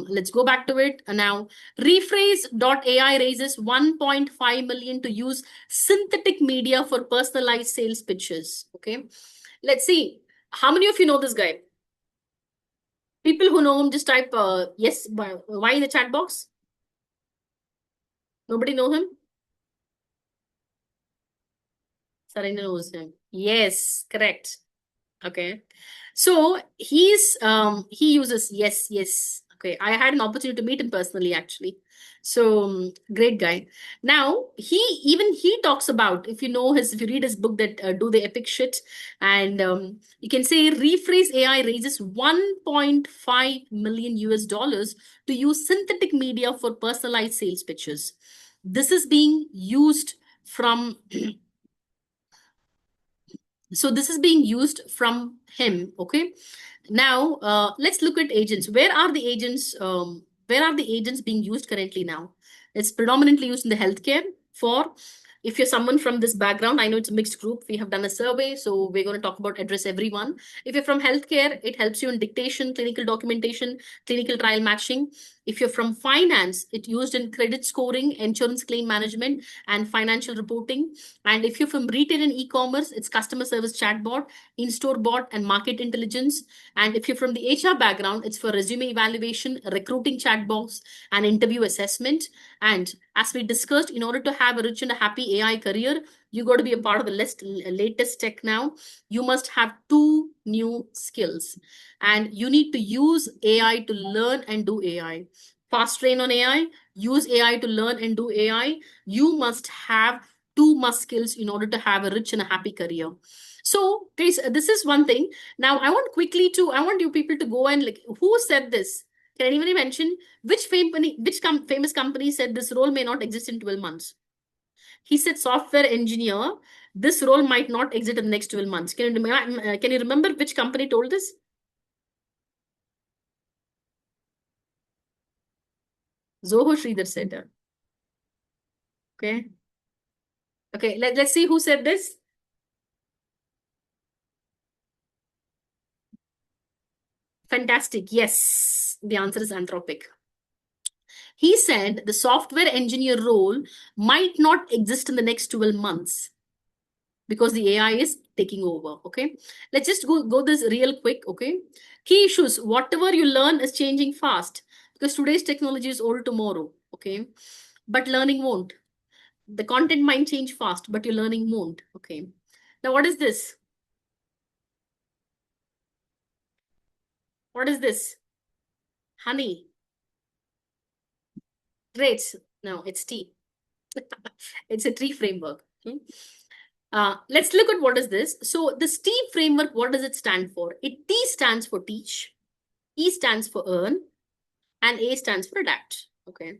let's go back to it. Now, Rephrase.ai raises 1.5 million to use synthetic media for personalized sales pitches. Okay. Let's see. How many of you know this guy? People who know him, just type yes, why in the chat box? Nobody know him? Sarina knows him. Yes, correct. Okay. So he uses yes. Okay. I had an opportunity to meet him personally, actually. So great guy. Now he talks about, if you read his book that Do the Epic Shit, and you can say Rephrase AI raises 1.5 million US dollars to use synthetic media for personalized sales pitches. This is being used from so this is being used from him. Okay. Now let's look at agents. Where are the agents being used currently now? It's predominantly used in the healthcare. If you're someone from this background, I know it's a mixed group. We have done a survey, so we're going to talk about address everyone. If you're from healthcare, it helps you in dictation, clinical documentation, clinical trial matching. If you're from finance, it's used in credit scoring, insurance claim management, and financial reporting. And if you're from retail and e-commerce, it's customer service chatbot, in-store bot, and market intelligence. And if you're from the HR background, it's for resume evaluation, recruiting chatbots, and interview assessment. And as we discussed, in order to have a rich and a happy AI career, you got to be a part of the latest tech now. You must have 2 new skills, and you need to use AI to learn and do AI. Fast train on AI, use AI to learn and do AI. You must have 2 must skills in order to have a rich and a happy career. So this is one thing. Now I want you people to go and who said this? Can anybody mention which famous company said this role may not exist in 12 months? He said software engineer, this role might not exist in the next 12 months. Can you remember which company told this? Zoho Sridhar said that. Okay, let's see who said this. Fantastic. Yes, the answer is Anthropic. He said the software engineer role might not exist in the next 12 months because the AI is taking over. Okay, let's just go this real quick. Okay, key issues: whatever you learn is changing fast, because today's technology is old tomorrow. Okay, but learning won't. The content might change fast, but your learning won't. Okay, now what is this? What is this? Honey. Grapes. No, it's tea. It's a tree framework. Let's look at what is this. So this T framework, what does it stand for? T stands for teach, E stands for earn, and A stands for adapt. Okay,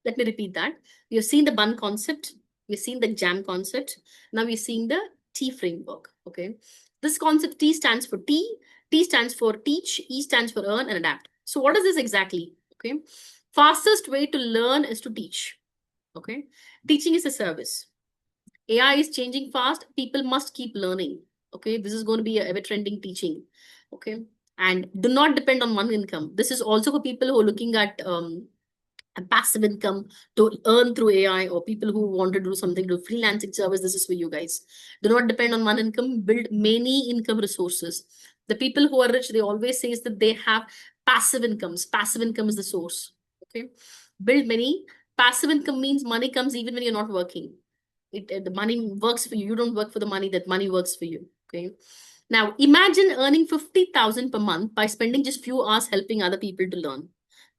let me repeat that. We have seen the bun concept, we've seen the jam concept. Now we're seeing the T framework. Okay, this concept T stands for T stands for teach, E stands for earn, and adapt. So what is this exactly? Okay, fastest way to learn is to teach. Okay, teaching is a service. AI is changing fast. People must keep learning. Okay, this is going to be a ever trending teaching. Okay, and do not depend on one income. This is also for people who are looking at a passive income to earn through AI, or people who want to do something to freelancing service. This is for you guys. Do not depend on one income. Build many income resources. The people who are rich, they always say that they have passive incomes. Passive income is the source. Okay, build many. Passive income means money comes even when you're not working. The money works for you. You don't work for the money, that money works for you. Okay, now imagine earning 50,000 per month by spending just few hours helping other people to learn.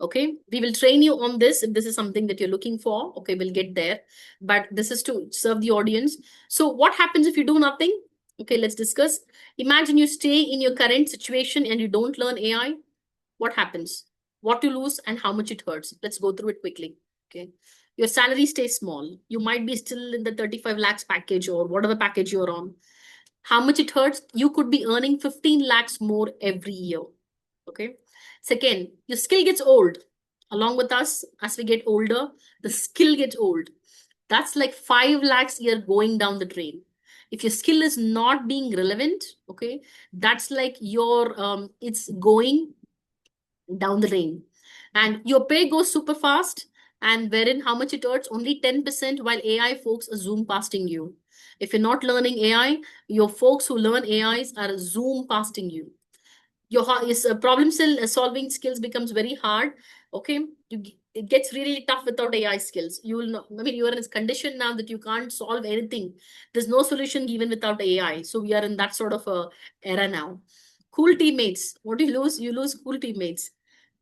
Okay, we will train you on this if this is something that you're looking for. Okay, we'll get there, but this is to serve the audience. So what happens if you do nothing? Okay, let's discuss. Imagine you stay in your current situation and you don't learn AI. What happens? What you lose and how much it hurts? Let's go through it quickly. Okay, your salary stays small. You might be still in the 35 lakhs package or whatever package you're on. How much it hurts? You could be earning 15 lakhs more every year. Okay. Second, your skill gets old. Along with us, as we get older, the skill gets old. That's like 5 lakhs a year going down the drain. If your skill is not being relevant, okay, that's like your it's going down the drain. And your pay goes super fast, and wherein how much it hurts, only 10%, while AI folks are zoom pasting you. If you're not learning AI, your folks who learn AIs are zoom pasting you. Your problem solving skills becomes very hard. Okay, it gets really tough without AI skills. You will not, I mean, you are in this condition now that you can't solve anything. There's no solution given without AI. So we are in that sort of a era now. Cool teammates. What do you lose? You lose cool teammates.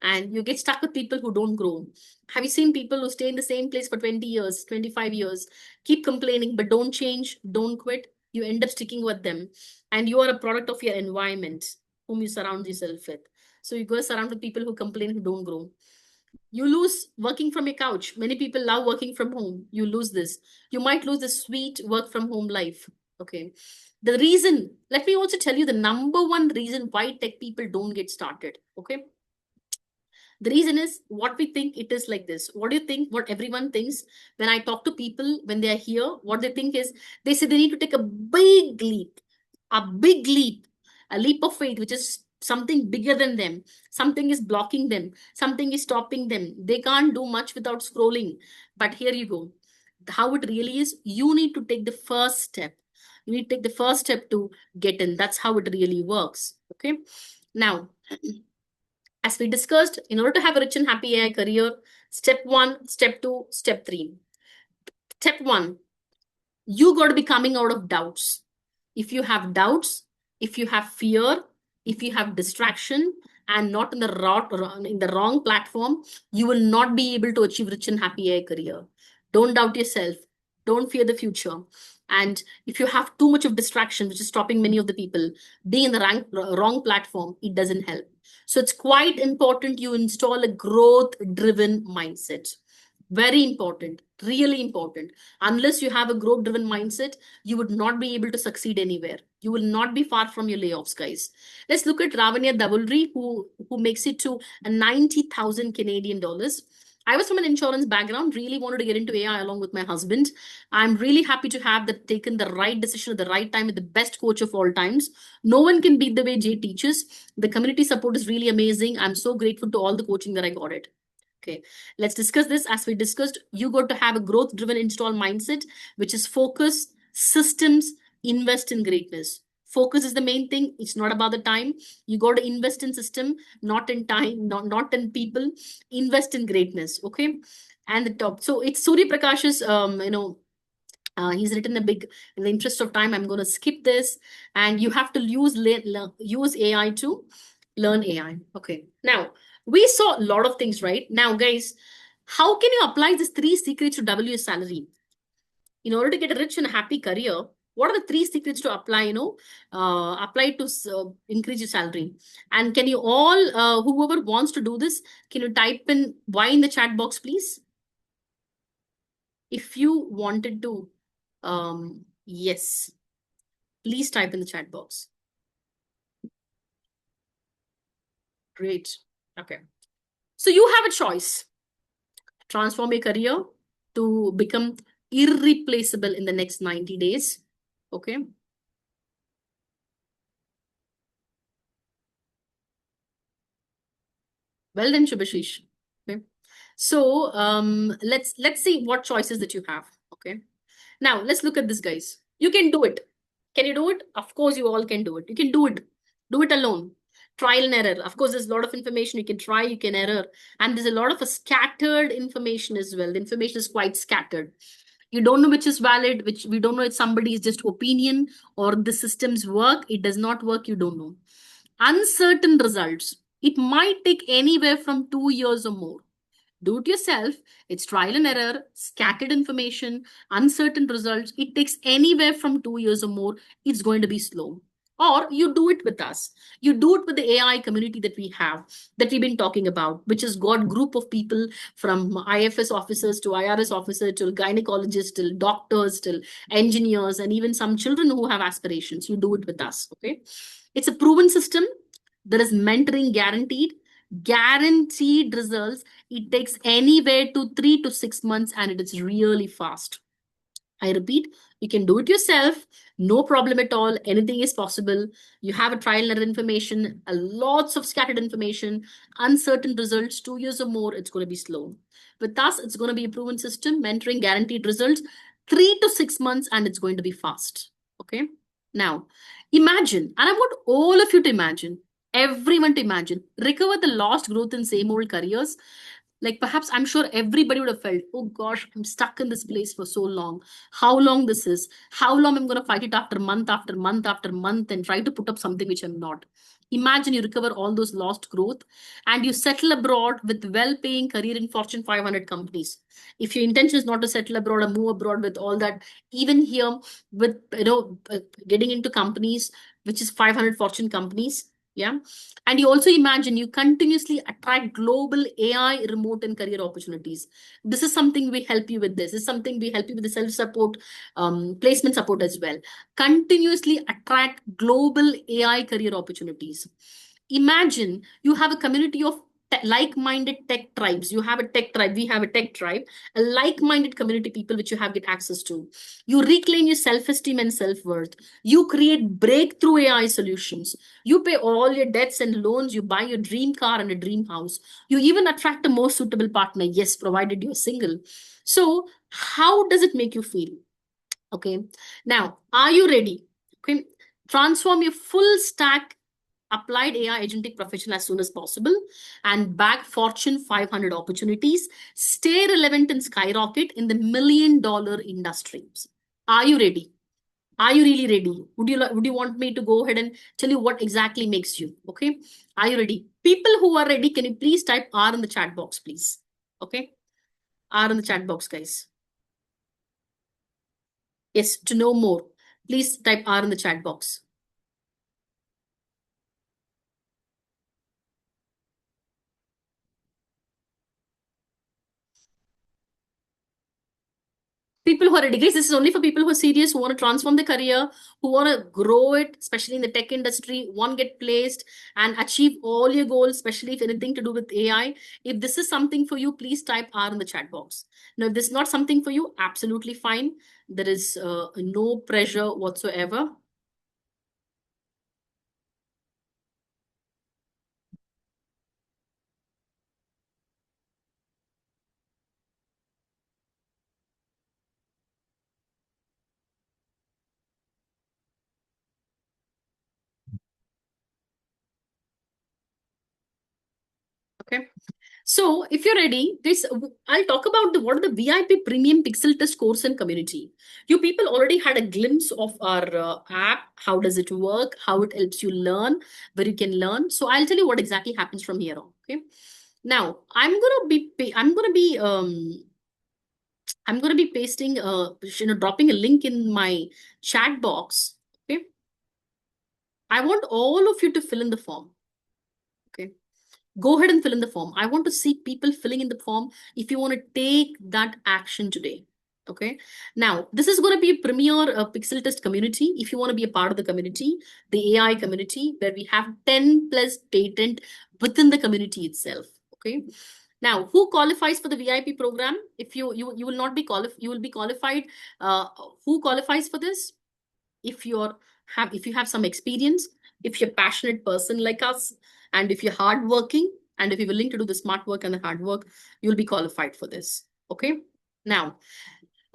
And you get stuck with people who don't grow. Have you seen people who stay in the same place for 20 years, 25 years, keep complaining, but don't change, don't quit? You end up sticking with them. And you are a product of your environment, whom you surround yourself with. So you go surround with people who complain, who don't grow. You lose working from your couch. Many people love working from home. You lose this. You might lose the sweet work from home life. Okay. The reason, let me also tell you the number one reason why tech people don't get started. Okay. The reason is what we think it is like this. What do you think? What everyone thinks when I talk to people, when they are here, what they think is they say they need to take a big leap, a big leap, a leap of faith, which is something bigger than them. Something is blocking them. Something is stopping them. They can't do much without scrolling. But here you go. How it really is, you need to take the first step. You need to take the first step to get in. That's how it really works. Okay. Now, as we discussed, in order to have a rich and happy AI career, step 1, step 2, step 3. Step 1, you got to be coming out of doubts. If you have doubts, if you have fear, if you have distraction and not in the wrong platform, you will not be able to achieve rich and happy AI career. Don't doubt yourself. Don't fear the future. And if you have too much of distraction, which is stopping many of the people, being in the wrong platform, it doesn't help. So it's quite important you install a growth-driven mindset. Very important, really important. Unless you have a growth-driven mindset, you would not be able to succeed anywhere. You will not be far from your layoffs, guys. Let's look at Ravanya Davulri, who makes it to a 90,000 Canadian dollars. I was from an insurance background, really wanted to get into AI along with my husband. I'm really happy to have taken the right decision at the right time with the best coach of all times. No one can beat the way Jay teaches. The community support is really amazing. I'm so grateful to all the coaching that I got it. Okay, let's discuss this. As we discussed, you got to have a growth-driven install mindset, which is focus, systems, invest in greatness. Focus is the main thing. It's not about the time. You got to invest in system, not in time, not in people. Invest in greatness. Okay. And the top. So it's Surya Prakash's, he's written a big, in the interest of time, I'm going to skip this. And you have to use AI to learn AI. Okay. Now, we saw a lot of things, right? Now, guys, how can you apply these 3 secrets to double your salary? In order to get a rich and happy career, what are the 3 secrets to apply, apply to increase your salary? And can you all, whoever wants to do this, can you type in why in the chat box, please? If you wanted to, yes, please type in the chat box. Great. Okay. So you have a choice. Transform your career to become irreplaceable in the next 90 days. Okay. Well done, Shubhashish. Okay. So let's see what choices that you have. Okay. Now let's look at this, guys. You can do it. Can you do it? Of course, you all can do it. You can do it. Do it alone. Trial and error. Of course, there's a lot of information you can try, you can error. And there's a lot of scattered information as well. The information is quite scattered. You don't know which is valid, which we don't know if somebody is just opinion or the systems work. It does not work. You don't know. Uncertain results. It might take anywhere from 2 years or more. Do it yourself. It's trial and error, scattered information, uncertain results. It takes anywhere from 2 years or more. It's going to be slow. Or you do it with us. You do it with the AI community that we have, that we've been talking about, which has got group of people from IFS officers to IRS officers to gynecologists, till doctors, till engineers, and even some children who have aspirations. You do it with us. Okay. It's a proven system. There is mentoring guaranteed results. It takes anywhere to 3 to 6 months, and it is really fast. I repeat, you can do it yourself, no problem at all. Anything is possible. You have a trial and error information, lots of scattered information, uncertain results, 2 years or more, it's going to be slow. With us, it's going to be a proven system, mentoring guaranteed results, 3 to 6 months, and it's going to be fast. Okay. Now, imagine, and I want all of you to imagine, everyone to imagine, recover the lost growth in same old careers. Like perhaps I'm sure everybody would have felt, oh gosh, I'm stuck in this place for so long. How long this is, how long I'm going to fight it after month after month after month and try to put up something which I'm not. Imagine you recover all those lost growth and you settle abroad with well-paying career in Fortune 500 companies. If your intention is not to settle abroad or move abroad with all that, even here with, getting into companies, which is 500 Fortune companies, yeah. And you also imagine you continuously attract global AI remote and career opportunities. This is something we help you with. This is something we help you with the self-support, placement support as well. Continuously attract global AI career opportunities. Imagine you have a community of like-minded tech tribes. You have a tech tribe. We have a tech tribe, a like-minded community people which you have get access to. You reclaim your self-esteem and self-worth. You create breakthrough AI solutions. You pay all your debts and loans. You buy your dream car and a dream house. You even attract a more suitable partner. Yes, provided you're single. So how does it make you feel? Okay. Now, are you ready? Okay. Transform your full stack applied AI agentic profession as soon as possible and bag Fortune 500 opportunities. Stay relevant and skyrocket in the $1 million industries. Are you ready? Are you really ready? Would you want me to go ahead and tell you what exactly makes you? Okay. Are you ready? People who are ready, can you please type R in the chat box, please? Okay. R in the chat box, guys. Yes, to know more, please type R in the chat box. People who are ready, guys, this is only for people who are serious, who want to transform their career, who want to grow it, especially in the tech industry, want to get placed and achieve all your goals, especially if anything to do with AI. If this is something for you, please type R in the chat box. Now, if this is not something for you, absolutely fine. There is no pressure whatsoever. Okay. So if you're ready, this I'll talk about what are the VIP Premium Pixel Test course and community. You people already had a glimpse of our app. How does it work? How it helps you learn, where you can learn. So I'll tell you what exactly happens from here on. Okay. Now I'm gonna be pasting dropping a link in my chat box. Okay. I want all of you to fill in the form. Okay. Go ahead and fill in the form. I want to see people filling in the form if you want to take that action today. Okay. Now, this is going to be a premier pixel test community. If you want to be a part of the community, the AI community, where we have 10 plus patent within the community itself. Okay. Now, who qualifies for the VIP program? If you will not be qualified, you will be qualified. Who qualifies for this? If you have some experience, if you're a passionate person like us, and if you're hardworking, and if you're willing to do the smart work and the hard work, you'll be qualified for this. Okay. Now,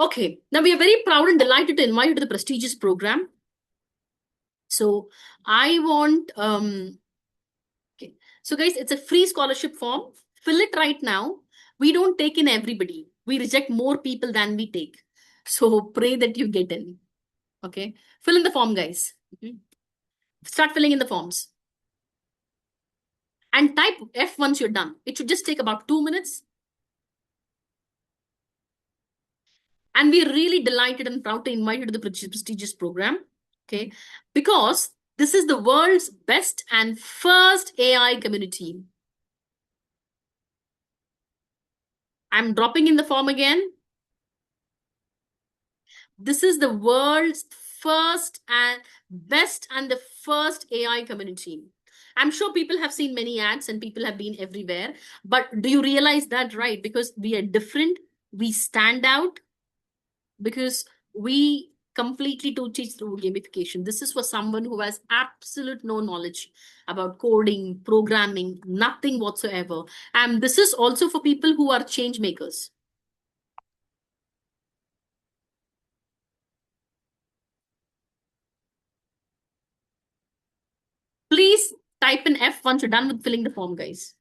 we are very proud and delighted to invite you to the prestigious program. So I want okay. So guys, it's a free scholarship form. Fill it right now. We don't take in everybody. We reject more people than we take. So pray that you get in. Okay. Fill in the form, guys. Start filling in the forms. And type F once you're done. It should just take about 2 minutes. And we're really delighted and proud to invite you to the prestigious program. Okay. Because this is the world's best and first AI community. I'm dropping in the form again. This is the world's first and best and the first AI community. I'm sure people have seen many ads and people have been everywhere. But do you realize that, right? Because we are different, we stand out, because we completely do teach through gamification. This is for someone who has absolute no knowledge about coding, programming, nothing whatsoever. And this is also for people who are change makers. Please type in F once you're done with filling the form, guys.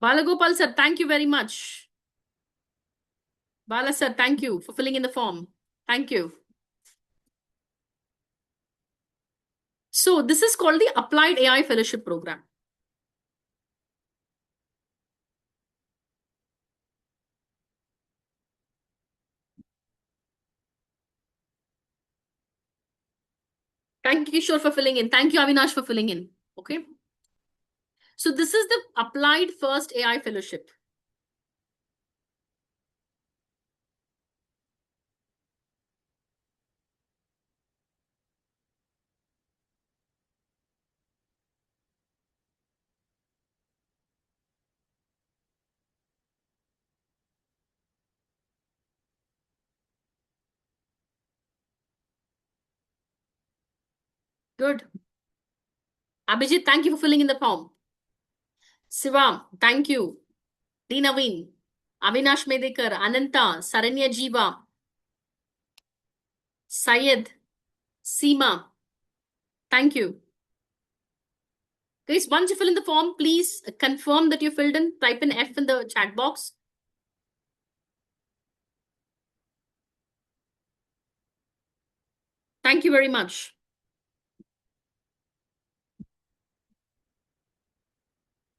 Balagopal sir, thank you very much. Bala sir, thank you for filling in the form. Thank you. So this is called the Applied AI Fellowship Program. Thank you, Kishore, for filling in. Thank you, Avinash, for filling in. Okay. So this is the Applied First AI Fellowship. Good. Abhijit, thank you for filling in the form. Sivam, thank you. D. Naveen, Avinash Medekar, Ananta, Saranya Jiva, Syed, Seema, thank you. Guys, once you fill in the form, please confirm that you filled in. Type in F in the chat box. Thank you very much.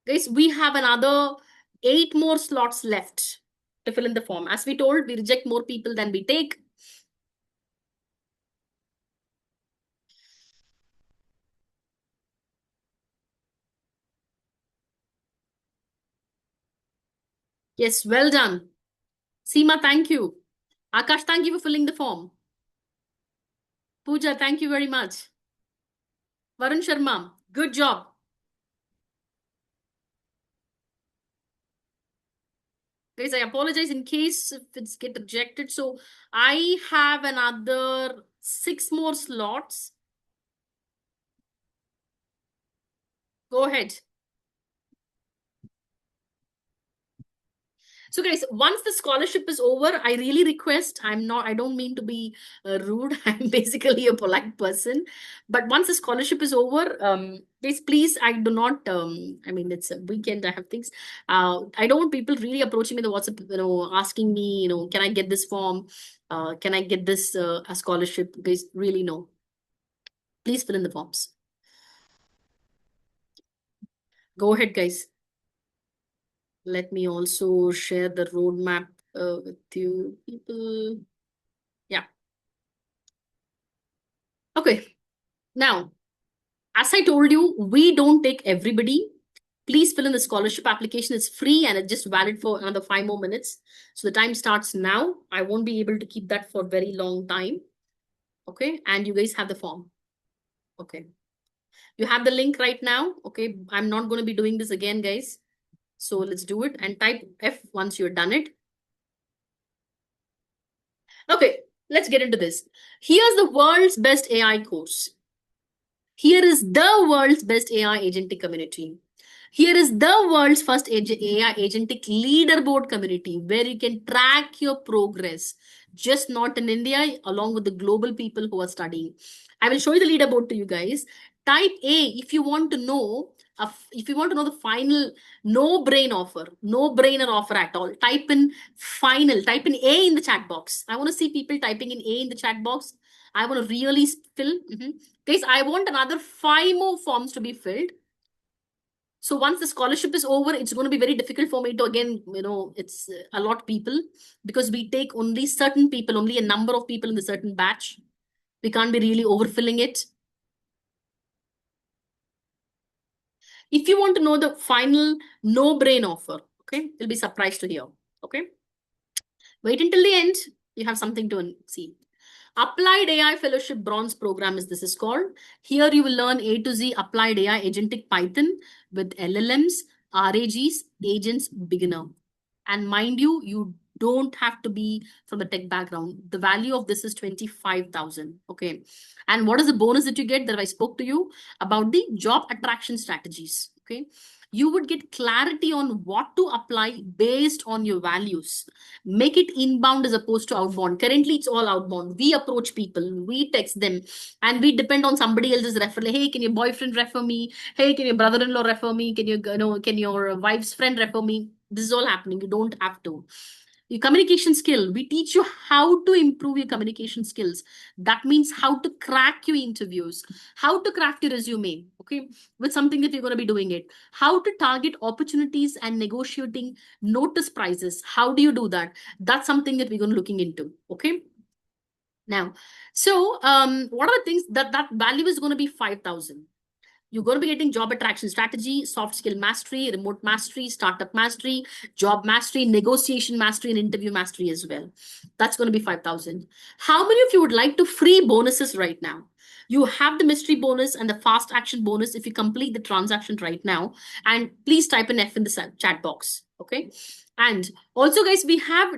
Guys, we have another 8 more slots left to fill in the form. As we told, we reject more people than we take. Yes, well done. Seema, thank you. Akash, thank you for filling the form. Pooja, thank you very much. Varun Sharma, good job. Guys, I apologize in case if it's get rejected. So I have another 6 more slots. Go ahead. So guys, once the scholarship is over, I really request, I don't mean to be rude. I'm basically a polite person. But once the scholarship is over, please, I do not, I mean, it's a weekend, I have things. I don't want people really approaching me the WhatsApp, asking me, can I get this form? Can I get this a scholarship? Guys, really no. Please fill in the forms. Go ahead, guys. Let me also share the roadmap with you people. Yeah. Okay. Now, as I told you, we don't take everybody. Please fill in the scholarship application. It's free and it's just valid for another 5 more minutes. So the time starts now. I won't be able to keep that for a very long time. Okay. And you guys have the form. Okay. You have the link right now. Okay. I'm not going to be doing this again, guys. So let's do it and type F once you're done it. Okay. Let's get into this. Here's the world's best AI course. Here is the world's best AI agentic community. Here is the world's first AI agentic leaderboard community where you can track your progress, just not in India, along with the global people who are studying. I will show you the leaderboard to you guys. Type A if you want to know. If you want to know the final no-brainer offer at all, type in final, type in A in the chat box. I want to see people typing in A in the chat box. I want to really fill. Guys, I want another 5 more forms to be filled. So once the scholarship is over, it's going to be very difficult for me to, again, it's a lot of people because we take only certain people, only a number of people in the certain batch. We can't be really overfilling it. If you want to know the final no-brain offer, okay, you'll be surprised to hear, okay? Wait until the end. You have something to see. Applied AI Fellowship Bronze Program this is called. Here you will learn A to Z Applied AI Agentic Python with LLMs, RAGs, Agents Beginner. And mind you, you don't have to be from a tech background. The value of this is 25,000. Okay. And what is the bonus that you get that I spoke to you about the job attraction strategies? Okay. You would get clarity on what to apply based on your values. Make it inbound as opposed to outbound. Currently, it's all outbound. We approach people, we text them, and we depend on somebody else's referral. Hey, can your boyfriend refer me? Hey, can your brother-in-law refer me? Can your wife's friend refer me? This is all happening. You don't have to. Your communication skill, we teach you how to improve your communication skills. That means how to crack your interviews, how to craft your resume, okay, with something that you're going to be doing it, how to target opportunities and negotiating notice prices. How do you do that? That's something that we're going to looking into, okay? Now, so what are the things that value is going to be 5,000. You're going to be getting job attraction strategy, soft skill mastery, remote mastery, startup mastery, job mastery, negotiation mastery, and interview mastery as well. That's going to be 5,000. How many of you would like to free bonuses right now? You have the mystery bonus and the fast action bonus if you complete the transaction right now. And please type an F in the chat box. Okay. And also, guys, we have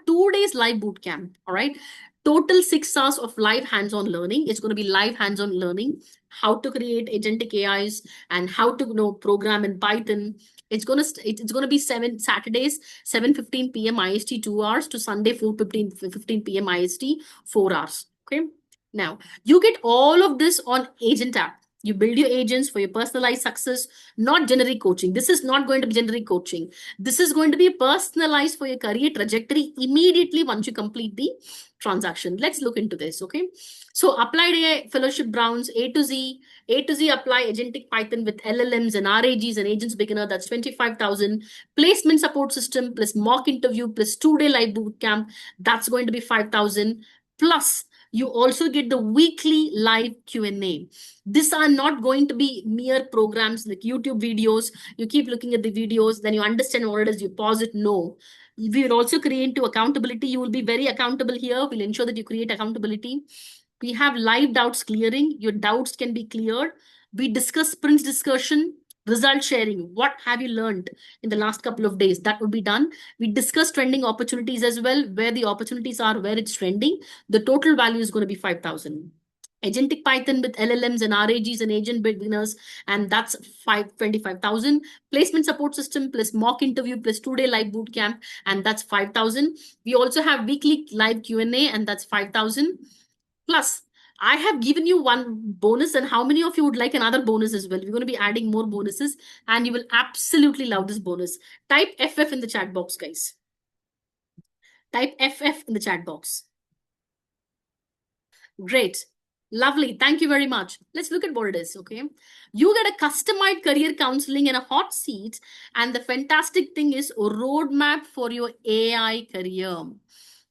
2 days live bootcamp. All right. Total 6 hours of live hands-on learning. It's going to be live hands-on learning, how to create agentic AIs and how to program in Python. It's going to be 7 Saturdays, 7:15 p.m. IST 2 hours to Sunday 4:15 p.m. IST 4 hours. Okay. Now you get all of this on Agent app. You build your agents for your personalized success, not generic coaching. This is not going to be generic coaching. This is going to be personalized for your career trajectory immediately once you complete the transaction. Let's look into this, okay? So applied AI fellowship Browns, A to Z apply agentic Python with LLMs and RAGs and agents beginner, that's 25,000. Placement support system plus mock interview plus 2-day live bootcamp, that's going to be 5,000. Plus, you also get the weekly live Q&A. These are not going to be mere programs like YouTube videos. You keep looking at the videos, then you understand what it is, you pause it. No. We will also create accountability. You will be very accountable here. We'll ensure that you create accountability. We have live doubts clearing. Your doubts can be cleared. We discuss sprints discussion, result sharing. What have you learned in the last couple of days? That would be done. We discuss trending opportunities as well, where the opportunities are, where it's trending. The total value is going to be 5,000. Agentic Python with LLMs and RAGs and agent beginners, and that's 25,000. Placement support system plus mock interview plus 2-day live boot camp, and that's 5,000. We also have weekly live Q&A, and that's 5,000. Plus, I have given you one bonus, and how many of you would like another bonus as well? We're going to be adding more bonuses, and you will absolutely love this bonus. Type FF in the chat box, guys. Type FF in the chat box. Great. Lovely. Thank you very much. Let's look at what it is, okay? You get a customized career counseling and a hot seat. And the fantastic thing is a roadmap for your AI career.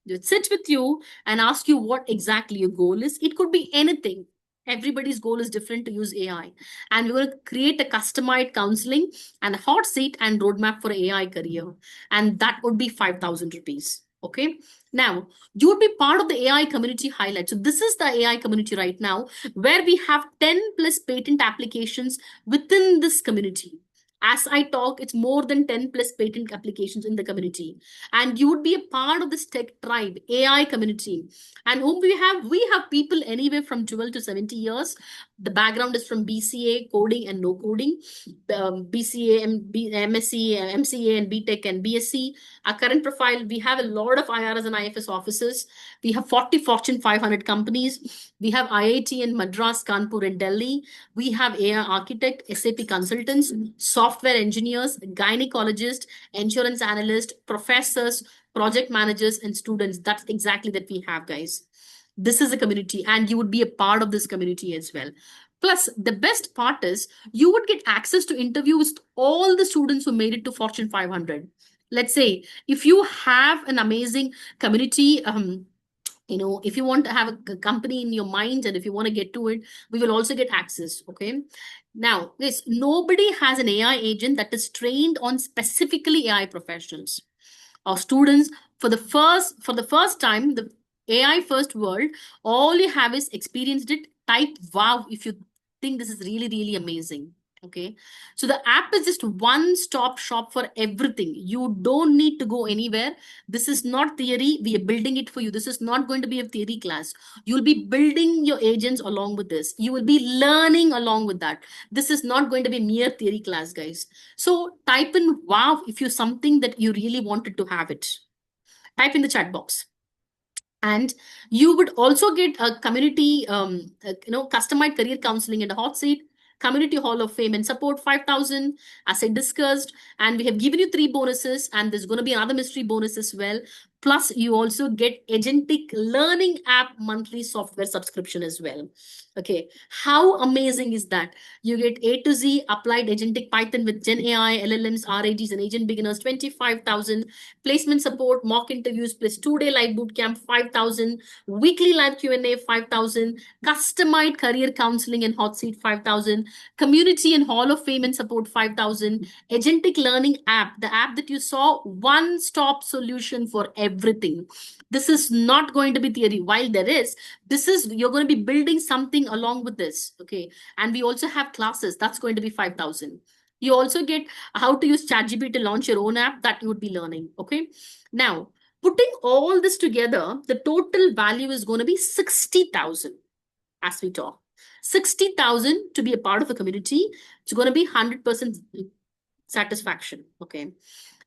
They sit with you and ask you what exactly your goal is. It could be anything. Everybody's goal is different to use AI. And we're going to create a customized counseling and a hot seat and roadmap for AI career. And that would be 5,000 rupees. Okay. Now, you would be part of the AI community highlight. So this is the AI community right now, where we have 10 plus patent applications within this community. As I talk, it's more than 10 plus patent applications in the community. And you would be a part of this tech tribe, AI community. And whom we have people anywhere from 12 to 70 years. The background is from BCA, coding and no coding, BCA, MSc, MCA and BTech and BSc. Our current profile, we have a lot of IRS and IFS offices. We have 40 Fortune 500 companies. We have IIT in Madras, Kanpur and Delhi. We have AI architect, SAP consultants, software engineers, gynecologists, insurance analysts, professors, project managers, and students. That's exactly that we have, guys. This is a community, and you would be a part of this community as well. Plus, the best part is you would get access to interviews with all the students who made it to Fortune 500. Let's say if you have an amazing community, if you want to have a company in your mind and if you want to get to it, we will also get access. Okay. Now, guys, nobody has an AI agent that is trained on specifically AI professionals or students. For the first time, the AI first world, all you have is experienced it. Type wow if you think this is really, really amazing. Okay. So the app is just one-stop shop for everything. You don't need to go anywhere. This is not theory. We are building it for you. This is not going to be a theory class. You'll be building your agents along with this. You will be learning along with that. This is not going to be mere theory class, guys. So type in wow if you something that you really wanted to have it. Type in the chat box. And you would also get a community, customized career counseling and a hot seat, Community Hall of Fame and support 5,000, as I discussed. And we have given you 3 bonuses, and there's going to be another mystery bonus as well. Plus, you also get Agentic Learning App monthly software subscription as well. Okay, how amazing is that? You get A to Z applied Agentic Python with Gen AI, LLMs, RAGs, and agent beginners, 25,000. Placement support, mock interviews, plus 2-day live bootcamp, 5,000. Weekly live Q&A, 5,000. Customized career counseling and hot seat, 5,000. Community and Hall of Fame and support, 5,000. Agentic Learning App, the app that you saw, one-stop solution for everything. This is not going to be theory. While there is, you're going to be building something along with this. Okay. And we also have classes. That's going to be 5,000. You also get how to use ChatGPT to launch your own app that you would be learning. Okay. Now, putting all this together, the total value is going to be 60,000 as we talk. 60,000 to be a part of a community. It's going to be 100% satisfaction. Okay.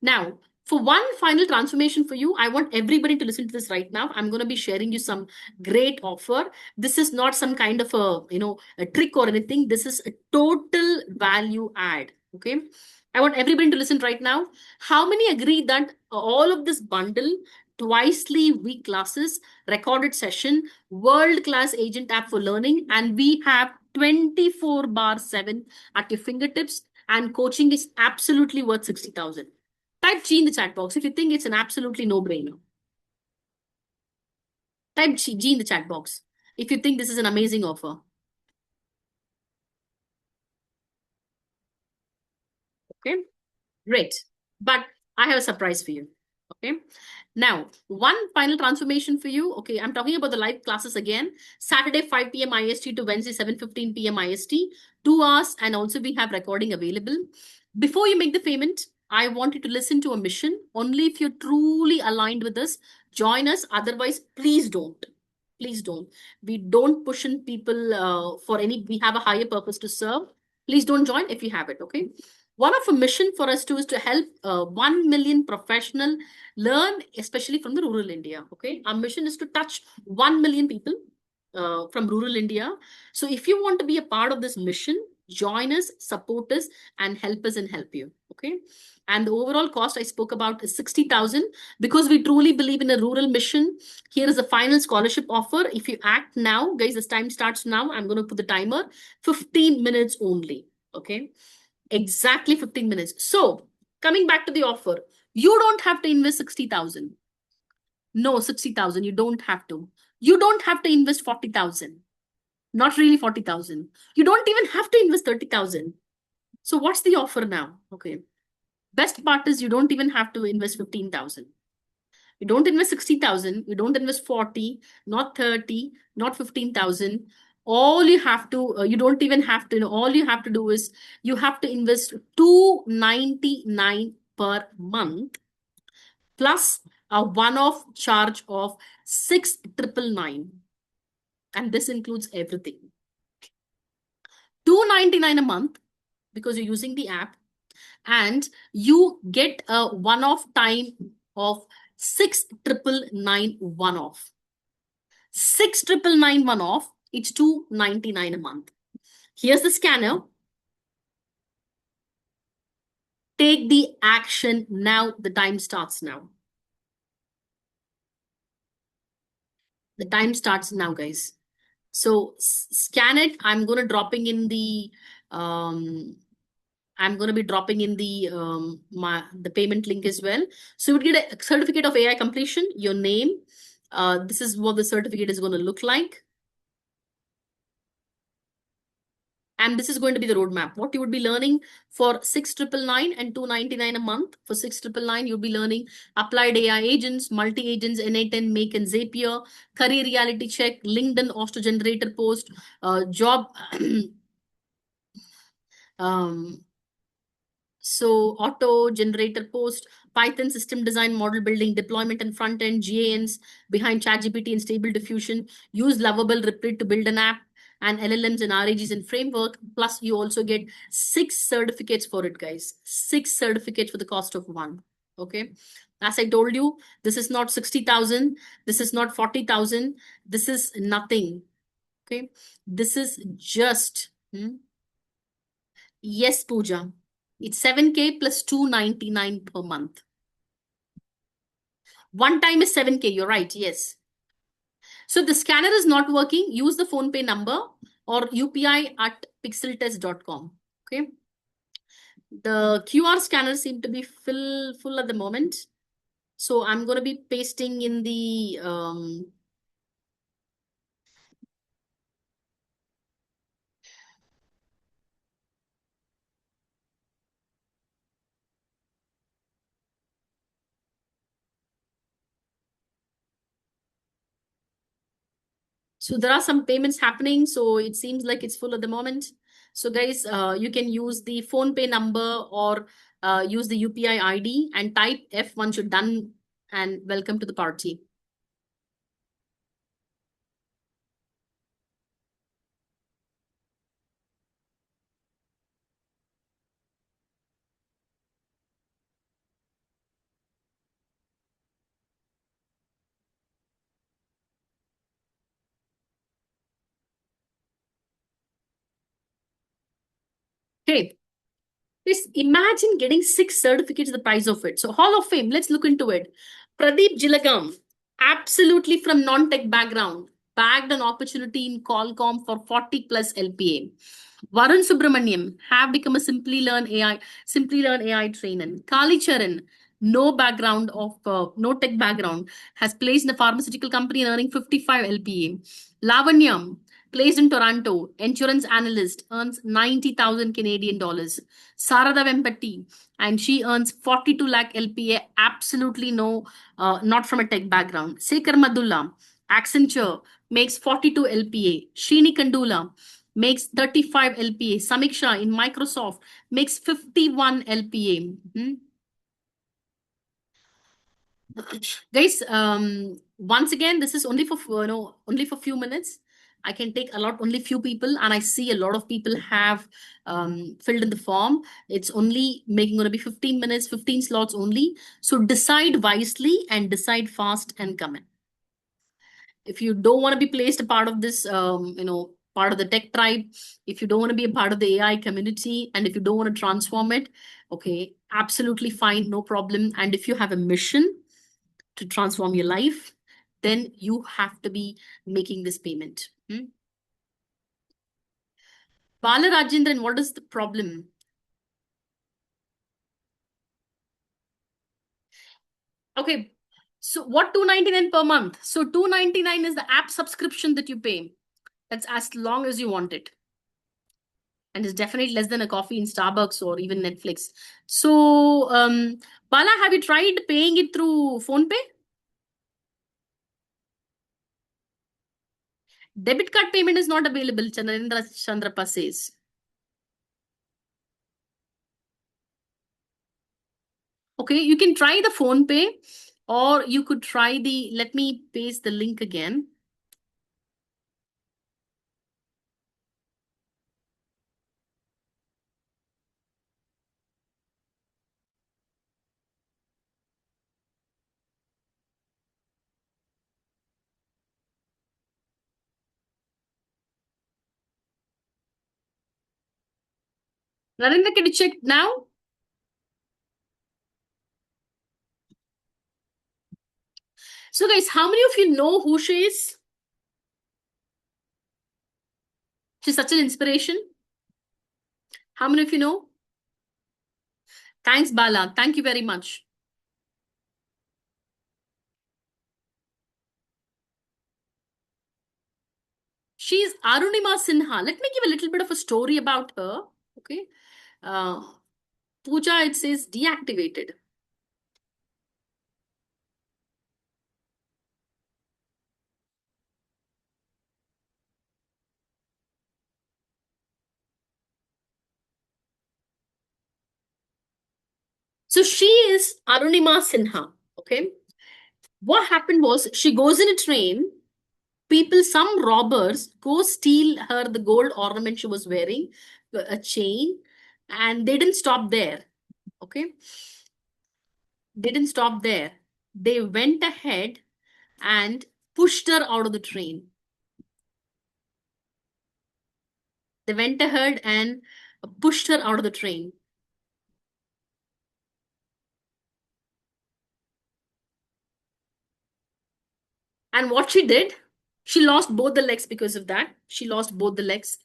Now, for one final transformation for you, I want everybody to listen to this right now. I'm going to be sharing you some great offer. This is not some kind of a trick or anything. This is a total value add. Okay. I want everybody to listen right now. How many agree that all of this bundle, twicely week classes, recorded session, world-class agent app for learning, and we have 24/7 at your fingertips, and coaching is absolutely worth 60,000. Type G in the chat box if you think it's an absolutely no-brainer. Type G in the chat box if you think this is an amazing offer. Okay, great. But I have a surprise for you. Okay. Now, one final transformation for you. Okay, I'm talking about the live classes again. Saturday, 5 p.m. IST to Wednesday, 7:15 p.m. IST. 2 hours, and also we have recording available. Before you make the payment, I want you to listen to a mission. Only if you're truly aligned with us, join us. Otherwise, please don't. Please don't. We don't push in people for any, we have a higher purpose to serve. Please don't join if you have it, okay? One of a mission for us too is to help 1 million professional learn, especially from the rural India, okay? Our mission is to touch 1 million people from rural India. So if you want to be a part of this mission, join us, support us, and help us and help you, okay? And the overall cost I spoke about is 60,000 because we truly believe in a rural mission. Here is the final scholarship offer. If you act now, guys, this time starts now. I'm going to put the timer, 15 minutes only, okay? Exactly 15 minutes. So coming back to the offer, you don't have to invest 60,000. No, 60,000. You don't have to. You don't have to invest 40,000. Not really 40,000. You don't even have to invest 30,000. So what's the offer now? Okay. Best part is you don't even have to invest 15,000. You don't invest 60,000. You don't invest 40, not 30, not 15,000. All you have to, you don't even have to, all you have to do is you have to invest 299 per month plus a one-off charge of 6,999. And this includes everything. 299 a month because you're using the app, and you get a one-off time of 6,999 one-off. 6,999 one-off, it's 299 a month. Here's the scanner. Take the action now. The time starts now. The time starts now, guys. So scan it. I'm going to dropping in the I'm going to be dropping in the the payment link as well. So you would get a certificate of AI completion, your name. This is what the certificate is going to look like. And this is going to be the roadmap. What you would be learning for 6,999 and 299 a month. For 6,999, you'll be learning applied AI agents, multi-agents, N8N, Make and Zapier, career reality check, LinkedIn auto generator post, job. So auto generator post, Python system design, model building, deployment and front end, GANs behind ChatGPT and Stable Diffusion, use Lovable Replit to build an app, and LLMs and RAGs and framework. Plus, you also get 6 certificates for it, guys. 6 certificates for the cost of 1. Okay. As I told you, this is not 60,000. This is not 40,000. This is nothing. Okay. This is just, yes, Pooja. It's 7K plus 299 per month. One time is 7K. You're right. Yes. So if the scanner is not working, use the PhonePe number or UPI at pixeltest.com. Okay. The QR scanners seem to be full at the moment. So I'm going to be pasting in the so there are some payments happening. So it seems like it's full at the moment. So guys, you can use the PhonePe number or use the UPI ID and type F once you're done, and welcome to the party. Okay. Just imagine getting 6 certificates the price of it. So Hall of Fame, let's look into it. Pradeep Jilagam, absolutely from non-tech background, bagged an opportunity in Qualcomm for 40 plus LPA. Varun Subramaniam have become a Simply Learn AI trainer. Kali Charan, no background of no tech background, has placed in a pharmaceutical company and earning 55 LPA. Lavanyam, placed in Toronto, insurance analyst, earns 90,000 Canadian dollars. Sarada Vempati, and she earns 42 lakh LPA, absolutely no, not from a tech background. Sekar Madulla, Accenture, makes 42 LPA. Srini Kandula makes 35 LPA. Samiksha in Microsoft makes 51 LPA. Guys, once again, this is only for only for few minutes. I can take a lot, only few people, and I see a lot of people have filled in the form. It's only making gonna be 15 minutes, 15 slots only. So decide wisely and decide fast and come in. If you don't want to be placed a part of this, part of the tech tribe, if you don't want to be a part of the AI community, and if you don't want to transform it, okay, absolutely fine, no problem. And if you have a mission to transform your life, then you have to be making this payment. Bala Rajendran, what is the problem? Okay, so what 299 per month? So 299 is the app subscription that you pay. That's as long as you want it. And it's definitely less than a coffee in Starbucks or even Netflix. So, Bala, have you tried paying it through PhonePe? Debit card payment is not available, Chandraendra Chandrapa says. Okay, you can try the PhonePe, or you could try the, let me paste the link again. Narendra, can you check now? So guys, how many of you know who she is? She's such an inspiration. How many of you know? Thanks, Bala. Thank you very much. She's Arunima Sinha. Let me give a little bit of a story about her. Okay. Pooja, it says deactivated. So she is Arunima Sinha. Okay. What happened was she goes in a train. People, some robbers go steal her the gold ornament she was wearing, a chain, and they didn't stop there. Okay. They didn't stop there. They went ahead and pushed her out of the train. They went ahead and pushed her out of the train. And what she did, she lost both the legs because of that. She lost both the legs.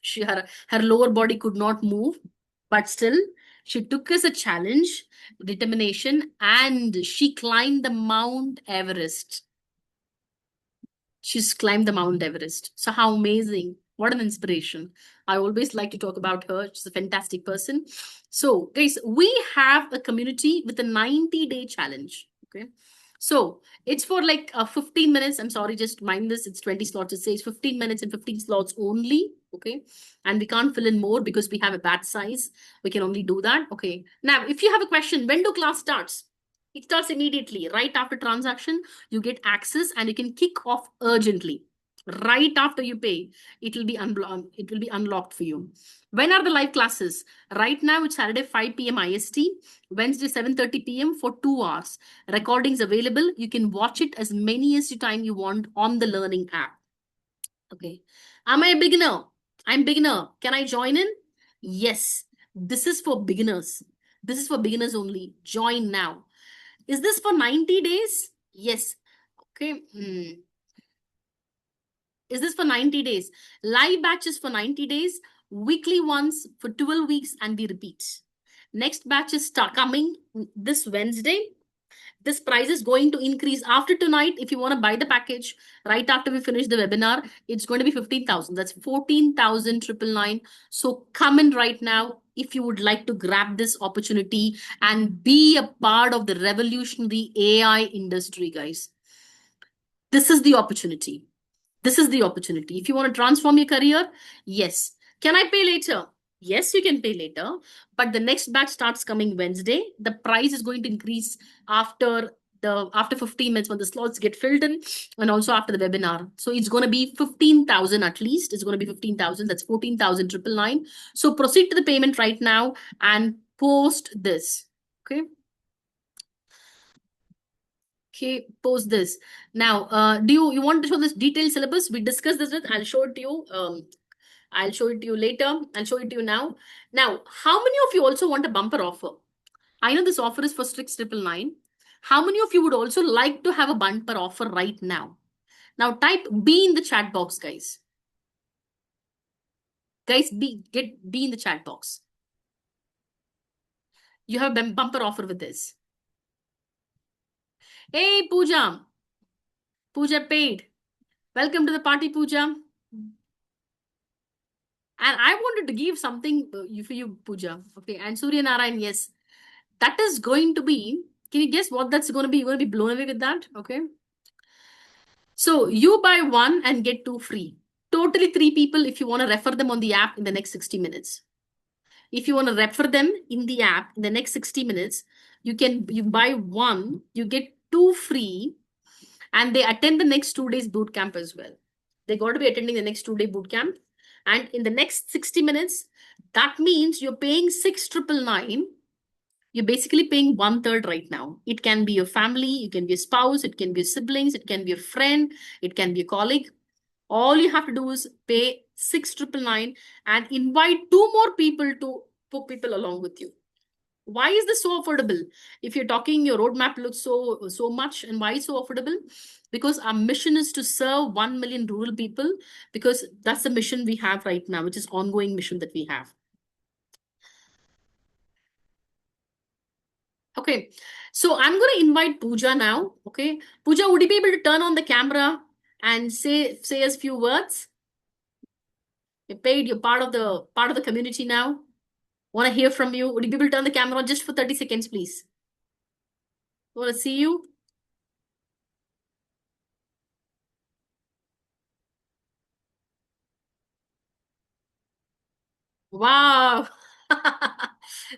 Her lower body could not move, but still she took as a challenge, determination, and she climbed the Mount Everest. She's climbed the Mount Everest. So how amazing. What an inspiration. I always like to talk about her. She's a fantastic person. So guys, we have a community with a 90-day challenge. Okay. So it's for like 15 minutes. I'm sorry, just mind this. It's 20 slots. It says 15 minutes and 15 slots only. Okay. And we can't fill in more because we have a batch size. We can only do that. Okay. Now, if you have a question, when do class starts? It starts immediately, right after transaction. You get access and you can kick off urgently. Right after you pay, it will be unlocked for you. When are the live classes? Right now, it's Saturday 5 p.m. IST, Wednesday 7:30 p.m. for 2 hours. Recordings available. You can watch it as many as time you want on the learning app. Okay. Am I a beginner? I'm beginner. Can I join in? Yes. This is for beginners. This is for beginners only. Join now. Is this for 90 days? Yes. Okay. Is this for 90 days? Live batches for 90 days, weekly ones for 12 weeks, and we repeat. Next batch is coming this Wednesday. This price is going to increase after tonight. If you want to buy the package right after we finish the webinar, it's going to be 15,000. That's 14,999. So come in right now if you would like to grab this opportunity and be a part of the revolutionary AI industry, guys. This is the opportunity. This is the opportunity. If you want to transform your career, yes. Can I pay later? Yes, you can pay later. But the next batch starts coming Wednesday. The price is going to increase after after 15 minutes when the slots get filled in, and also after the webinar. So it's going to be 15,000 at least. It's going to be 15,000. That's 14,999. So proceed to the payment right now and post this. Okay. Okay, post this. Now, do you want to show this detailed syllabus? We discussed this. I'll show it to you. I'll show it to you later. I'll show it to you now. Now, how many of you also want a bumper offer? I know this offer is for 6,999. How many of you would also like to have a bumper offer right now? Now type B in the chat box, guys. Guys, get B in the chat box. You have a bumper offer with this. Hey, Pooja. Pooja paid. Welcome to the party, Pooja. And I wanted to give something for you, Pooja. Okay, and Surya Narayan, yes. That is going to be, can you guess what that's going to be? You're going to be blown away with that, okay? So you buy one and get two free. Totally 3 people if you want to refer them on the app in the next 60 minutes. If you want to refer them in the app in the next 60 minutes, you buy one, you get 2 free, and they attend the next 2 days boot camp as well. They got to be attending the next 2-day boot camp. And in the next 60 minutes, that means you're paying 6,999. You're basically paying 1/3 right now. It can be your family, it can be a spouse, it can be your siblings, it can be a friend, it can be a colleague. All you have to do is pay 6,999 and invite 2 more people to put people along with you. Why is this so affordable? If you're talking, your roadmap looks so much, and why so affordable? Because our mission is to serve 1 million rural people, because that's the mission we have right now, which is ongoing mission that we have. Okay, so I'm going to invite Pooja now. Okay, Pooja, would you be able to turn on the camera and say us few words? You're paid. You're part of the community now. Want to hear from you? Would you be able to turn the camera on just for 30 seconds, please? Want to see you? Wow.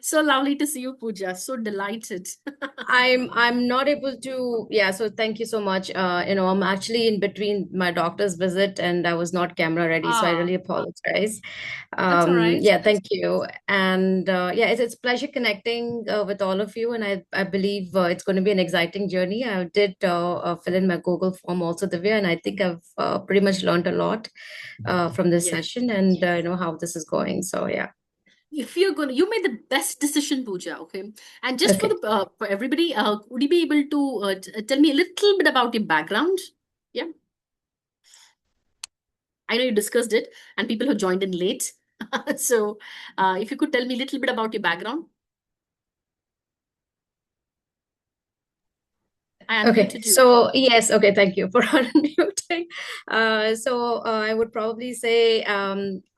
So lovely to see you, Pooja. So delighted. I'm not able to, yeah, so thank you so much. I'm actually in between my doctor's visit and I was not camera ready, so I really apologize. That's all right. Yeah, thank you. And yeah, it's a pleasure connecting with all of you, and I believe it's going to be an exciting journey. I did fill in my Google form also, Divya, and I think I've pretty much learned a lot from this session and how this is going. So yeah. If you're going to, you made the best decision, Pooja. Okay. And just for everybody, would you be able to tell me a little bit about your background? Yeah. I know you discussed it and people who joined in late. So if you could tell me a little bit about your background. I unmuted you. So yes, okay, thank you for unmuting. I would probably say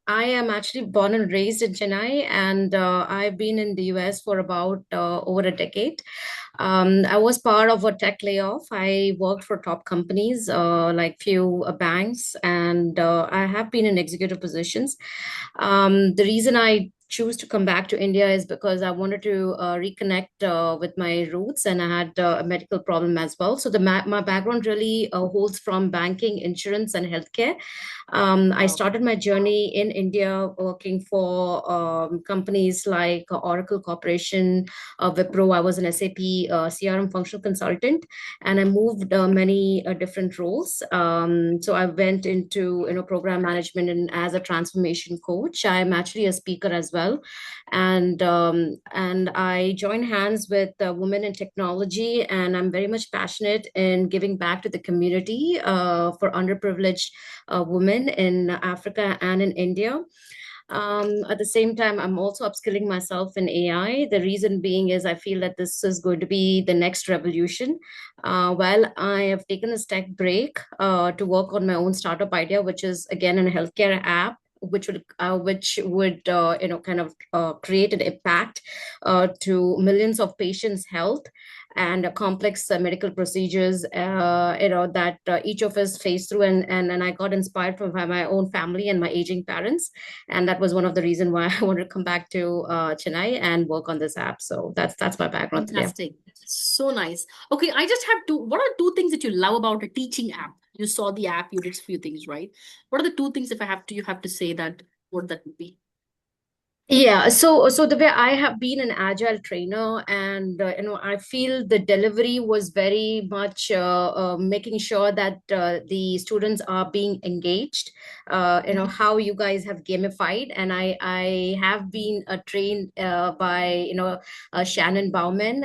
I am actually born and raised in Chennai, and I've been in the US for about over a decade. I was part of a tech layoff. I worked for top companies like few banks, and I have been in executive positions. The reason I choose to come back to India is because I wanted to reconnect with my roots, and I had a medical problem as well. So my background really holds from banking, insurance, and healthcare. I started my journey in India working for companies like Oracle Corporation, Wipro. I was an SAP CRM functional consultant, and I moved many different roles. So I went into program management and as a transformation coach. I'm actually a speaker as well, and I join hands with women in technology, and I'm very much passionate in giving back to the community for underprivileged women in Africa and in India. At the same time, I'm also upskilling myself in AI. The reason being is I feel that this is going to be the next revolution. While I have taken a step break to work on my own startup idea, which is again a healthcare app, which would kind of create an impact to millions of patients' health. and complex medical procedures, that each of us face through. And I got inspired from my own family and my aging parents. And that was one of the reasons why I wanted to come back to Chennai and work on this app. So that's my background. Fantastic. So nice. Okay, I just have what are two things that you love about a teaching app? You saw the app, you did a few things, right? What are the two things, if you have to say that, what that would be? Yeah, so the way I have been an agile trainer, and I feel the delivery was very much making sure that the students are being engaged. How you guys have gamified, and I have been trained by Shannon Bauman.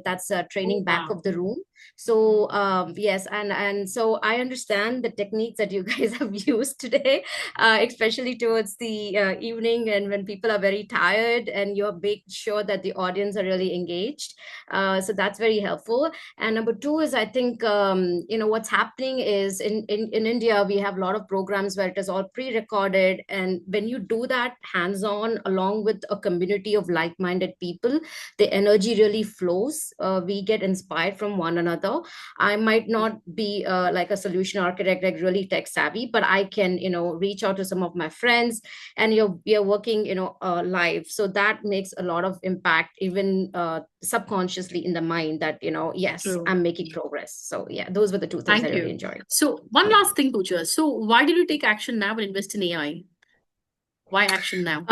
That's training back of the room. So yes, and so I understand the techniques that you guys have used today, especially towards the evening and when people are very tired, and you're making sure that the audience are really engaged. So that's very helpful. And number two is, I think what's happening is in India we have a lot of programs where it is all pre-recorded, and when you do that hands-on along with a community of like-minded people, the energy really flows. We get inspired from one another. I might not be like a solution architect, like really tech savvy, but I can reach out to some of my friends, and you're working live. So that makes a lot of impact, even subconsciously in the mind, that yes, True. I'm making progress. So yeah, those were the two things I really enjoyed. So one last thing, Pooja. So why did you take action now and invest in AI? Why action now?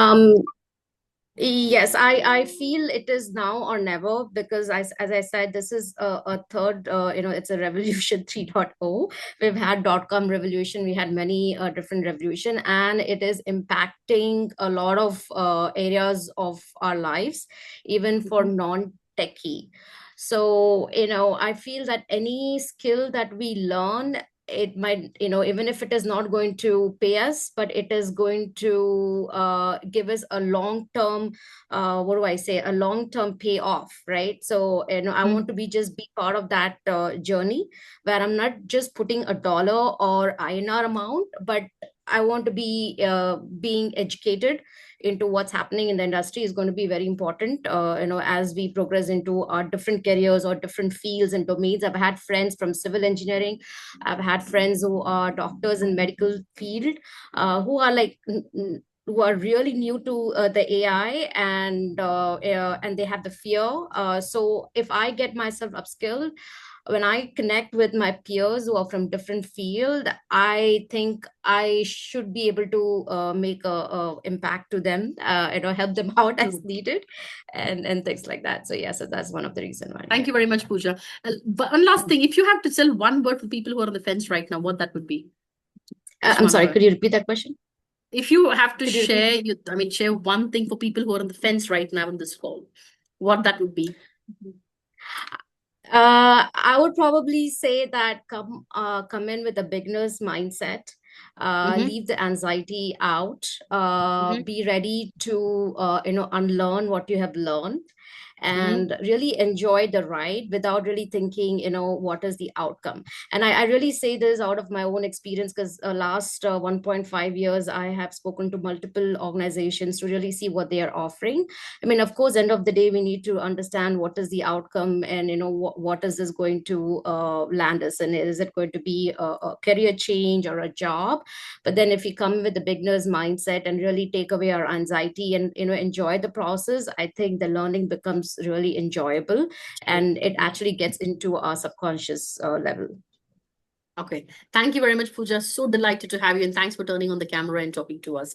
Yes, I feel it is now or never, because as I said, this is a third, it's a revolution 3.0. We've had .com revolution, we had many different revolution, and it is impacting a lot of areas of our lives, even for non-techie. So, I feel that any skill that we learn, it might, even if it is not going to pay us, but it is going to give us a long-term, a long-term payoff, right? So, I want to be part of that journey, where I'm not just putting a dollar or INR amount, but I want to be being educated into what's happening in the industry is going to be very important, as we progress into our different careers or different fields and domains. I've had friends from civil engineering, I've had friends who are doctors in medical field, who are like who are really new to the AI, and they have the fear. So if I get myself upskilled, when I connect with my peers who are from different field, I think I should be able to make a impact to them, help them out as needed, and things like that. So yes, so that's one of the reasons why. Thank you very much, Pooja. But one last thing, if you have to tell one word for people who are on the fence right now, what that would be? I'm sorry, could you repeat that question? If you have to share, share one thing for people who are on the fence right now in this call, what that would be? I would probably say that come in with a beginner's mindset. Leave the anxiety out. Be ready to unlearn what you have learned, and really enjoy the ride without really thinking what is the outcome. And I really say this out of my own experience, because last 1.5 years I have spoken to multiple organizations to really see what they are offering. I mean, of course, end of the day we need to understand what is the outcome, and what is this going to land us, and is it going to be a career change or a job? But then if we come with the beginner's mindset and really take away our anxiety and enjoy the process, I think the learning becomes really enjoyable, and it actually gets into our subconscious level. Okay. Thank you very much, Pooja. So delighted to have you, and thanks for turning on the camera and talking to us.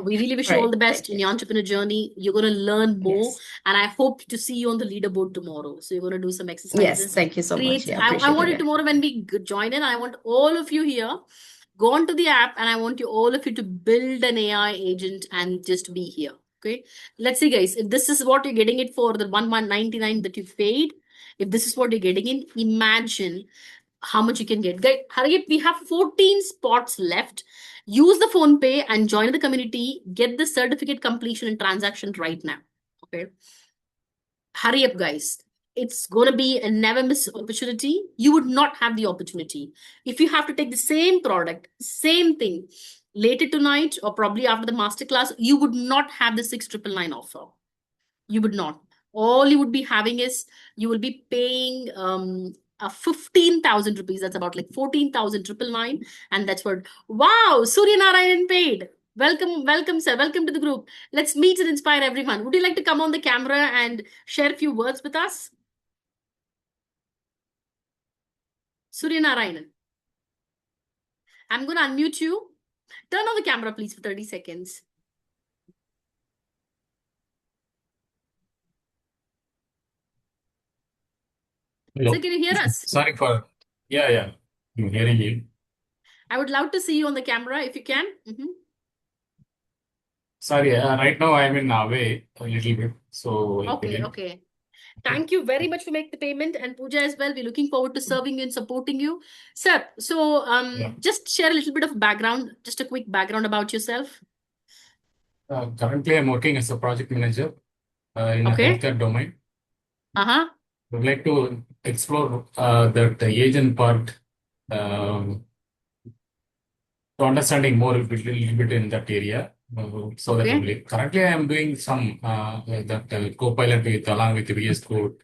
We really wish you all the best in your entrepreneur journey. You're going to learn more, and I hope to see you on the leaderboard tomorrow. So you're going to do some exercises. Yes, thank you so much. Yeah, I want it tomorrow when we join in. I want all of you here. Go onto the app, and I want all of you to build an AI agent and just be here. Okay. Let's see, guys. If this is what you're getting it for, the $199 that you paid, if this is what you're getting in, imagine how much you can get. Guys, hurry up. We have 14 spots left. Use the phone pay and join the community. Get the certificate completion and transaction right now. Okay. Hurry up, guys. It's going to be a never miss opportunity. You would not have the opportunity. If you have to take the same product, same thing, later tonight or probably after the masterclass, you would not have the 6,999 offer. You would not. All you would be having is you will be paying 15,000 rupees. That's about like 14,999. And that's what, wow, Surya Narayan paid. Welcome, sir. Welcome to the group. Let's meet and inspire everyone. Would you like to come on the camera and share a few words with us? Surya Narayan. I'm going to unmute you. Turn on the camera, please, for 30 seconds. Hello. Sir, can you hear us? Sorry for, yeah, I'm hearing you. I would love to see you on the camera if you can. Sorry, right now I'm in away a little bit, so I couldn't. Okay. Thank you very much for making the payment, and Pooja as well. We're looking forward to serving you and supporting you. Sir, so Yeah. just share a little bit of background, just a quick background about yourself. Currently, I'm working as a project manager in a Okay. healthcare domain. Uh-huh. Would like to explore that agent part, to understanding more a little bit in that area. So that Okay. only. Currently, I am doing some that Copilot with along with VS Code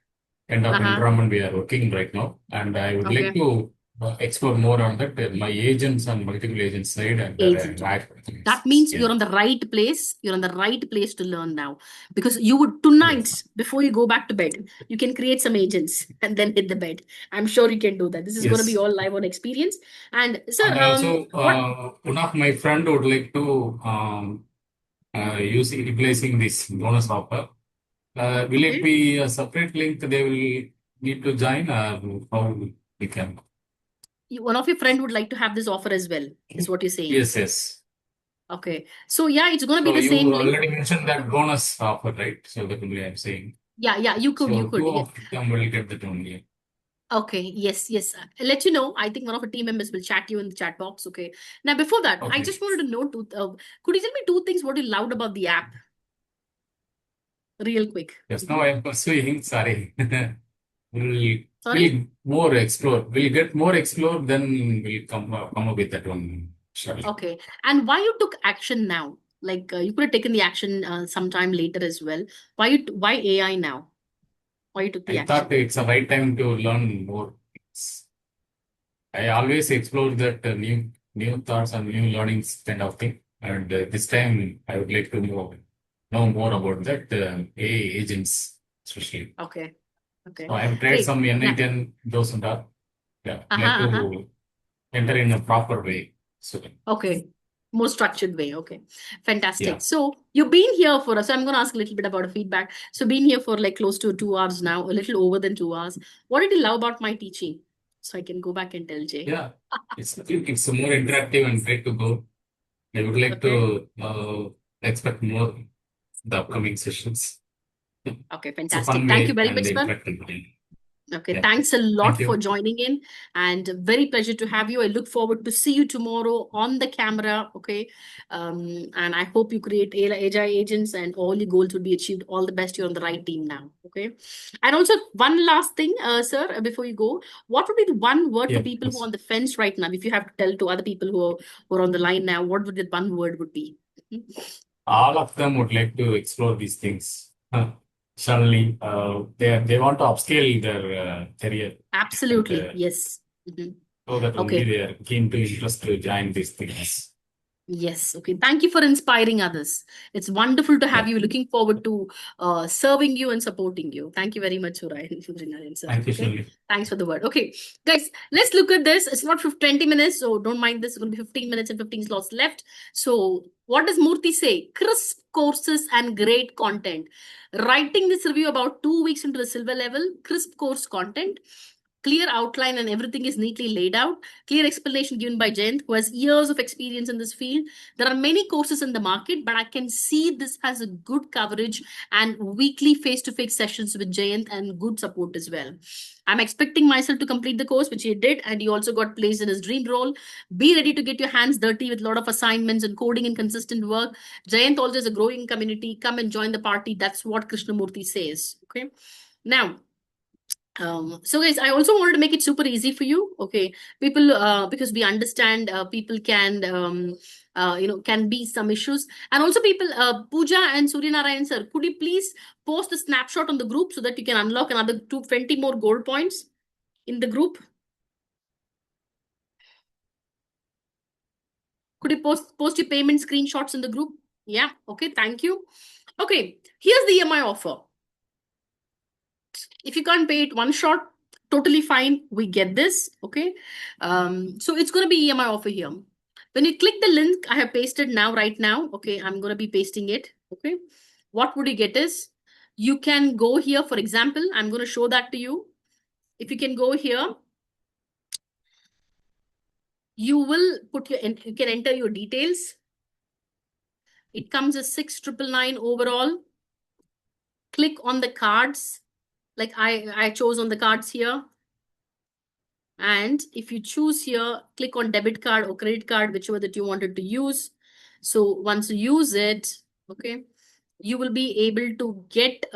kind of Uh-huh. environment we are working right now, and I would like Okay. to explore more on that my agents and multiple agents side and Agent. That means you're on the right place. You're on the right place to learn now, because you would tonight, before you go back to bed, you can create some agents and then hit the bed. I'm sure you can do that. This is going to be Yes. all live on experience. And sir, And also, what? one of my friend would like to use replacing this bonus offer. Will it Okay. be a separate link they will need to join, or how we can? One of your friend would like to have this offer as well, is what you're saying. Yes. Okay. So yeah, it's going to So be the same you link. already mentioned that bonus offer, right? So that only I'm saying. Yeah, you could. So two Yeah. of them will get that only. Okay, yes. I'll let you know. I think one of the team members will chat you in the chat box. Okay. Now, before that, I Okay. just wanted to know, could you tell me two things what you loved about the app? Real quick. Just now I am pursuing, sorry. We'll Sorry? more explore. We'll get more explore, then we'll come up with that one. Surely. Okay. And why you took action now? Like you could have taken the action sometime later as well. Why AI now? Why you took the I action? thought it's the right time to learn more things. I always explore that new thoughts and new learnings kind of thing. And this time I would like to know more about that AI agents, especially. Okay. So I have tried Great. some Now, N8N, those and that. Yeah, like to enter in a proper way. So Okay. More structured way. Okay. Fantastic. yeah. So you've been here for us. So I'm going to ask a little bit about a feedback. So been here for like close to 2 hours now, a little over than 2 hours. What did you love about my teaching? So I can go back and tell Jay. Yeah, I think it's more interactive and great to go. I would like to expect more the upcoming sessions. Okay, It's a fantastic. fun Thank you way very and much, sir. interactive. Okay, Yeah. thanks a lot Thank you. for joining in, and very pleasure to have you. I look forward to see you tomorrow on the camera. Okay, and I hope you create AI agents and all your goals will be achieved. All the best. You're on the right team now. Okay, and also one last thing, sir, before you go, what would be the one word for people who are on the fence right now? If you have to tell to other people who are on the line now, what would that one word would be? All of them would like to explore these things. Suddenly, they want to upscale their career. Absolutely, And, yes. so that only Okay. they are keen to interest to join these things. Yes. Okay. Thank you for inspiring others. It's wonderful to have you. Looking forward to serving you and supporting you. Thank you very much, Surai. Sir. Thank you, Okay. Shirley. Thanks for the word. Okay, guys, let's look at this. It's not 20 minutes, so don't mind this. It's going to be 15 minutes and 15 slots left. So what does Murthy say? Crisp courses and great content. Writing this review about 2 weeks into the silver level, crisp course content. Clear outline and everything is neatly laid out. Clear explanation given by Jayant, who has years of experience in this field. There are many courses in the market, but I can see this has a good coverage and weekly face-to-face sessions with Jayant and good support as well. I'm expecting myself to complete the course, which he did, and he also got placed in his dream role. Be ready to get your hands dirty with a lot of assignments and coding and consistent work. Jayant also is a growing community. Come and join the party. That's what Krishnamurti says. Okay. Now, So guys, I also wanted to make it super easy for you. Okay, people, because we understand people can, can be some issues, and also people, Pooja and Suryanarayan sir, could you please post a snapshot on the group so that you can unlock another 20 more gold points in the group? Could you post your payment screenshots in the group? Yeah. Okay. Thank you. Okay. Here's the EMI offer. If you can't pay it one shot, totally fine. We get this. Okay. So it's going to be EMI offer here. When you click the link I have pasted now, right now, okay, I'm going to be pasting it. Okay. What would you get is you can go here. For example, I'm going to show that to you. If you can go here, you will put you can enter your details. It comes as 6,999 overall. Click on the cards. Like I chose on the cards here. And if you choose here, click on debit card or credit card, whichever that you wanted to use. So once you use it, okay, you will be able to get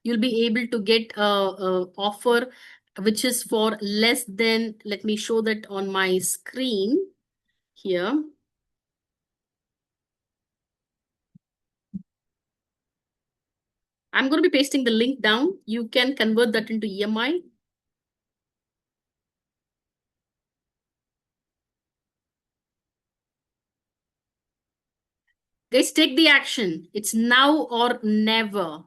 you'll be able to get a offer which is for less than, let me show that on my screen here. I'm going to be pasting the link down. You can convert that into EMI. Guys, take the action. It's now or never.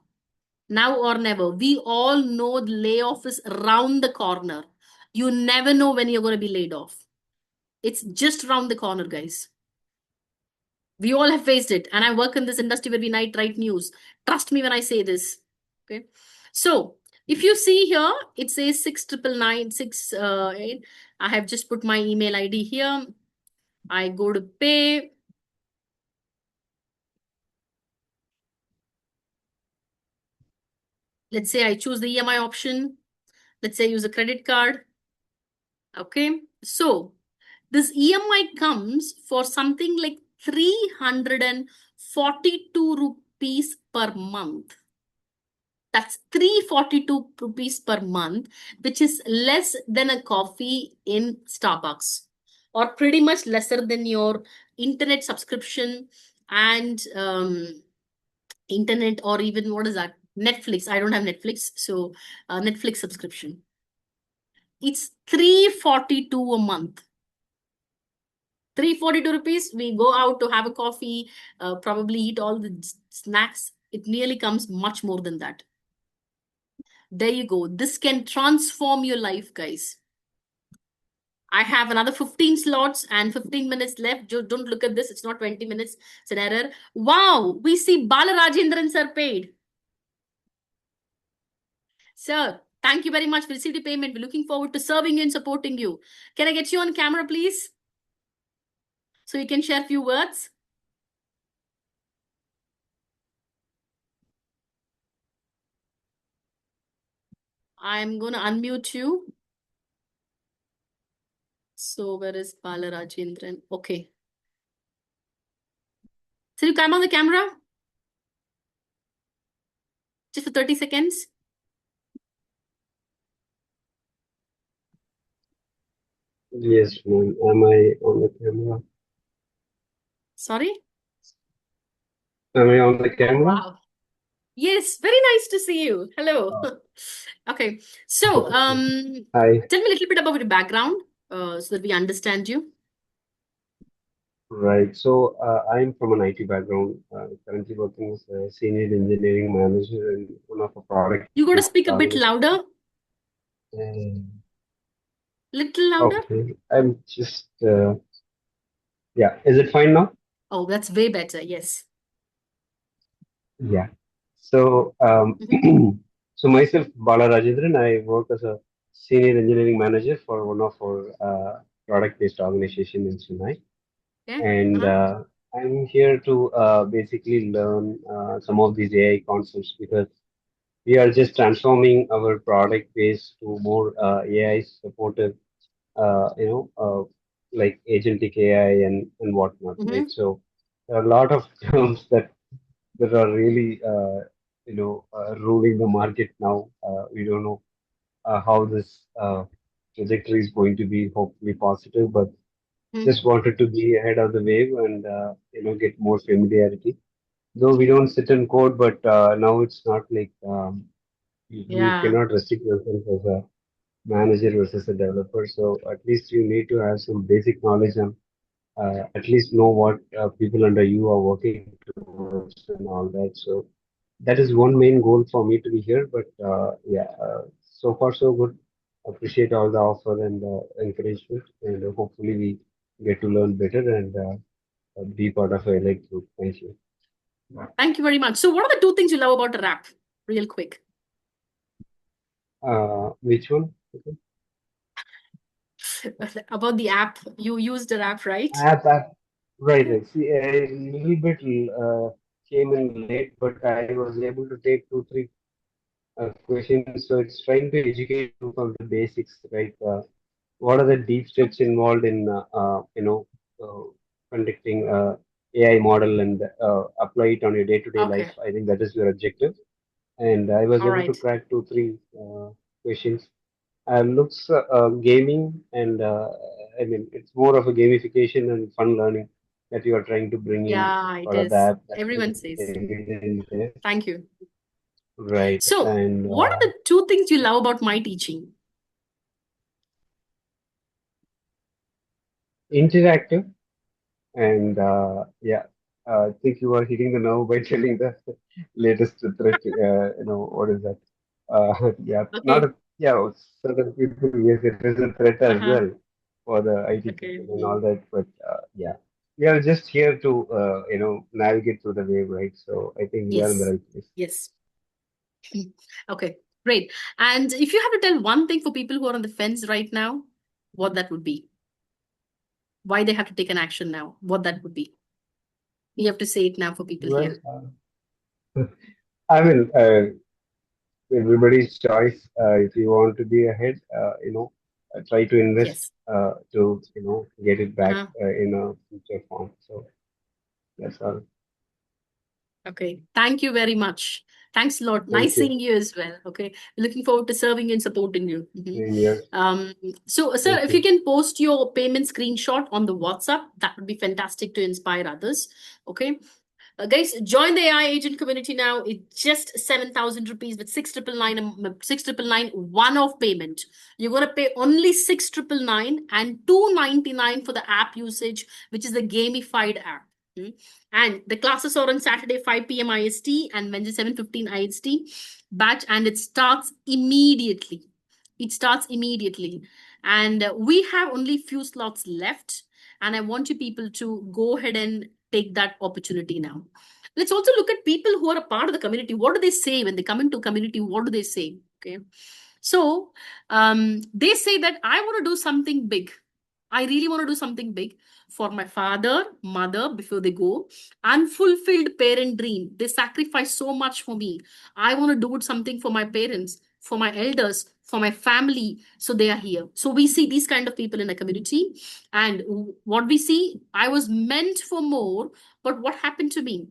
Now or never. We all know the layoff is around the corner. You never know when you're going to be laid off. It's just around the corner, guys. We all have faced it. And I work in this industry where we write news. Trust me when I say this. Okay. So if you see here, it says 6,999, 6 I have just put my email ID here. I go to pay. Let's say I choose the EMI option. Let's say I use a credit card. Okay. So this EMI comes for something like 342 rupees per month. That's 342 rupees per month, which is less than a coffee in Starbucks, or pretty much lesser than your internet subscription and internet, or even what is that? Netflix. I don't have Netflix, so Netflix subscription. It's 342 a month. 342 rupees. We go out to have a coffee, probably eat all the snacks. It nearly comes much more than that. There you go. This can transform your life, guys. I have another 15 slots and 15 minutes left. Don't look at this. It's not 20 minutes. It's an error. Wow. We see Bala Rajendran sir paid. Sir, thank you very much. We received the payment. We're looking forward to serving you and supporting you. Can I get you on camera, please? So you can share a few words. I'm going to unmute you. So where is Bala Rajendran? Okay. So you come on the camera? Just for 30 seconds. Yes, ma'am. Am I on the camera? Sorry? Am I on the camera? Wow. Yes, very nice to see you. Hello. Okay. So, Hi. tell me a little bit about your background, so that we understand you. Right. So I'm from an IT background. Currently working as a senior engineering manager in one of a You got to product-based speak a bit organization. louder. Little louder. Okay. I'm just yeah. Is it fine now? Oh, that's way better. Yes. Yeah. So so myself, Bala Rajendran, I work as a senior engineering manager for one of our product-based organization in Chennai. Okay. And I'm here to basically learn some of these AI concepts because we are just transforming our product base to more AI supportive, like agentic AI and whatnot, right? So there are a lot of terms that are really ruling the market now. We don't know how this trajectory is going to be, hopefully positive, but just wanted to be ahead of the wave and get more familiarity. Though we don't sit and code, but now it's not like you Yeah. cannot restrict yourself as a manager versus a developer. So at least you need to have some basic knowledge and at least know what people under you are working towards and all that. So that is one main goal for me to be here. But so far so good. Appreciate all the offer and encouragement, and hopefully we get to learn better and be part of a elite group. Thank you. Thank you very much. So what are the two things you love about a rap? Real quick. Which one? Okay. About the app. You used the app, right? App. Right. See, a little bit came in late, but I was able to take 2, 3 questions. So it's trying to educate you from the basics, right? What are the deep steps involved in, uh, conducting AI model and apply it on your day-to-day Okay. life? I think that is your objective. And I was All able to right. crack 2, 3 questions. Looks gaming, and I mean, it's more of a gamification and fun learning that you are trying to bring in Yeah, it part of the is. app. That's Everyone very says. evident. Thank you. Right. So And what are the two things you love about my teaching? interactive, and I think you are hitting the nerve by telling the latest threat. What is that? Not Okay. a, certain people, yes, it is a threat as Uh-huh. well for the IT Okay. people and all that. But we are just here to navigate through the wave, right? So I think we are in the Yes. right place. Yes. Okay. Great. And if you have to tell one thing for people who are on the fence right now, what that would be? Why they have to take an action now? What that would be? You have to say it now for people Well, here. I mean, everybody's choice. If you want to be ahead, try to invest Yes. to get it back Uh-huh. in a future form. So that's all. Okay. Thank you very much. Thanks a lot. Thank Nice you. seeing you as well. Okay. Looking forward to serving you and supporting you. Same here. So, sir, Thank if you you. can post your payment screenshot on the WhatsApp, that would be fantastic to inspire others. Okay. Guys, join the AI agent community now. It's just 7,000 rupees with 6,999 one-off payment. You're going to pay only 6,999 and 299 for the app usage, which is the gamified app. And the classes are on Saturday 5 p.m. IST and Wednesday 7:15 IST batch, and it starts immediately. It starts immediately, and we have only few slots left. And I want you people to go ahead and take that opportunity now. Let's also look at people who are a part of the community. What do they say when they come into community? What do they say? Okay. So they say that I want to do something big. I really want to do something big for my father, mother before they go. Unfulfilled parent dream. They sacrifice so much for me. I want to do something for my parents, for my elders, for my family. So they are here. So we see these kind of people in a community. And what we see, I was meant for more, but what happened to me?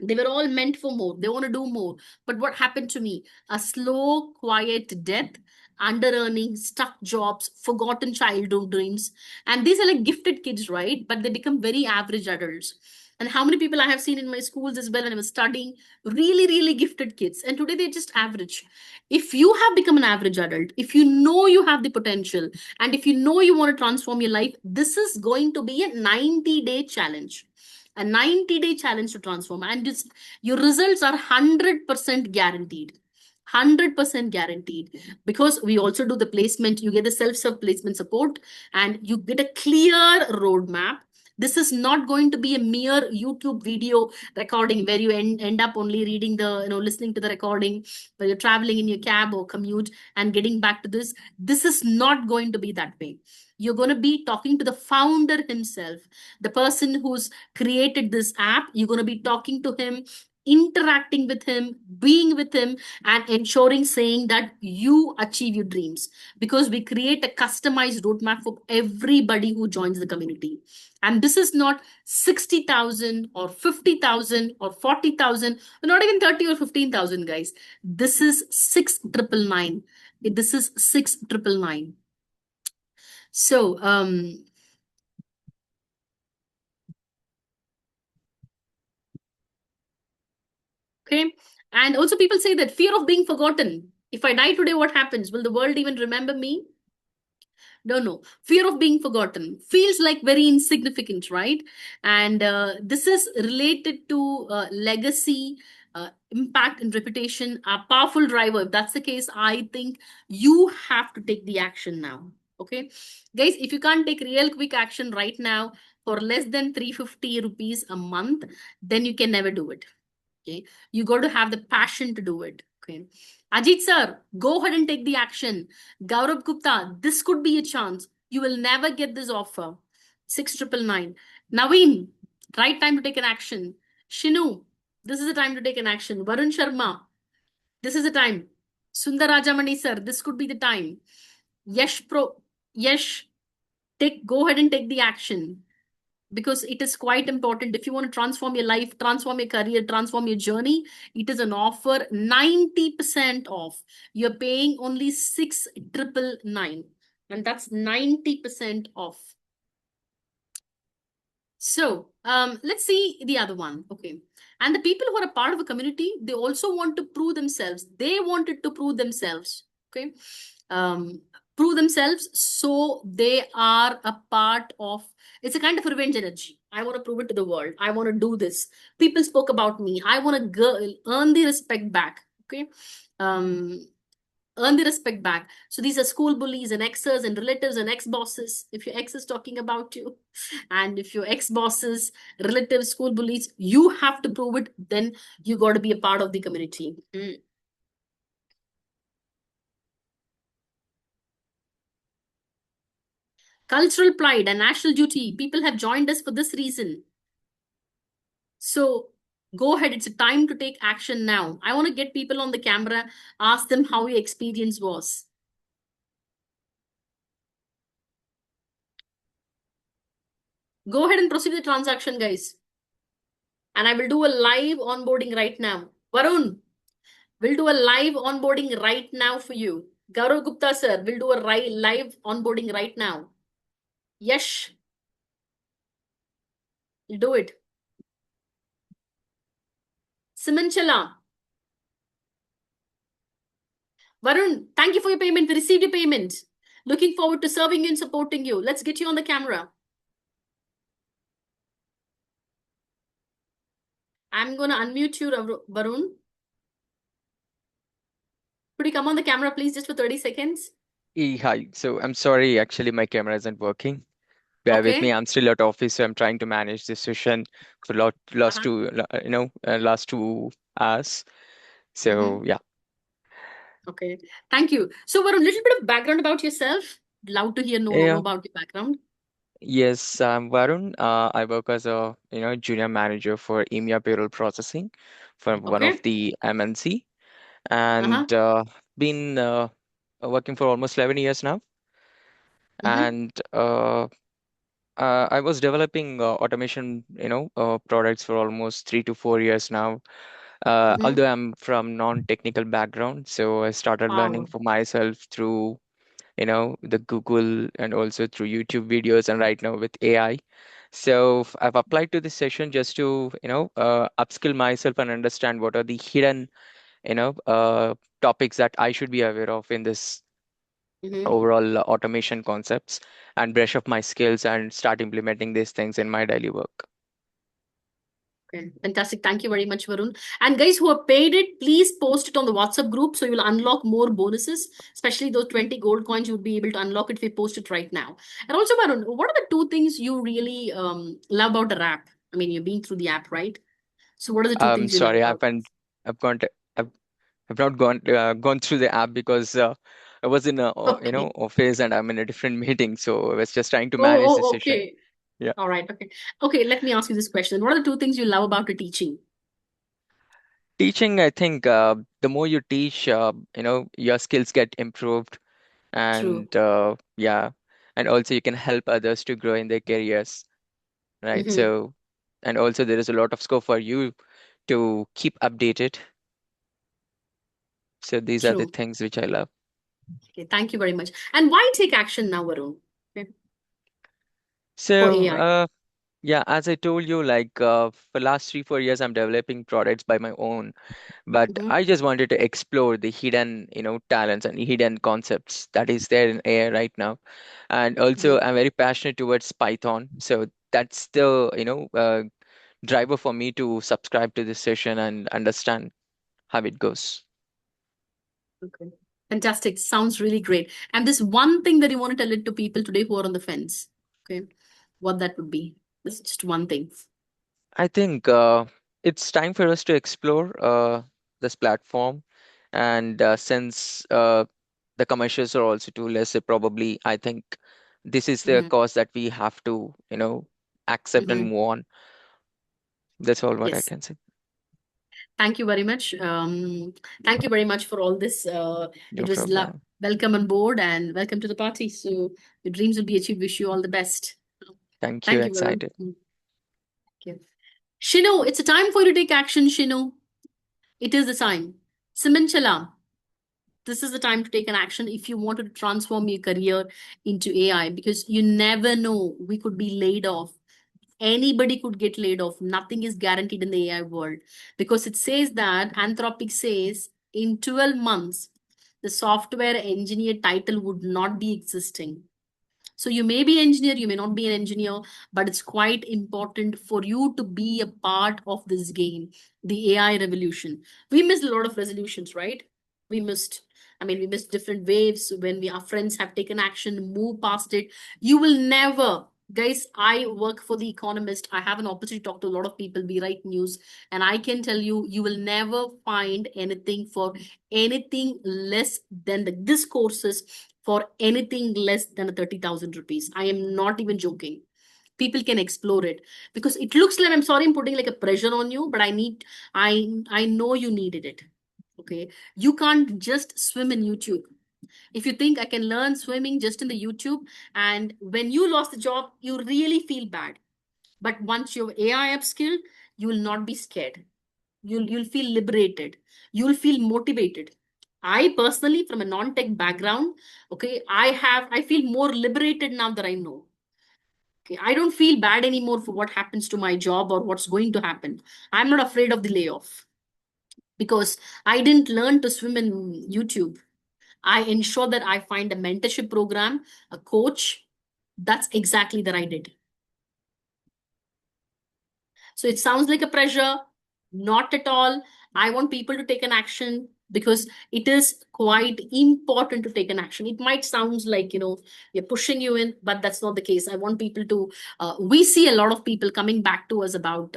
They were all meant for more. They want to do more. But what happened to me? A slow, quiet death, under earning, stuck jobs, forgotten childhood dreams. And these are like gifted kids, right? But they become very average adults. And how many people I have seen in my schools as well when I was studying, really, really gifted kids. And today they're just average. If you have become an average adult, if you know you have the potential, and if you know you want to transform your life, this is going to be a 90-day challenge. A 90-day challenge to transform, and just your results are 100% guaranteed. 100% guaranteed, because we also do the placement. You get the self-serve placement support, and you get a clear roadmap. This is not going to be a mere YouTube video recording where you end up only reading listening to the recording while you're traveling in your cab or commute and getting back to this. This is not going to be that way. You're going to be talking to the founder himself, the person who's created this app. You're going to be talking to him interacting with him, being with him, and ensuring saying that you achieve your dreams, because we create a customized roadmap for everybody who joins the community. And this is not 60,000 or 50,000 or 40,000, not even 30 or 15,000, guys. This is 6,999. This is 6,999. So, okay. And also people say that fear of being forgotten. If I die today, what happens? Will the world even remember me? No. Fear of being forgotten feels like very insignificant, right? And this is related to legacy, impact, and reputation, a powerful driver. If that's the case, I think you have to take the action now. Okay, guys, if you can't take real quick action right now for less than 350 rupees a month, then you can never do it. Okay, you got to have the passion to do it. Okay, Ajit sir, go ahead and take the action. Gaurav Gupta, this could be a chance. You will never get this offer. 6,999. Naveen, right time to take an action. Shinu, this is the time to take an action. Varun Sharma, this is the time. Sundar Rajamani sir, this could be the time. Yash, go ahead and take the action, because it is quite important. If you want to transform your life, transform your career, transform your journey, it is an offer 90% off. You're paying only 6,999, and that's 90% off. So let's see the other one. Okay. And the people who are a part of a community, they also want to prove themselves. They wanted to prove themselves. Okay. Prove themselves. So they are a part of, it's a kind of revenge energy. I want to prove it to the world. I want to do this. People spoke about me. I want to earn the respect back. Okay. Earn the respect back. So these are school bullies and exes and relatives and ex-bosses. If your ex is talking about you, and if your ex-bosses, relatives, school bullies, you have to prove it. Then you got to be a part of the community. Cultural pride and national duty. People have joined us for this reason. So go ahead. It's a time to take action now. I want to get people on the camera, ask them how your experience was. Go ahead and proceed with the transaction, guys. And I will do a live onboarding right now. Varun, we'll do a live onboarding right now for you. Gaurav Gupta sir, we'll do a live onboarding right now. Yes, we'll do it. Simanchala. Varun, thank you for your payment. We received your payment. Looking forward to serving you and supporting you. Let's get you on the camera. I'm going to unmute you, Varun. Could you come on the camera, please, just for 30 seconds? Hi. So I'm sorry, actually, my camera isn't working. Bear with me. I'm still at office, so I'm trying to manage this session for last last 2 hours. So yeah. Okay. Thank you. So, Varun, a little bit of background about yourself. Love to hear know Yeah. about your background. Yes, I'm Varun. I work as a junior manager for EMEA payroll processing for one of the MNC, and been working for almost 11 years now. And I was developing automation, products for almost 3 to 4 years now. Although I'm from non-technical background, so I started learning for myself through, the Google and also through YouTube videos, and right now with AI. So I've applied to this session just to, upskill myself and understand what are the hidden, topics that I should be aware of in this overall automation concepts, and brush up my skills and start implementing these things in my daily work. Okay, fantastic. Thank you very much, Varun. And guys who have paid it, please post it on the WhatsApp group so you'll unlock more bonuses, especially those 20 gold coins. You would be able to unlock it if you post it right now. And also, Varun, what are the two things you really love about the app? I mean, you're being through the app, right? So what are the two things you love Sorry, about it? I've not gone through the app because I was in a office and I'm in a different meeting, so I was just trying to manage the session. Okay. Yeah. All right. Okay. Okay. Let me ask you this question. What are the two things you love about the teaching? Teaching, I think the more you teach, your skills get improved, True. and yeah, and also you can help others to grow in their careers, right? Mm-hmm. So, and also there is a lot of scope for you to keep updated. So these are the True. things which I love. Okay, thank you very much. And why take action now, Varun? Okay. For So, AI. yeah, as I told you, like for last 3, 4 years, I'm developing products by my own, but Mm-hmm. I just wanted to explore the hidden, talents and hidden concepts that is there in AI right now. And also, Mm-hmm. I'm very passionate towards Python. So that's the, driver for me to subscribe to this session and understand how it goes. Okay. Fantastic. Sounds really great. And this one thing that you want to tell it to people today who are on the fence. Okay. What that would be. This is just one thing. I think it's time for us to explore this platform. And since the commercials are also too less, probably I think this is the Mm-hmm. cost that we have to, accept and Mm-hmm. move on. That's all what I Yes. can say. Thank you very much. Thank you very much for all this. No It was problem. welcome on board and welcome to the party. So your dreams will be achieved. Wish you all the best. Thank you. Thank you, Varun. Excited. Thank you. Shinu, it's a time for you to take action, Shinu. It is the time. Simanchala, this is the time to take an action if you want to transform your career into AI because you never know. We could be laid off. Anybody could get laid off. Nothing is guaranteed in the AI world because it says that Anthropic says in 12 months, the software engineer title would not be existing. So you may be engineer, you may not be an engineer, but it's quite important for you to be a part of this game, the AI revolution. We missed a lot of resolutions, right? We missed, we missed different waves when our friends have taken action, move past it. You will never, guys, I work for The Economist. I have an opportunity to talk to a lot of people. We write news, and I can tell you, you will never find anything for anything less than the discourses for anything less than 30,000 rupees. I am not even joking. People can explore it because it looks like, I'm sorry, I'm putting like a pressure on you, but I know you needed it. Okay. You can't just swim in YouTube. If you think I can learn swimming just in the YouTube, and when you lost the job, you really feel bad. But once you're AI upskilled, you will not be scared. You'll feel liberated. You'll feel motivated. I personally, from a non-tech background, okay, I feel more liberated now that I know. Okay, I don't feel bad anymore for what happens to my job or what's going to happen. I'm not afraid of the layoff because I didn't learn to swim in YouTube. I ensure that I find a mentorship program, a coach. That's exactly that I did. So it sounds like a pressure. Not at all. I want people to take an action because it is quite important to take an action. It might sound like, we're pushing you in, but that's not the case. I want people to, we see a lot of people coming back to us about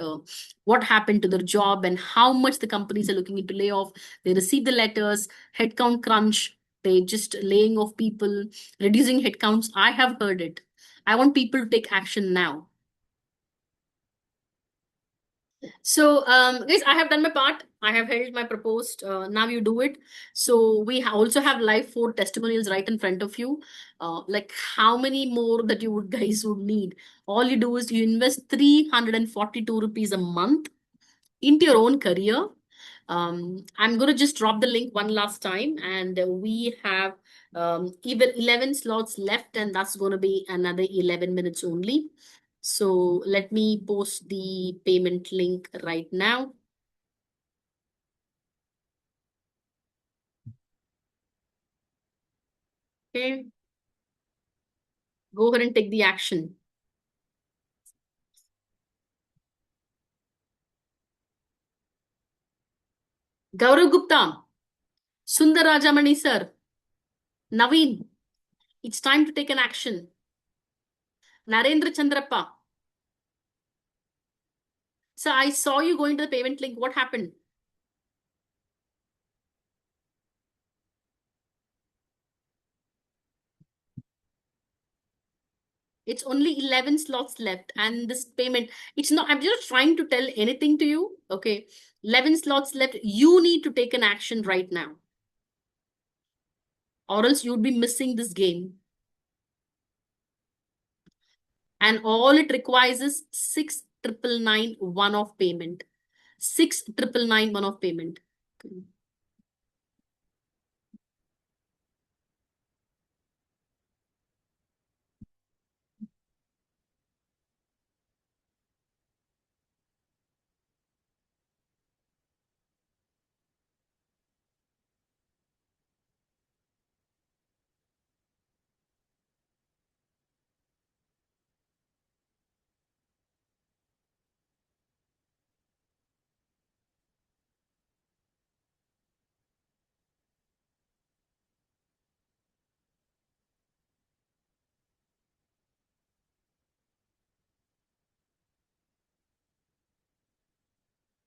what happened to their job and how much the companies are looking into layoff. They receive the letters, headcount crunch, they just laying off people, reducing headcounts. I have heard it. I want people to take action now. So, guys, I have done my part. I have held my proposed. Now you do it. So we also have live 4 testimonials right in front of you. Like how many more that you would guys would need. All you do is you invest 342 rupees a month into your own career. I'm going to just drop the link one last time, and we have even 11 slots left, and that's going to be another 11 minutes only. So let me post the payment link right now. Okay. Go ahead and take the action. Gaurav Gupta, Sundar Rajamani sir, Naveen, it's time to take an action. Narendra Chandrappa. Sir, I saw you going to the payment link. What happened? It's only 11 slots left. And this payment, it's not, I'm just trying to tell anything to you. Okay. 11 slots left. You need to take an action right now, or else you'd be missing this game. And all it requires is 6,999 one-off payment. 6,999 one-off payment. Okay.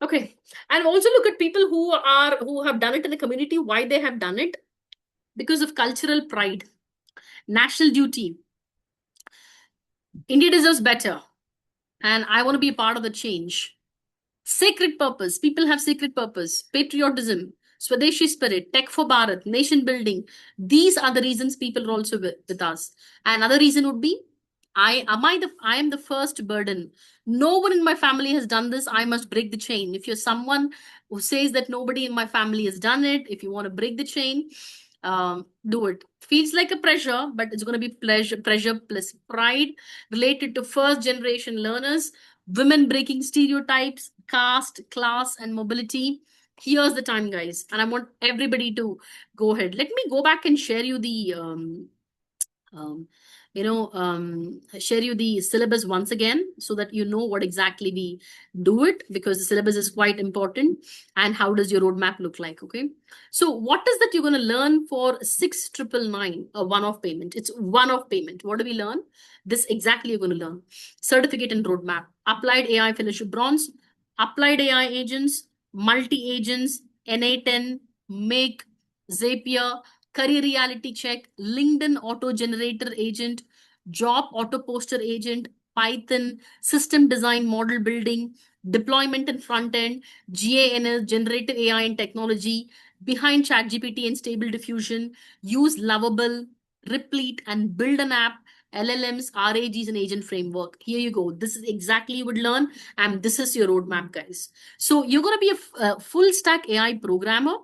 Okay. And also look at people who have done it in the community, why they have done it. Because of cultural pride, national duty. India deserves better. And I want to be a part of the change. Sacred purpose. People have sacred purpose. Patriotism, Swadeshi spirit, tech for Bharat, nation building. These are the reasons people are also with us. Another reason would be, I am the first burden. No one in my family has done this. I must break the chain. If you're someone who says that nobody in my family has done it, if you want to break the chain, do it. Feels like a pressure, but it's going to be pressure plus pride related to first generation learners, women breaking stereotypes, caste, class, and mobility. Here's the time, guys, and I want everybody to go ahead. Let me go back and share you the um, share you the syllabus once again, so that you know what exactly we do it, because the syllabus is quite important. And how does your roadmap look like? Okay, so what is that you're going to learn for 6,999, a one-off payment? It's one-off payment. What do we learn? This exactly you're going to learn: certificate and roadmap, applied AI fellowship bronze, applied AI agents, multi agents, NA10, make, Zapier, career reality check, LinkedIn auto generator agent, job auto poster agent, Python, system design, model building, deployment and front end, GANL, generative AI and technology, behind ChatGPT and stable diffusion, use Lovable, Replete, and build an app, LLMs, RAGs, and agent framework. Here you go. This is exactly you would learn, and this is your roadmap, guys. So you're going to be a full stack AI programmer,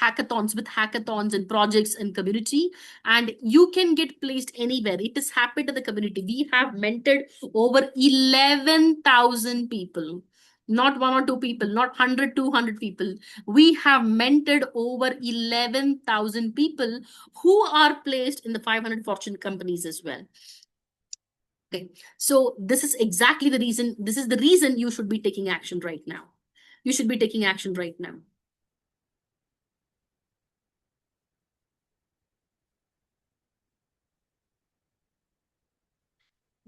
hackathons and projects and community, and you can get placed anywhere. It is happened in the community. We have mentored over 11,000 people, not one or two people, not 100, 200 people. We have mentored over 11,000 people who are placed in the 500 Fortune companies as well. Okay, so this is exactly the reason. This is the reason you should be taking action right now. You should be taking action right now.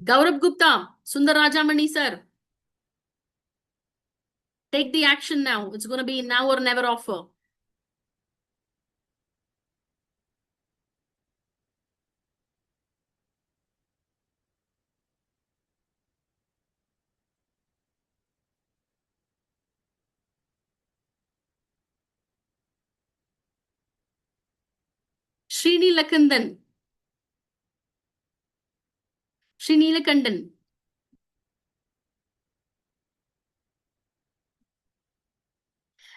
Gaurav Gupta, Sundar Rajamani sir, take the action now. It's going to be now or never offer. Srinilakandan. Srinilakandan.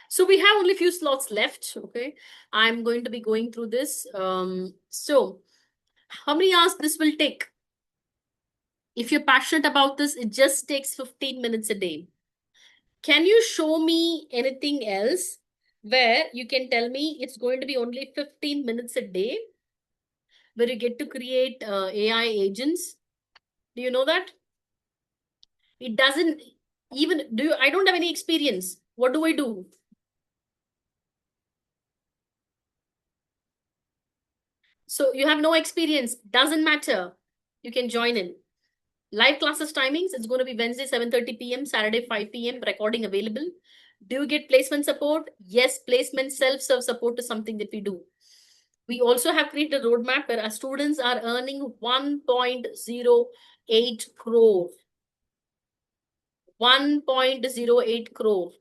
So we have only a few slots left. Okay, I'm going to be going through this. So how many hours this will take? If you're passionate about this, it just takes 15 minutes a day. Can you show me anything else where you can tell me it's going to be only 15 minutes a day, where you get to create AI agents? Do you know that? It doesn't even I don't have any experience. What do I do? So you have no experience. Doesn't matter. You can join in. Live classes timings, it's going to be Wednesday 7:30 p.m., Saturday 5 p.m. Recording available. Do you get placement support? Yes, placement self-serve support is something that we do. We also have created a roadmap where our students are earning 1.0 1.08 crore. 1.08 crore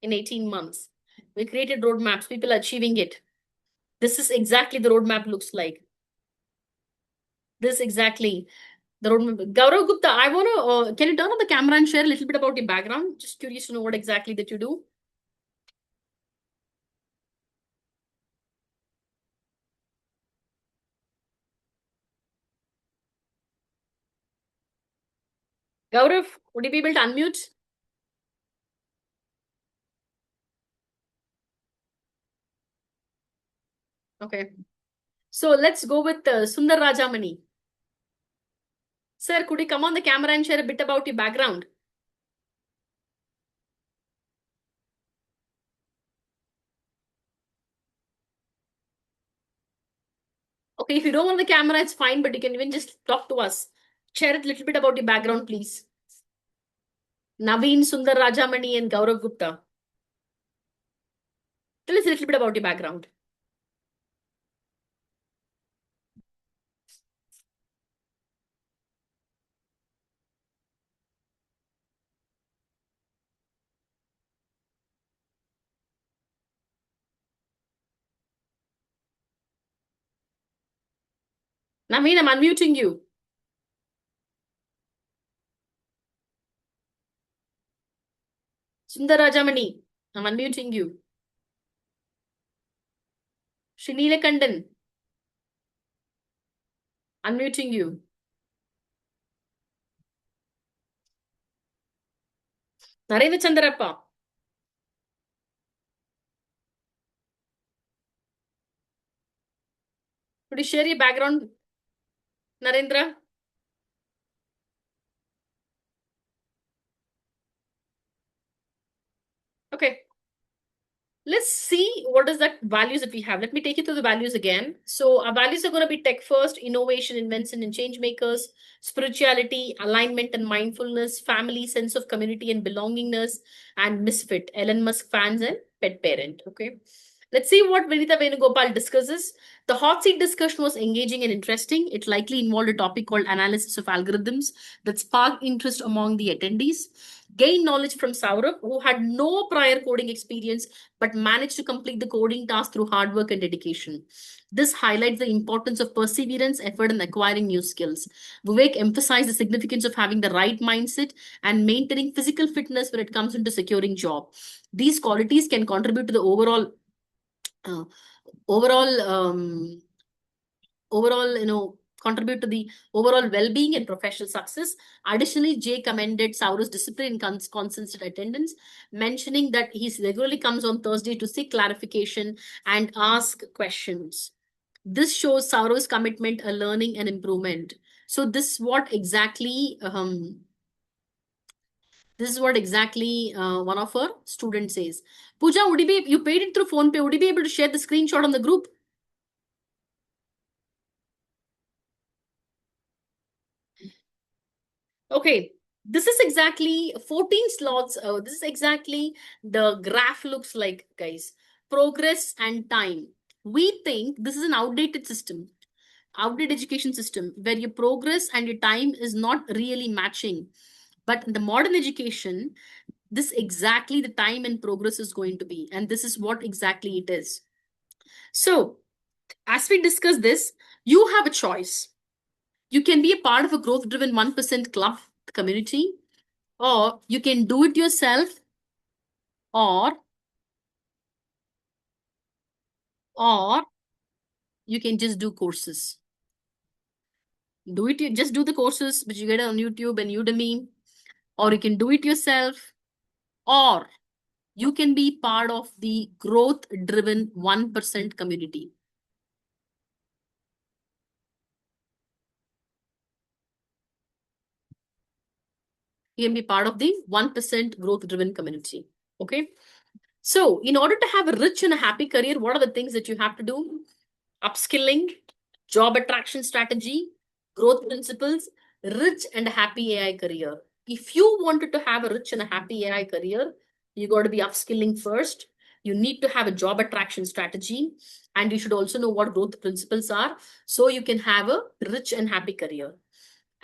in 18 months. We created roadmaps. People are achieving it. This is exactly the roadmap looks like. This exactly the roadmap. Gaurav Gupta, I want to, can you turn on the camera and share a little bit about your background? Just curious to know what exactly that you do. Gaurav, would you be able to unmute? Okay. So let's go with Sundar Rajamani. Sir, could you come on the camera and share a bit about your background? Okay, if you don't want the camera, it's fine, but you can even just talk to us. Share a little bit about your background, please. Naveen, Sundar Rajamani, and Gaurav Gupta. Tell us a little bit about your background. Naveen, I'm unmuting you. Sundar Rajamani, I'm unmuting you. Shinila Kandan, unmuting you. Narendra Chandarappa. Could you share your background, Narendra? Okay. Let's see what is that values that we have. Let me take you through the values again. So our values are going to be tech first, innovation, invention, and change makers, spirituality, alignment and mindfulness, family, sense of community and belongingness, and misfit, Elon Musk fans and pet parent. Okay. Let's see what Vinita Venugopal discusses. The hot seat discussion was engaging and interesting. It likely involved a topic called analysis of algorithms that sparked interest among the attendees. Gain knowledge from Saurabh, who had no prior coding experience but managed to complete the coding task through hard work and dedication. This highlights the importance of perseverance, effort, and acquiring new skills. Vivek emphasized the significance of having the right mindset and maintaining physical fitness when it comes into securing job. These qualities can contribute to the uh, overall contribute to the overall well-being and professional success. Additionally, Jay commended Saurus' discipline and consistent attendance, mentioning that he regularly comes on Thursday to seek clarification and ask questions. This shows Saurus' commitment, a learning and improvement. So this is what exactly one of our students says. Pooja, you paid it through PhonePe? Would you be able to share the screenshot on the group? Okay, this is exactly 14 slots. This is exactly the graph looks like, guys. Progress and time. We think this is an outdated system, outdated education system, where your progress and your time is not really matching. But in the modern education, this exactly the time and progress is going to be. And this is what exactly it is. So, as we discuss this, you have a choice. You can be a part of a growth-driven 1% club community, or you can do it yourself, or you can just do courses. Just do the courses which you get on YouTube and Udemy, or you can do it yourself, or you can be part of the growth-driven 1% community. You can be part of the 1% growth-driven community. Okay. So in order to have a rich and a happy career, what are the things that you have to do? Upskilling, job attraction strategy, growth principles, rich and happy AI career. If you wanted to have a rich and a happy AI career, you got to be upskilling first. You need to have a job attraction strategy, and you should also know what growth principles are so you can have a rich and happy career.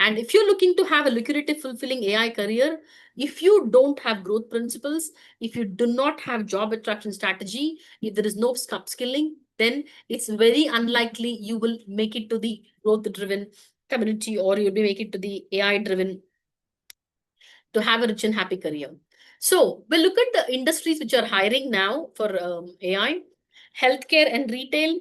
And if you're looking to have a lucrative, fulfilling AI career, if you don't have growth principles, if you do not have job attraction strategy, if there is no upskilling, then it's very unlikely you will make it to the growth-driven community, or you'll be make it to the AI-driven to have a rich and happy career. So we'll look at the industries which are hiring now for AI: healthcare and retail,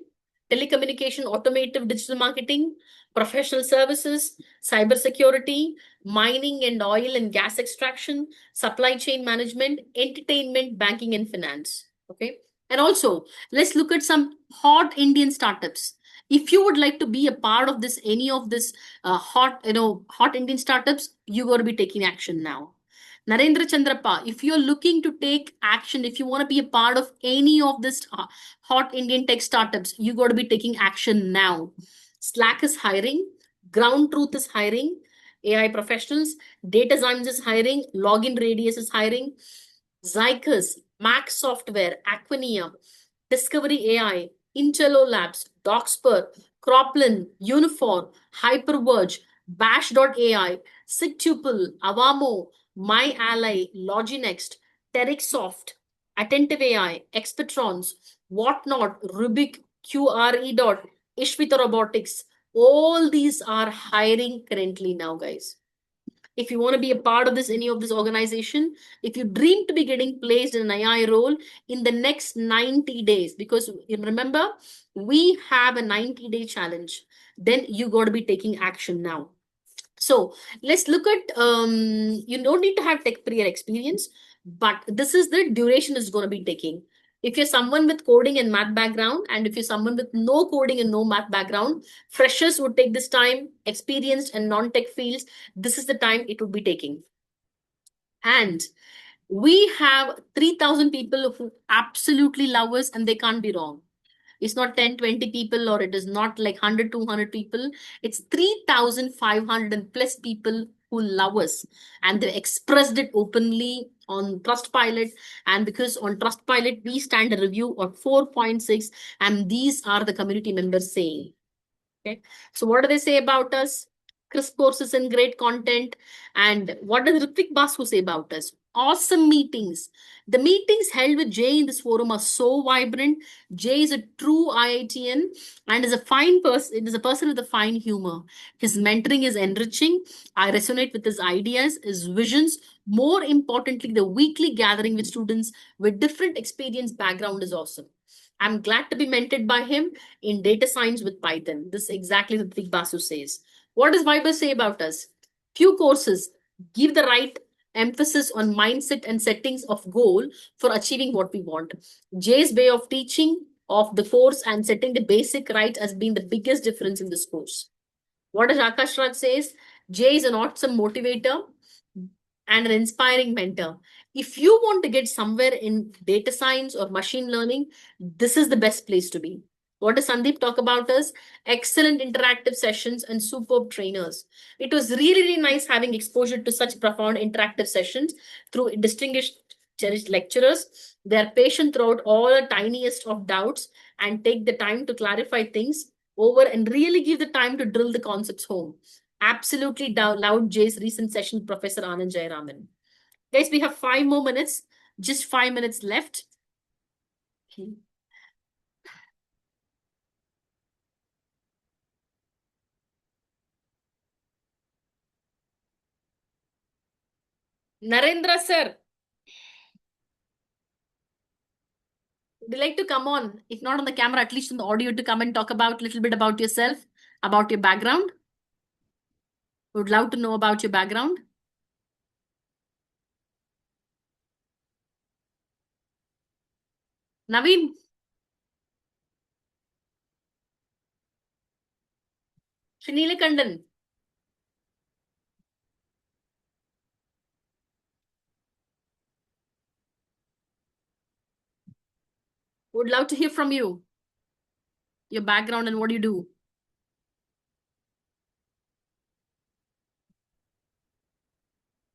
telecommunication, automotive, digital marketing, professional services, cybersecurity, mining and oil and gas extraction, supply chain management, entertainment, banking and finance. Okay. And also, let's look at some hot Indian startups. If you would like to be a part of this, any of this hot Indian startups, you got to be taking action now. Narendra Chandrapa, if you're looking to take action, if you want to be a part of any of this hot Indian tech startups, you got to be taking action now. Slack is hiring, Ground Truth is hiring, AI professionals, Data Science is hiring, Login Radius is hiring, Zycus, Max Software, Aquinia, Discovery AI, Intello Labs, Doxper, Croplin, Unifor, Hyperverge, Bash.ai, Sigtuple, Avamo, MyAlly, Loginext, Terixsoft, Attentive AI, Expetrons, Whatnot, Rubik, QRE. Ishvita Robotics. All these are hiring currently now, guys. If you want to be a part of this, any of this organization, if you dream to be getting placed in an AI role in the next 90 days, because remember, we have a 90-day challenge, then you got to be taking action now. So let's look at, you don't need to have tech prior experience, but this is the duration is going to be taking. If you're someone with coding and math background, and if you're someone with no coding and no math background, freshers would take this time, experienced and non-tech fields, this is the time it would be taking. And we have 3,000 people who absolutely love us and they can't be wrong. It's not 10, 20 people, or it is not like 100, 200 people. It's 3,500 and plus people who love us. And they expressed it openly on Trustpilot. And because on Trustpilot, we stand a review of 4.6. And these are the community members saying. Okay. So what do they say about us? Crisp courses and great content. And what does Ritvik Basu say about us? Awesome meetings. The meetings held with Jay in this forum are so vibrant. Jay is a true IITian and is a fine person. It is a person with a fine humor. His mentoring is enriching. I resonate with his ideas, his visions. More importantly, the weekly gathering with students with different experience background is awesome. I'm glad to be mentored by him in data science with Python. This is exactly what Ritvik Basu says. What does Viber say about us? Few courses give the right emphasis on mindset and settings of goal for achieving what we want. Jay's way of teaching of the course and setting the basic right has been the biggest difference in this course. What does Akash Raj says? Jay is an awesome motivator and an inspiring mentor. If you want to get somewhere in data science or machine learning, this is the best place to be. What does Sandeep talk about us? Excellent interactive sessions and superb trainers. It was really, really nice having exposure to such profound interactive sessions through distinguished cherished lecturers. They are patient throughout all the tiniest of doubts and take the time to clarify things over and really give the time to drill the concepts home. Absolutely loved Jay's recent session with Professor Anand Jayaraman. Guys, we have 5 more minutes, just 5 minutes left. Okay. Narendra sir, would you like to come on? If not on the camera, at least on the audio, to come and talk about a little bit about yourself, about your background? Would love to know about your background. Naveen. Srinila. Would love to hear from you, your background and what you do.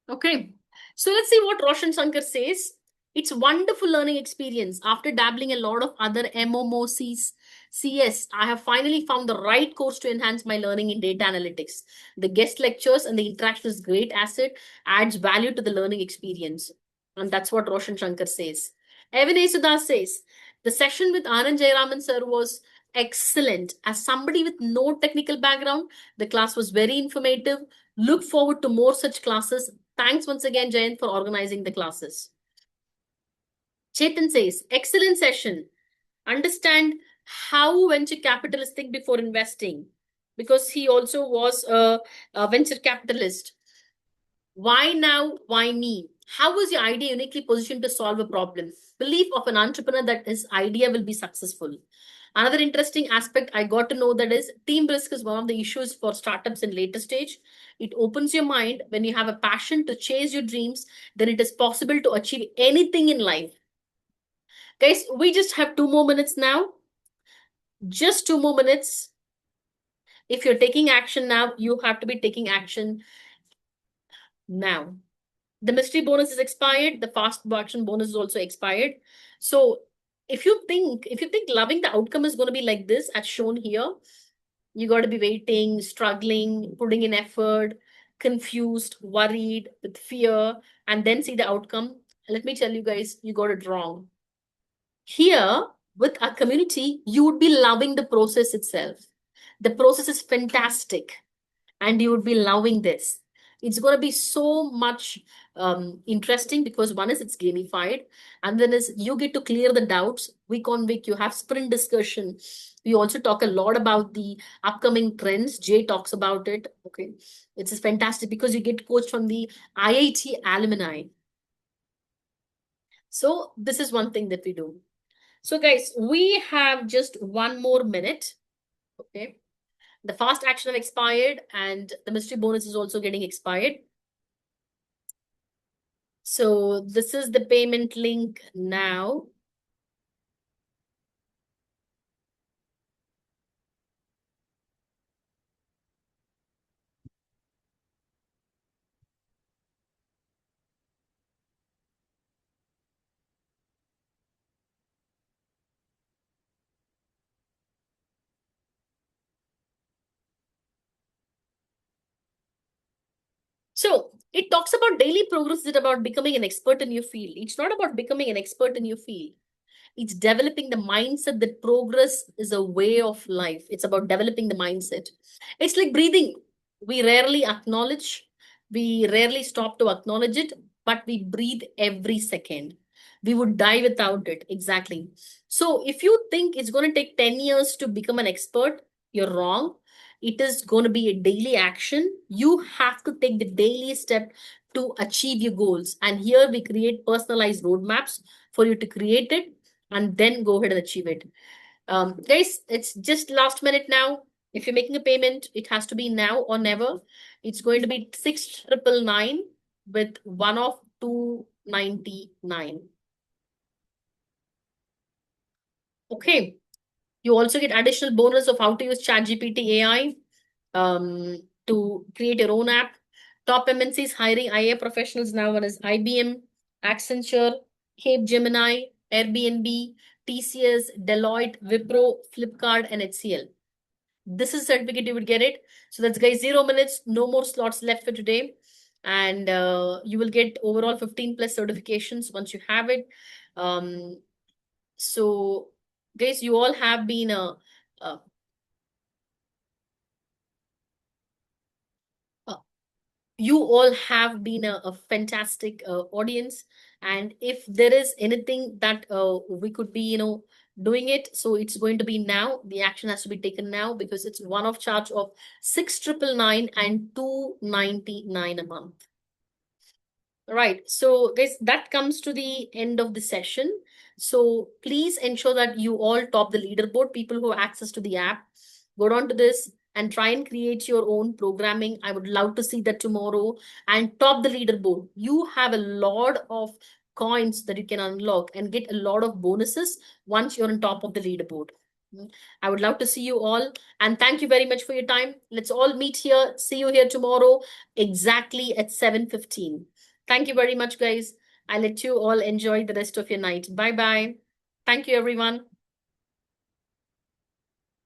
Okay, so let's see what Roshan Shankar says. It's wonderful learning experience. After dabbling a lot of other MMOCs, CS, I have finally found the right course to enhance my learning in data analytics. The guest lectures and the interaction is great asset, adds value to the learning experience. And that's what Roshan Shankar says. Evan Asudas says, the session with Anand Jayaraman sir was excellent. As somebody with no technical background, the class was very informative. Look forward to more such classes. Thanks once again, Jayant, for organizing the classes. Chetan says, excellent session. Understand how venture capitalists think before investing, because he also was a venture capitalist. Why now? Why me? How was your idea uniquely positioned to solve a problem? Belief of an entrepreneur that his idea will be successful. Another interesting aspect I got to know that is team risk is one of the issues for startups in later stage. It opens your mind when you have a passion to chase your dreams, then it is possible to achieve anything in life. Guys, we just have 2 more minutes now. Just 2 more minutes. If you're taking action now, you have to be taking action now. The mystery bonus is expired. The fast action bonus is also expired. So if you think loving the outcome is going to be like this, as shown here, you got to be waiting, struggling, putting in effort, confused, worried, with fear, and then see the outcome. Let me tell you guys, you got it wrong. Here, with our community, you would be loving the process itself. The process is fantastic, and you would be loving this. It's going to be so much interesting because one is it's gamified, and then is you get to clear the doubts week on week. You have sprint discussion. We also talk a lot about the upcoming trends. Jay talks about it. Okay, it's fantastic because you get coached from the IIT alumni. So this is one thing that we do. So guys, we have just 1 more minute. Okay. The fast action have expired and the mystery bonus is also getting expired. So this is the payment link now. So it talks about daily progress. It's about becoming an expert in your field. It's not about becoming an expert in your field. It's developing the mindset that progress is a way of life. It's about developing the mindset. It's like breathing. We rarely acknowledge, we rarely stop to acknowledge it, but we breathe every second. We would die without it. Exactly. So if you think it's going to take 10 years to become an expert, you're wrong. It is going to be a daily action. You have to take the daily step to achieve your goals. And here we create personalized roadmaps for you to create it and then go ahead and achieve it. Guys, it's just last minute now. If you're making a payment, it has to be now or never. It's going to be 6,999 with one of 299. Okay. You also get additional bonus of how to use ChatGPT AI to create your own app. Top MNCs hiring IA professionals now, one is IBM, Accenture, Cape Gemini, Airbnb, TCS, Deloitte, Wipro, Flipkart, and HCL. This is certificate you would get it. So that's guys 0 minutes, no more slots left for today. And you will get overall 15 plus certifications once you have it. So guys, you all have been you all have been a fantastic audience, and if there is anything that we could be doing it, so it's going to be now. The action has to be taken now because it's one of charge of 6,999 and 299 a month. Right. So guys, that comes to the end of the session. So please ensure that you all top the leaderboard. People who have access to the app, go down to this and try and create your own programming. I would love to see that tomorrow and top the leaderboard. You have a lot of coins that you can unlock and get a lot of bonuses once you're on top of the leaderboard. I would love to see you all. And thank you very much for your time. Let's all meet here. See you here tomorrow exactly at 7:15. Thank you very much, guys. I let you all enjoy the rest of your night. Bye bye. Thank you, everyone.